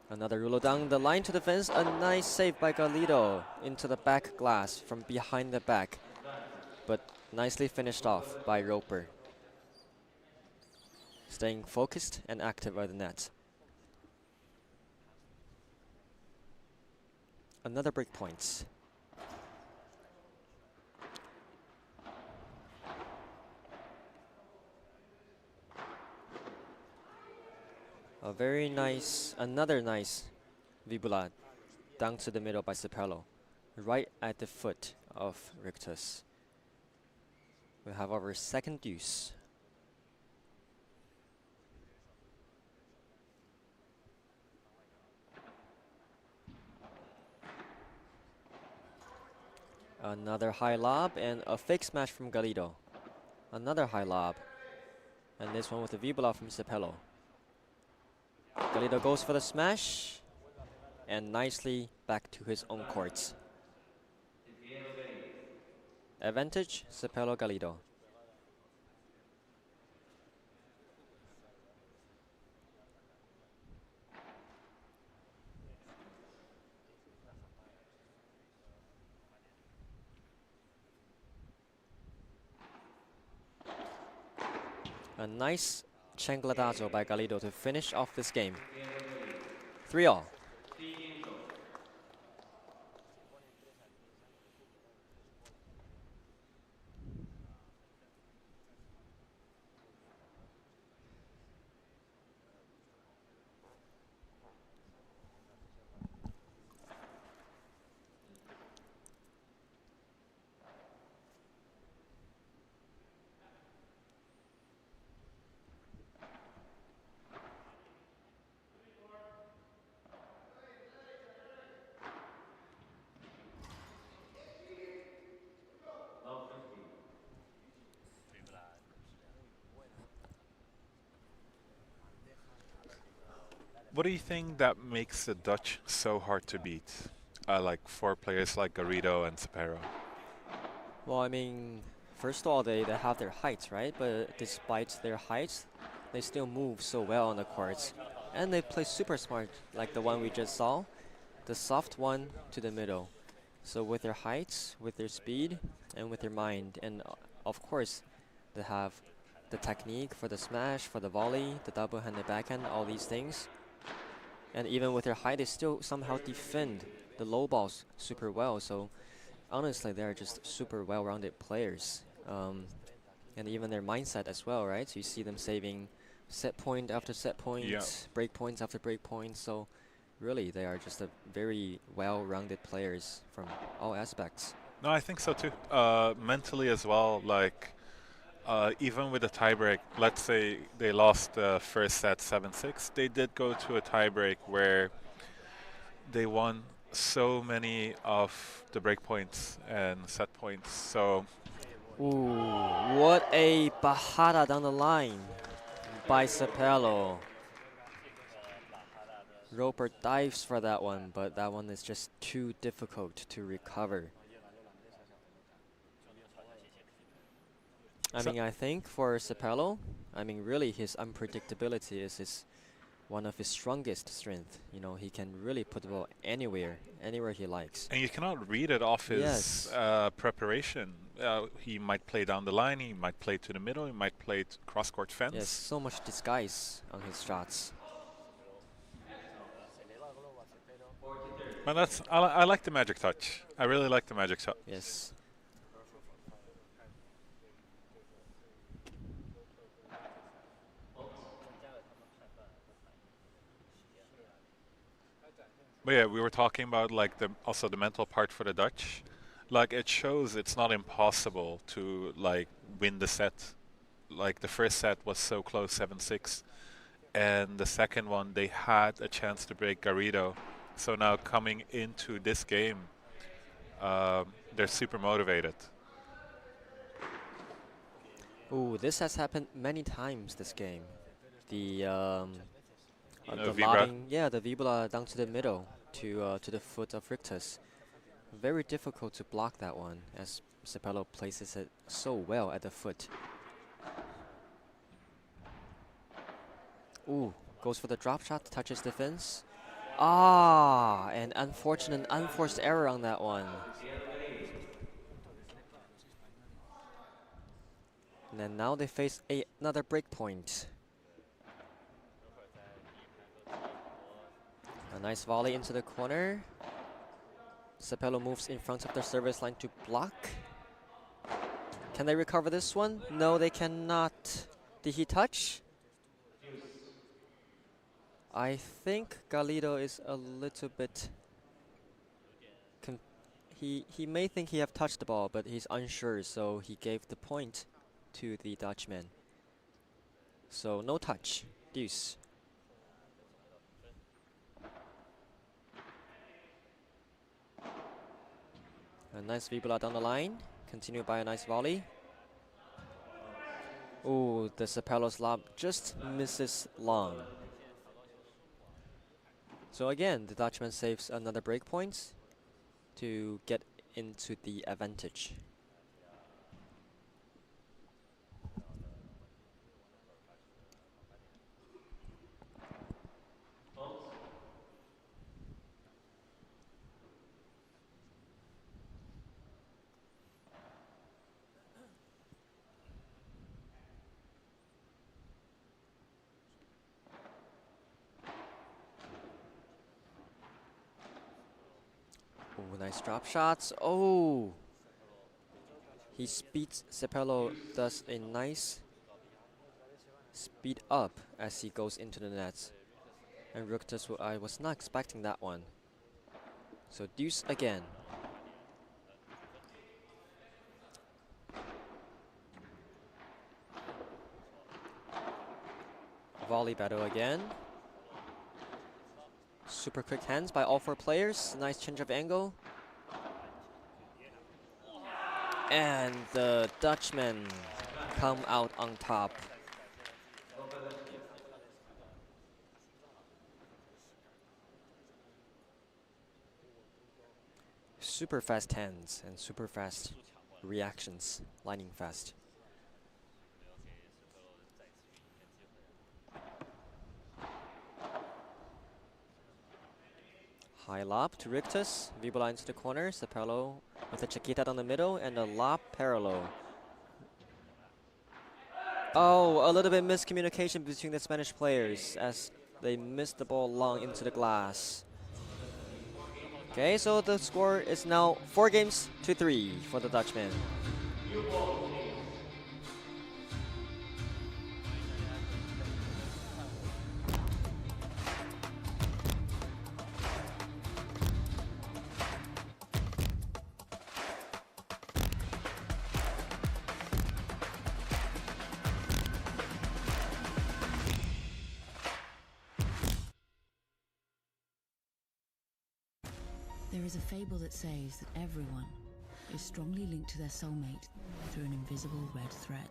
Another Rulo down the line to the fence. A nice save by Galido into the back glass from behind the back. But nicely finished off by Roper. Staying focused and active by the net. Another break point. A very nice, another nice Vibula down to the middle by Cepello, right at the foot of Rictus. We have our second deuce. Another high lob and a fake smash from Galido. Another high lob. And this one with the Vibula from Cepello. Galido goes for the smash and nicely back to his own courts. Advantage, Cepello Galido. A nice Changladazo by Galido to finish off this game. 3-all. What do you think that makes the Dutch so hard to beat? Like for players like Garrido and Cepero. Well, I mean, first of all, they have their heights, right? But despite their heights, they still move so well on the courts. And they play super smart, like the one we just saw. The soft one to the middle. So with their heights, with their speed, and with their mind. And of course, they have the technique for the smash, for the volley, the double-handed backhand, all these things. And even with their height, they still somehow defend the low balls super well. So honestly, they're just super well-rounded players. And even their mindset as well, right? So you see them saving set point after set point, break points after break points. So really, they are just a very well-rounded players from all aspects. No, I think so too. Mentally as well, like even with a tiebreak, let's say they lost the first set 7-6, they did go to a tiebreak where they won so many of the break points and set points. So, ooh, what a bajada down the line by Cepello. Roper dives for that one, but that one is just too difficult to recover. I mean, I think for Cepello, I mean, really his unpredictability is one of his strongest strengths. You know, he can really put the ball anywhere he likes. And you cannot read it off his preparation. He might play down the line, he might play to the middle, he might play cross-court fence. Yes, so much disguise on his shots. But that's, I like the magic touch. I really like the magic touch. Yes. But yeah, we were talking about like also the mental part for the Dutch. Like it shows it's not impossible to like win the set. Like the first set was so close, 7-6, and the second one they had a chance to break Garrido. So now coming into this game, they're super motivated. Ooh, this has happened many times this game. the the vibra. lobbing, yeah, the vibra down to the middle to the foot of Rictus. Very difficult to block that one as Cepello places it so well at the foot. Ooh, goes for the drop shot, touches the fence. Ah, an unfortunate, unforced error on that one. And then now they face another break point. A nice volley into the corner. Cepello moves in front of their service line to block. Can they recover this one? No, they cannot. Did he touch? I think Galido is a little bit... He may think he have touched the ball, but he's unsure, so he gave the point to the Dutchman. So no touch. Deuce. A nice vibula down the line, continued by a nice volley. Ooh, the Cepello's lob just misses long. So again, the Dutchman saves another break point to get into the advantage. Oh, nice drop shots. Oh! He speeds, Cepello does a nice speed up as he goes into the nets. And Rictus, I was not expecting that one. So deuce again. Volley battle again. Super quick hands by all four players. Nice change of angle. And the Dutchmen come out on top. Super fast hands and super fast reactions, lightning fast. High lob to Rictus, vibula into the corner, Cepello with a Chiquita down the middle and a lob parallel. Oh, a little bit miscommunication between the Spanish players as they missed the ball long into the glass. Okay, so the score is now 4-3 for the Dutchman. There is a fable that says that everyone is strongly linked to their soulmate through an invisible red thread.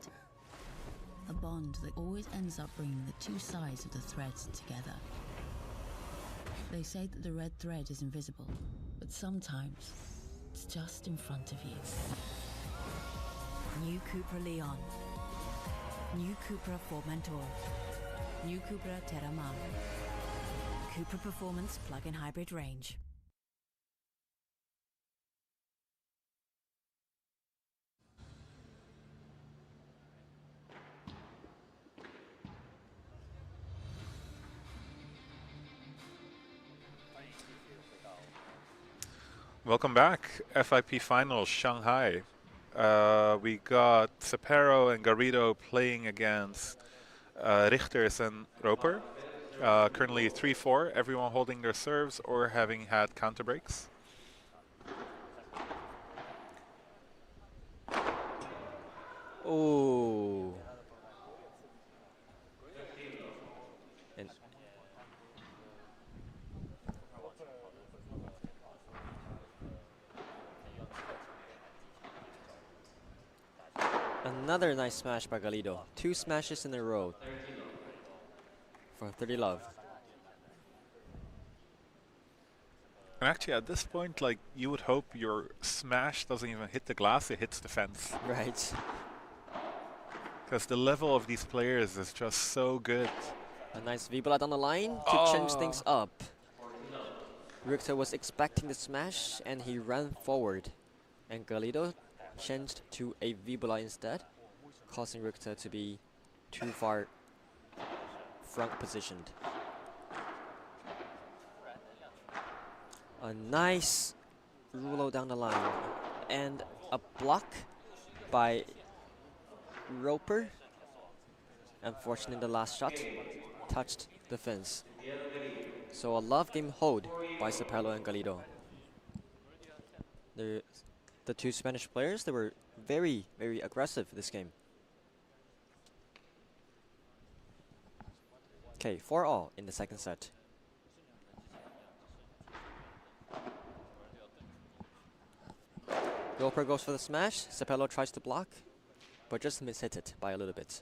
A bond that always ends up bringing the two sides of the threads together. They say that the red thread is invisible, but sometimes it's just in front of you. New CUPRA Leon. New CUPRA Formentor. New CUPRA Terramar. CUPRA Performance Plug-in Hybrid Range. Welcome back, FIP Finals, Shanghai. We got Cepello and Garrido playing against Richters and Roper. Currently 3-4, everyone holding their serves or having had counter breaks. Ooh. And another nice smash by Galido. 2 smashes in a row. for 30 love. And actually, at this point, like, you would hope your smash doesn't even hit the glass, it hits the fence. Right. Because the level of these players is just so good. A nice V-Blood on the line to change things up. Richter was expecting the smash and he ran forward. And Galido changed to a V-Blood instead, causing Richter to be too far front positioned. A nice rulo down the line and a block by Roper. Unfortunately, the last shot touched the fence. So a love game hold by Cepello and Galido. The two Spanish players, they were very, very aggressive this game. Okay, 4-all in the second set. Roper goes for the smash, Cepello tries to block, but just mishit it by a little bit.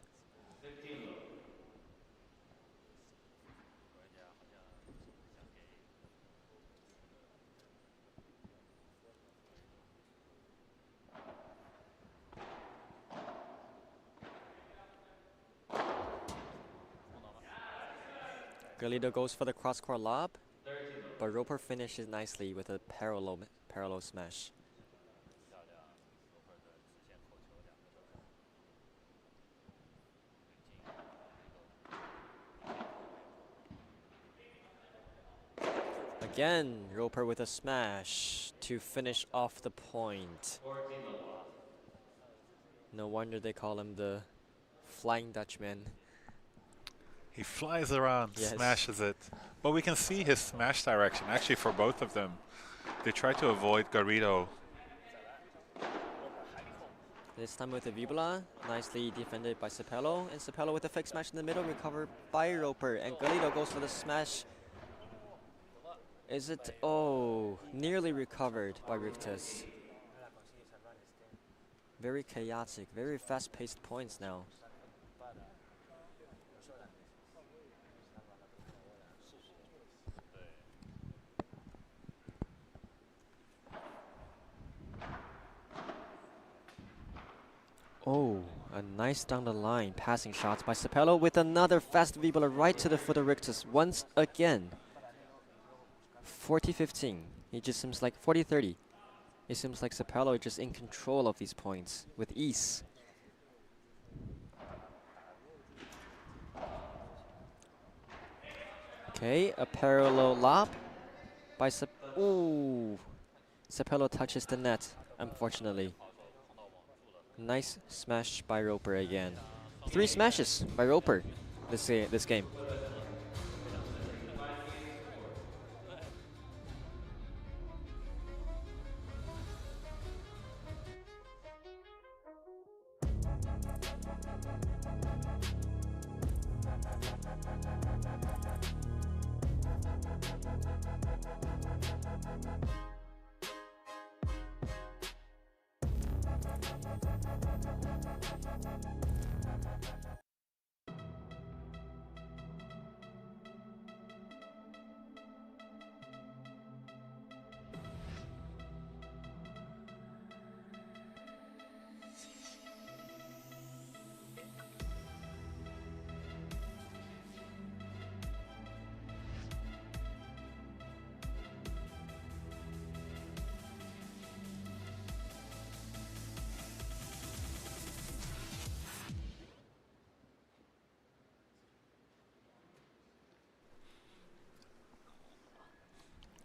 Galido goes for the cross-court lob, but Roper finishes nicely with a parallel smash. Again, Roper with a smash to finish off the point. No wonder they call him the Flying Dutchman. He flies around, yes. Smashes it. But we can see his smash direction, actually, for both of them. They try to avoid Garrido. This time with the Vibula, nicely defended by Cepello. And Cepello with a fake smash in the middle, recovered by Roper. And Garrido goes for the smash. Is it? Oh, nearly recovered by Rictus. Very chaotic, very fast-paced points now. Oh, a nice down the line passing shots by Cepello with another fast V-Baller right to the foot of Rictus once again. 40-15. It just seems like 40-30. It seems like Cepello is just in control of these points with ease. Okay, a parallel lob by Ooh. Cepello touches the net, unfortunately. Nice smash by Roper again. 3 smashes by Roper this game.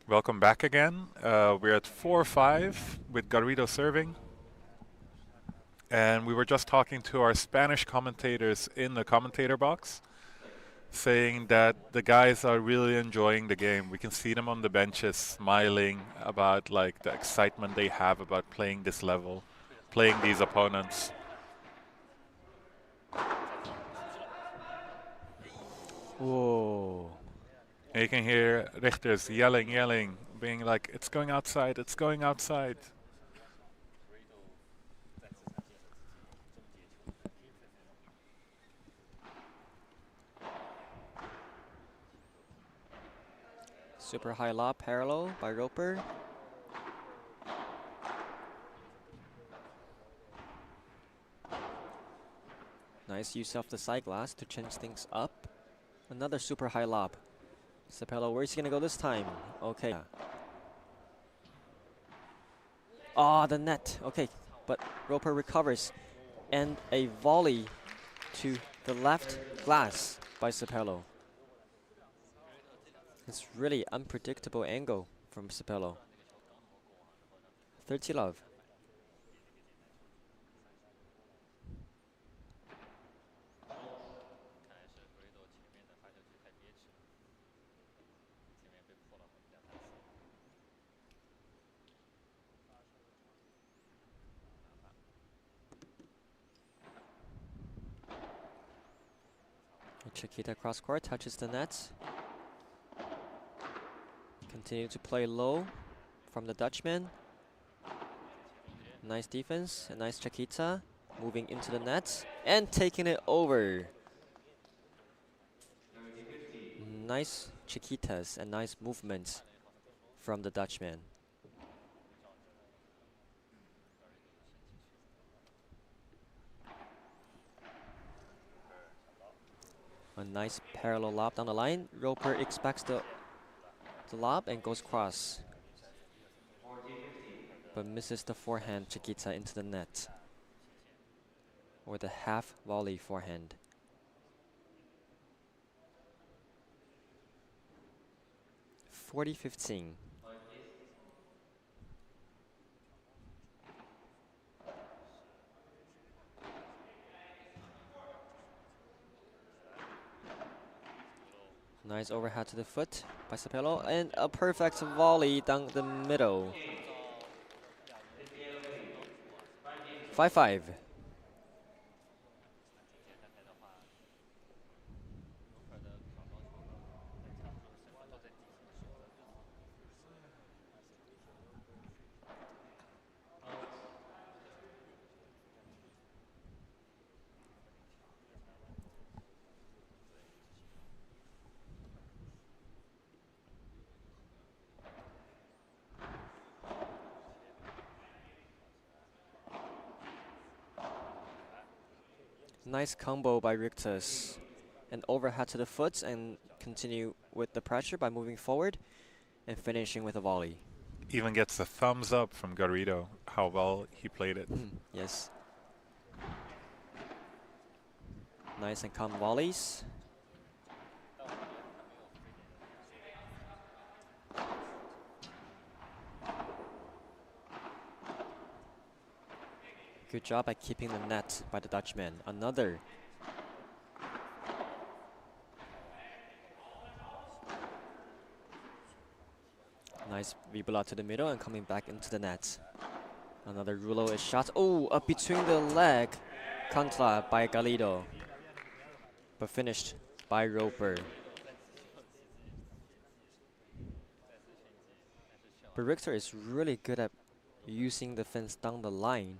Welcome back again. We're at 4-5 with Garrido serving. And we were just talking to our Spanish commentators in the commentator box, saying that the guys are really enjoying the game. We can see them on the benches smiling about like the excitement they have about playing this level, playing these opponents. Whoa. And you can hear Richters yelling, being like, it's going outside, it's going outside. Super high lob parallel by Roper. Nice use of the side glass to change things up. Another super high lob. Sapello, where's he gonna go this time? Okay. Ah, the net. Okay, but Roper recovers. And a volley to the left glass by Sapello. It's really unpredictable angle from Sapello. 30 love. Chiquita cross court touches the net. Continue to play low from the Dutchman. Nice defense, a nice Chiquita moving into the net and taking it over. Nice Chiquitas and nice movements from the Dutchman. A nice parallel lob down the line. Roper expects the lob and goes cross. But misses the forehand Chiquita into the net. Or the half volley forehand. (40-15). Nice overhead to the foot by Sapello and a perfect volley down the middle. 5-5. Nice combo by Rictus. An overhead to the foot and continue with the pressure by moving forward and finishing with a volley. Even gets a thumbs up from Garrido, how well he played it. Yes. Nice and calm volleys. Good job at keeping the net by the Dutchman. Another. Nice Vibula to the middle and coming back into the net. Another Rulo is shot. Oh, up between the leg. Contra by Galido. But finished by Roper. But Richter is really good at using the fence down the line.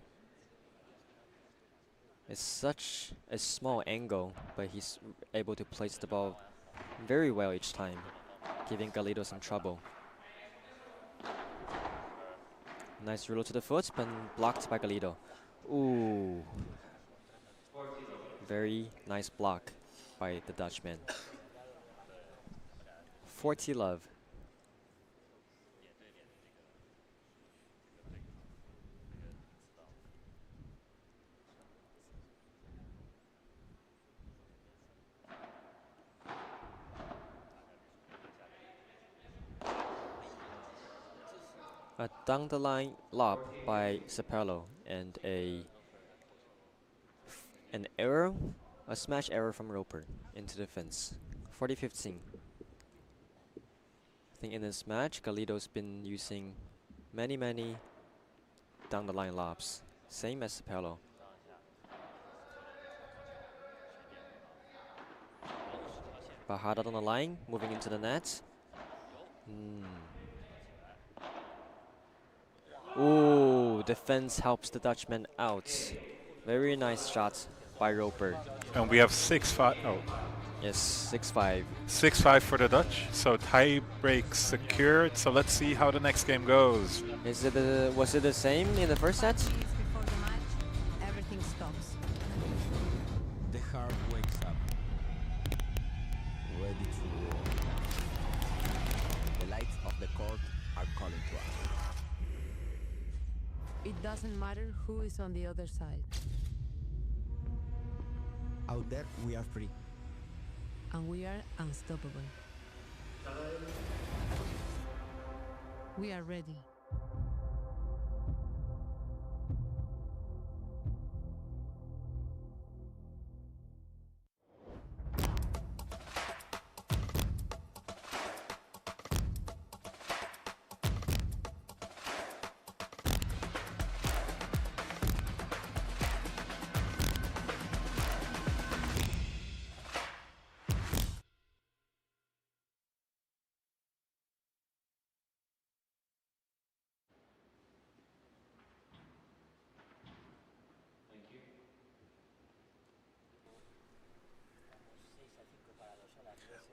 It's such a small angle, but he's able to place the ball very well each time, giving Galido some trouble. Nice Rulo to the foot, but blocked by Galido. Ooh. Very nice block by the Dutchman. 40 love. A down the line lob by Sapello and an error, a smash error from Roper into the fence. 40-15. I think in this match, Galido's been using many down the line lobs, same as Sapello. Bahada on the line, moving into the net. Ooh, defense helps the Dutchman out. Very nice shot by Roper. And we have 6-5. Oh, Yes, 6-5. 6-5 for the Dutch. So tie break secured. So let's see how the next game goes. Was it the same in the first set? Before the match, everything stops. The heart wakes up, ready to roar. The lights of the court are calling to us. It doesn't matter who is on the other side. Out there, we are free. And we are unstoppable. We are ready.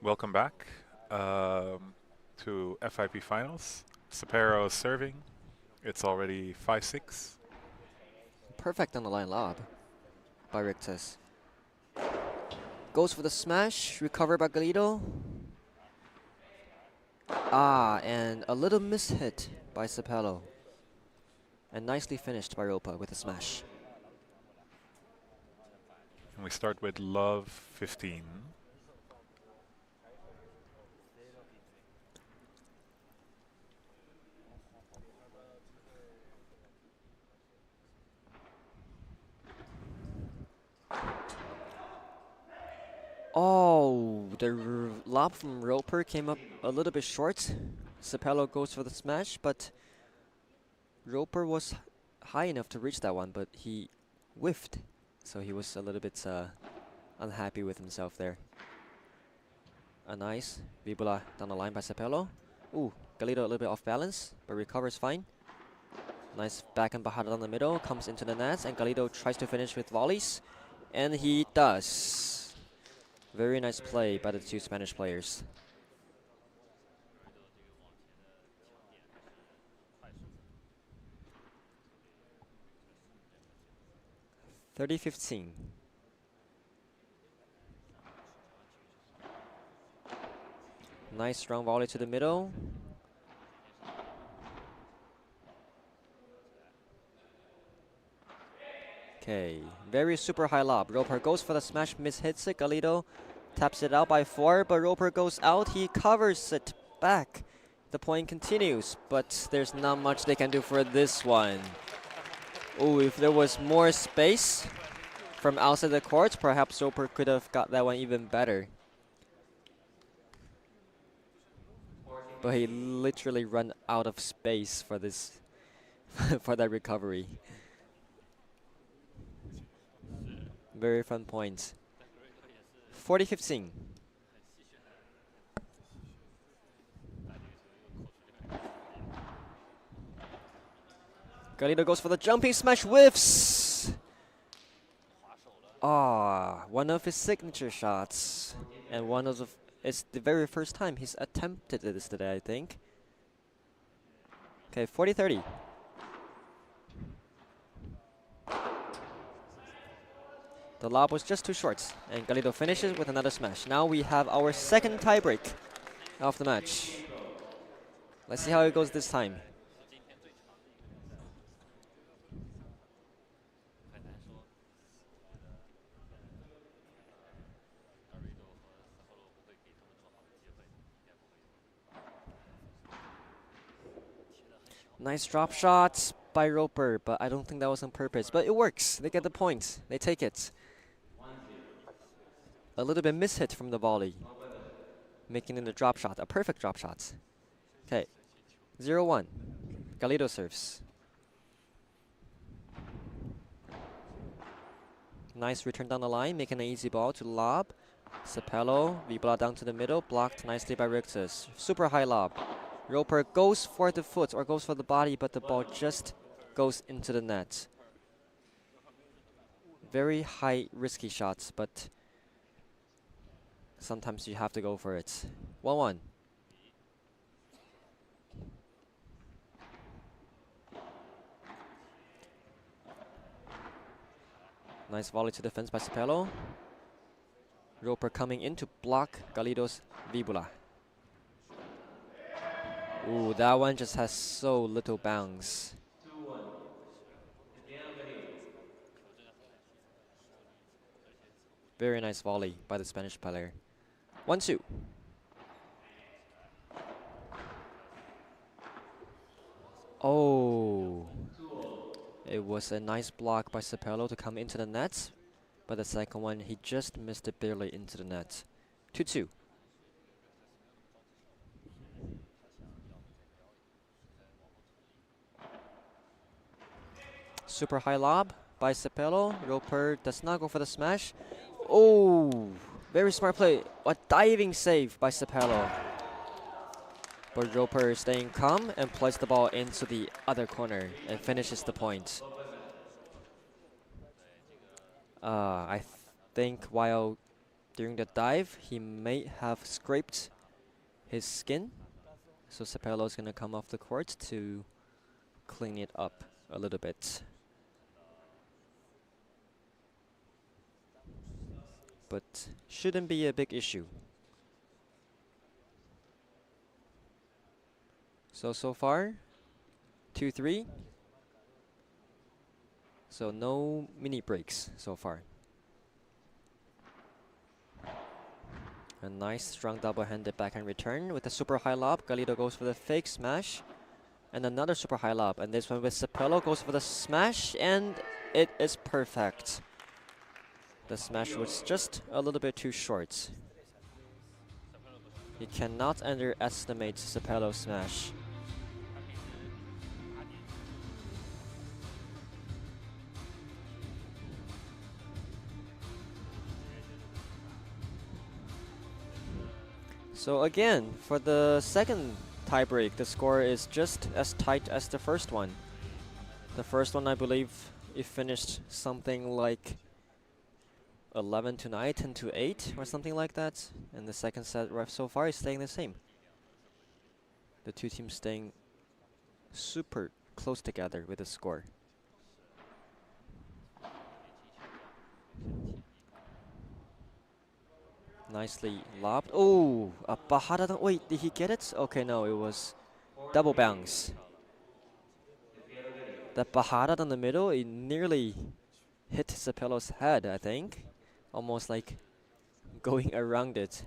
Welcome back to FIP finals. Sapero is serving. It's already 5-6. Perfect on the line lob by Rictus. Goes for the smash, recovered by Galido. And a little mishit by Sapelo. And nicely finished by Ropa with a smash. And we start with Love 15. Oh, the lob from Roper came up a little bit short. Sapelo goes for the smash, but Roper was high enough to reach that one, but he whiffed. So he was a little bit unhappy with himself there. A nice Vibula down the line by Sapelo. Ooh, Galido a little bit off balance, but recovers fine. Nice backhand Bahada down the middle, comes into the nets, and Galido tries to finish with volleys. And he does. Very nice play by the two Spanish players. (30-15). Nice strong volley to the middle. Okay, very super high lob. Roper goes for the smash, mishits it. Galido taps it out by 4, but Roper goes out. He covers it back. The point continues, but there's not much they can do for this one. Oh, if there was more space from outside the court, perhaps Roper could have got that one even better. But he literally ran out of space for this, for that recovery. Very fun points. 40-15. Galido goes for the jumping smash, whiffs! One of his signature shots. And one of the it's the very first time he's attempted this today, I think. Okay, 40-30. The lob was just too short, and Galido finishes with another smash. Now we have our second tiebreak of the match. Let's see how it goes this time. Nice drop shots by Roper, but I don't think that was on purpose. But it works. They get the point. They take it. A little bit mishit from the volley, making it a drop shot, a perfect drop shot. Okay, 0-1. Galido serves. Nice return down the line, making an easy ball to lob. Sapelo, Vibla down to the middle, blocked nicely by Rictus. Super high lob. Roper goes for the foot or goes for the body, but the ball just goes into the net. Very high risky shots, but sometimes you have to go for it. 1-1. Nice volley to defense by Cepello. Roper coming in to block Galido's Vibula. Ooh, that one just has so little bounce. 2-1. Very nice volley by the Spanish player. 1-2. Oh. It was a nice block by Cepello to come into the net, but the second one, he just missed it barely into the net. 2-2. Super high lob by Cepello. Roper does not go for the smash. Oh, very smart play. A diving save by Cepello. But Roper is staying calm and plays the ball into the other corner and finishes the point. I think while during the dive, he may have scraped his skin. So Cepello is going to come off the court to clean it up a little bit. But shouldn't be a big issue. So far, 2-3. So no mini breaks so far. A nice strong double-handed backhand return with a super high lob. Galido goes for the fake smash. And another super high lob. And this one with Cepello goes for the smash. And it is perfect. The smash was just a little bit too short. You cannot underestimate Cepello's smash. So again, for the second tiebreak, the score is just as tight as the first one. The first one, I believe, it finished something like 11-9, 10-8, or something like that. And the second set ref so far is staying the same. The two teams staying super close together with the score. Nicely lobbed. Oh, a Bajada. Wait, did he get it? Okay, no, it was double bounce. That Bajada in the middle, it nearly hit Cepello's head, I think. Almost like going around it.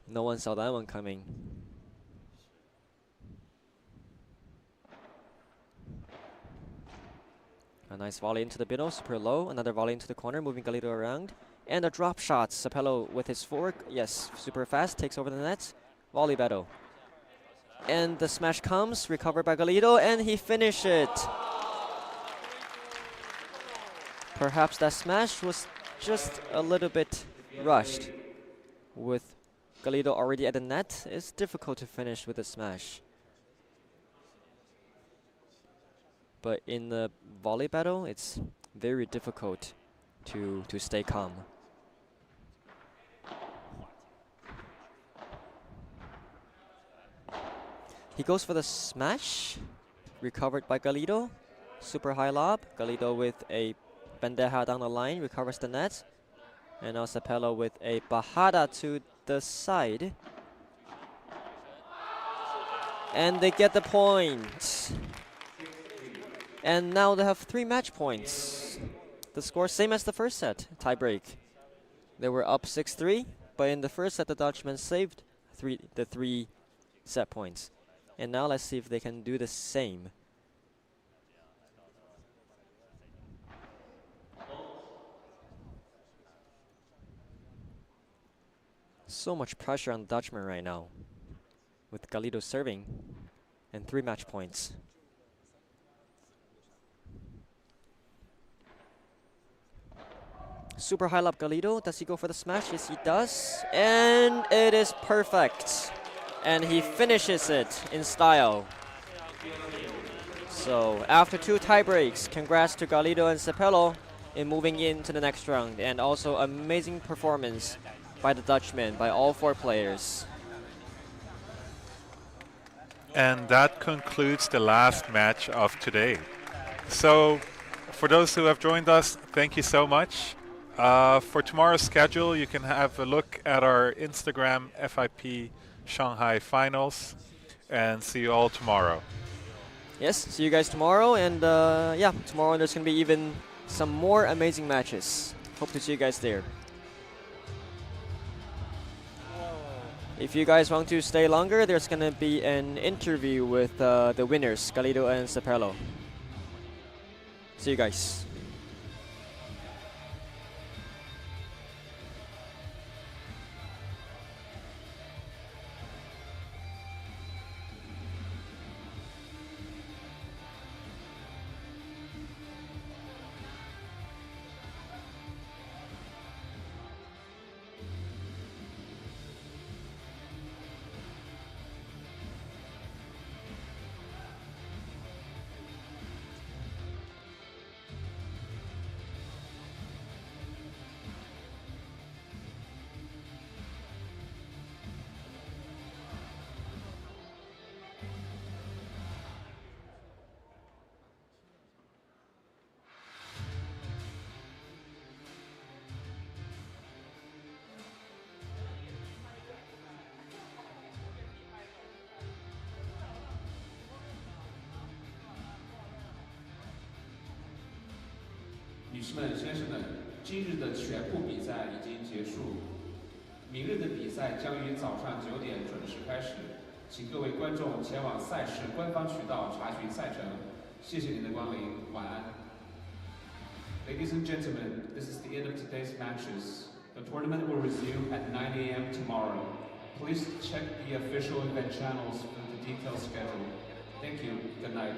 No one saw that one coming. A nice volley into the middle, super low. Another volley into the corner, moving Galido around. And a drop shot. Cepello with his fork. Yes, super fast. Takes over the net. Volley battle. And the smash comes. Recovered by Galido. And he finished it. Perhaps that smash was just a little bit rushed. With Galido already at the net, it's difficult to finish with a smash. But in the volley battle, it's very difficult to stay calm. He goes for the smash, recovered by Galido. Super high lob. Galido with a bandeja down the line, recovers the net. And now Cepello with a Bajada to the side. And they get the point. And now they have 3 match points. The score same as the first set, tie break. They were up 6-3, but in the first set the Dutchmen saved the 3 set points. And now let's see if they can do the same. So much pressure on the Dutchmen right now, with Galido serving and 3 match points. Super high lob Galido. Does he go for the smash? Yes, he does. And it is perfect. And he finishes it in style. So after 2 tie breaks, congrats to Galido and Cepello in moving into the next round. And also amazing performance by the Dutchmen, by all 4 players. And that concludes the last match of today. So, for those who have joined us, thank you so much. For tomorrow's schedule, you can have a look at our Instagram FIP Shanghai Finals, and see you all tomorrow. Yes, see you guys tomorrow, and yeah, tomorrow there's going to be even some more amazing matches. Hope to see you guys there. If you guys want to stay longer, there's going to be an interview with the winners, Galido and Sapello. See you guys.女士们、先生们，今日的全部比赛已经结束，明日的比赛将于早上9点准时开始，请各位观众前往赛事官方渠道查询赛程。谢谢您的光临，晚安。Ladies and gentlemen, this is the end of today's matches. The tournament will resume at 9 a.m. tomorrow. Please check the official event channels for the detailed schedule. Thank you. Good night.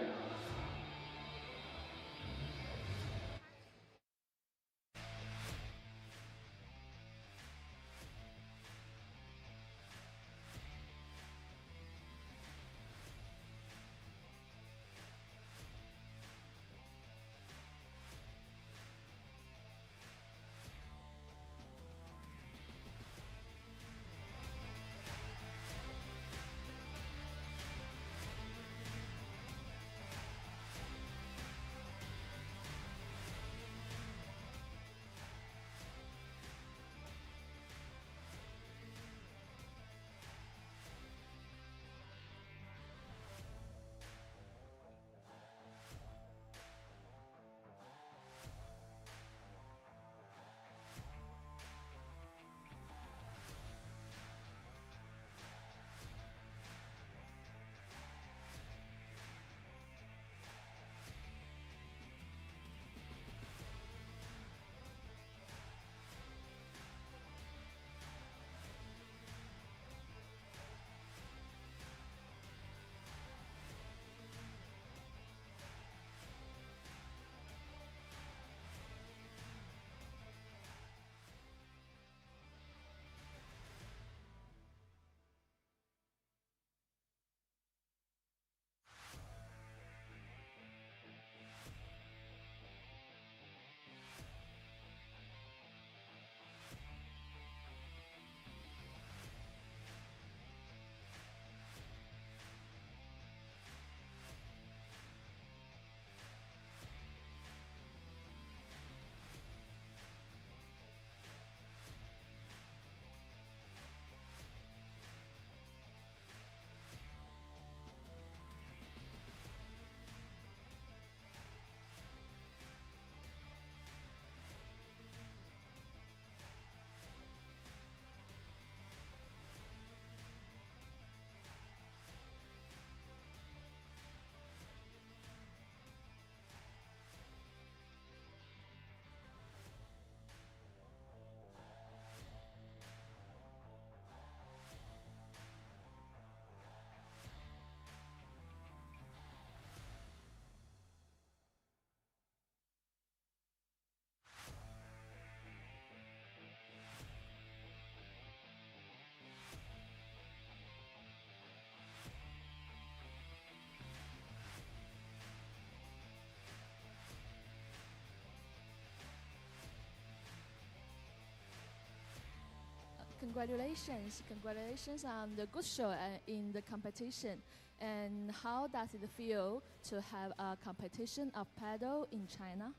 Congratulations on the good show in the competition. And how does it feel to have a competition of paddle in China?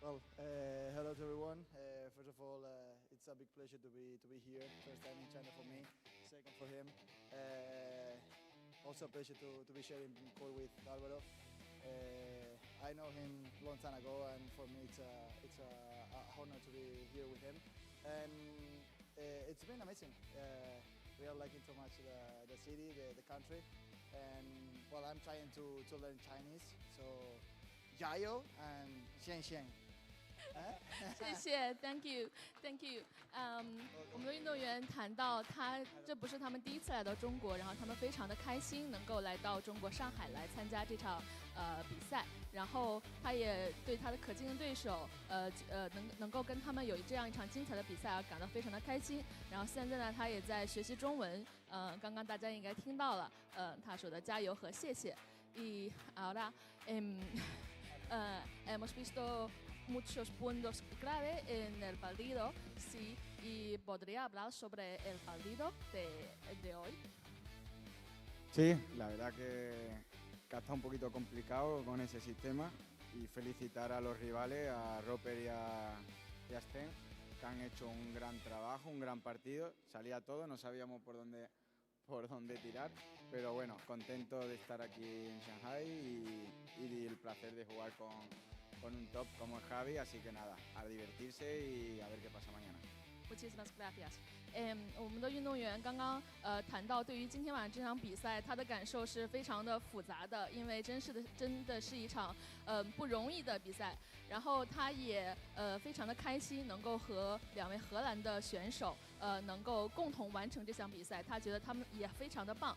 Well, hello to everyone. First of all, it's a big pleasure to be here. First time in China for me, second for him. Also a pleasure to be sharing court with Álvaro. I know him a long time ago, and for me it's a honor to be here with him. And it's been amazing. We are liking so much the city, the country, and well, I'm trying to learn Chinese. So, 加油 and 谢谢。谢谢 ，Thank you。我们的运动员谈到这不是他们第一次来到中国，然后他们非常的开心能够来到中国上海来参加这场比赛，然后他也对他的可敬的对手能够跟他们有这样一场精彩的比赛而感到非常的开心。然后现在呢，他也在学习中文，刚刚大家应该听到了，他说的加油和谢谢。Y ahora hemos visto muchos puntos clave en el partido, sí, y podría hablar sobre el partido de hoy. Sí, la verdad que ha estado un poquito complicado con ese sistema y felicitar a los rivales, a Roper y a Sten, que han hecho un gran trabajo, un gran partido, salía todo, no sabíamos por dónde tirar, pero bueno, contento de estar aquí en Shanghai y el placer de jugar con un top como es Javi, así que nada, a divertirse y a ver qué pasa mañana. Muchísimas gracias. 我们的运动员刚刚谈到对于今天晚上这场比赛，他的感受是非常的复杂的，因为真的是一场不容易的比赛。然后他也非常的开心，能够和2位荷兰的选手能够共同完成这项比赛，他觉得他们也非常的棒。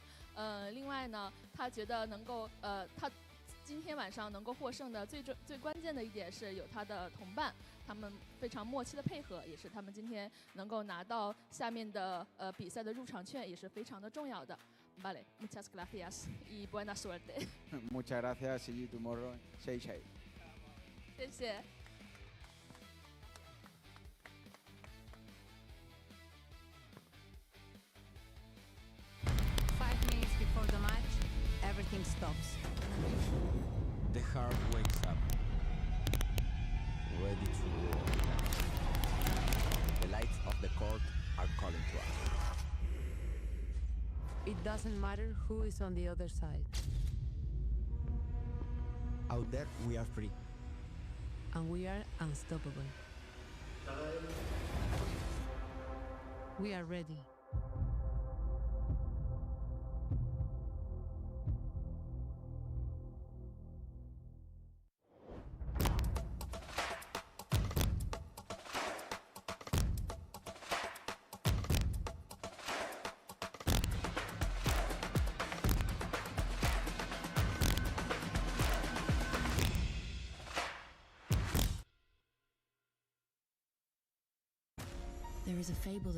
另外呢，他觉得能够他今天晚上能够获胜的最关键的一点是有他的同伴，他们非常默契的配合，也是他们今天能够拿到下面的比赛的入场券，也是非常的重要的。Vale, muchas gracias y buena suerte. Muchas gracias, see you tomorrow. 谢谢。谢谢。5 minutes before the match, everything stops. The heart wakes up, ready to roar. The lights of the court are calling to us. It doesn't matter who is on the other side. Out there, we are free. And we are unstoppable. We are ready. There is a fable that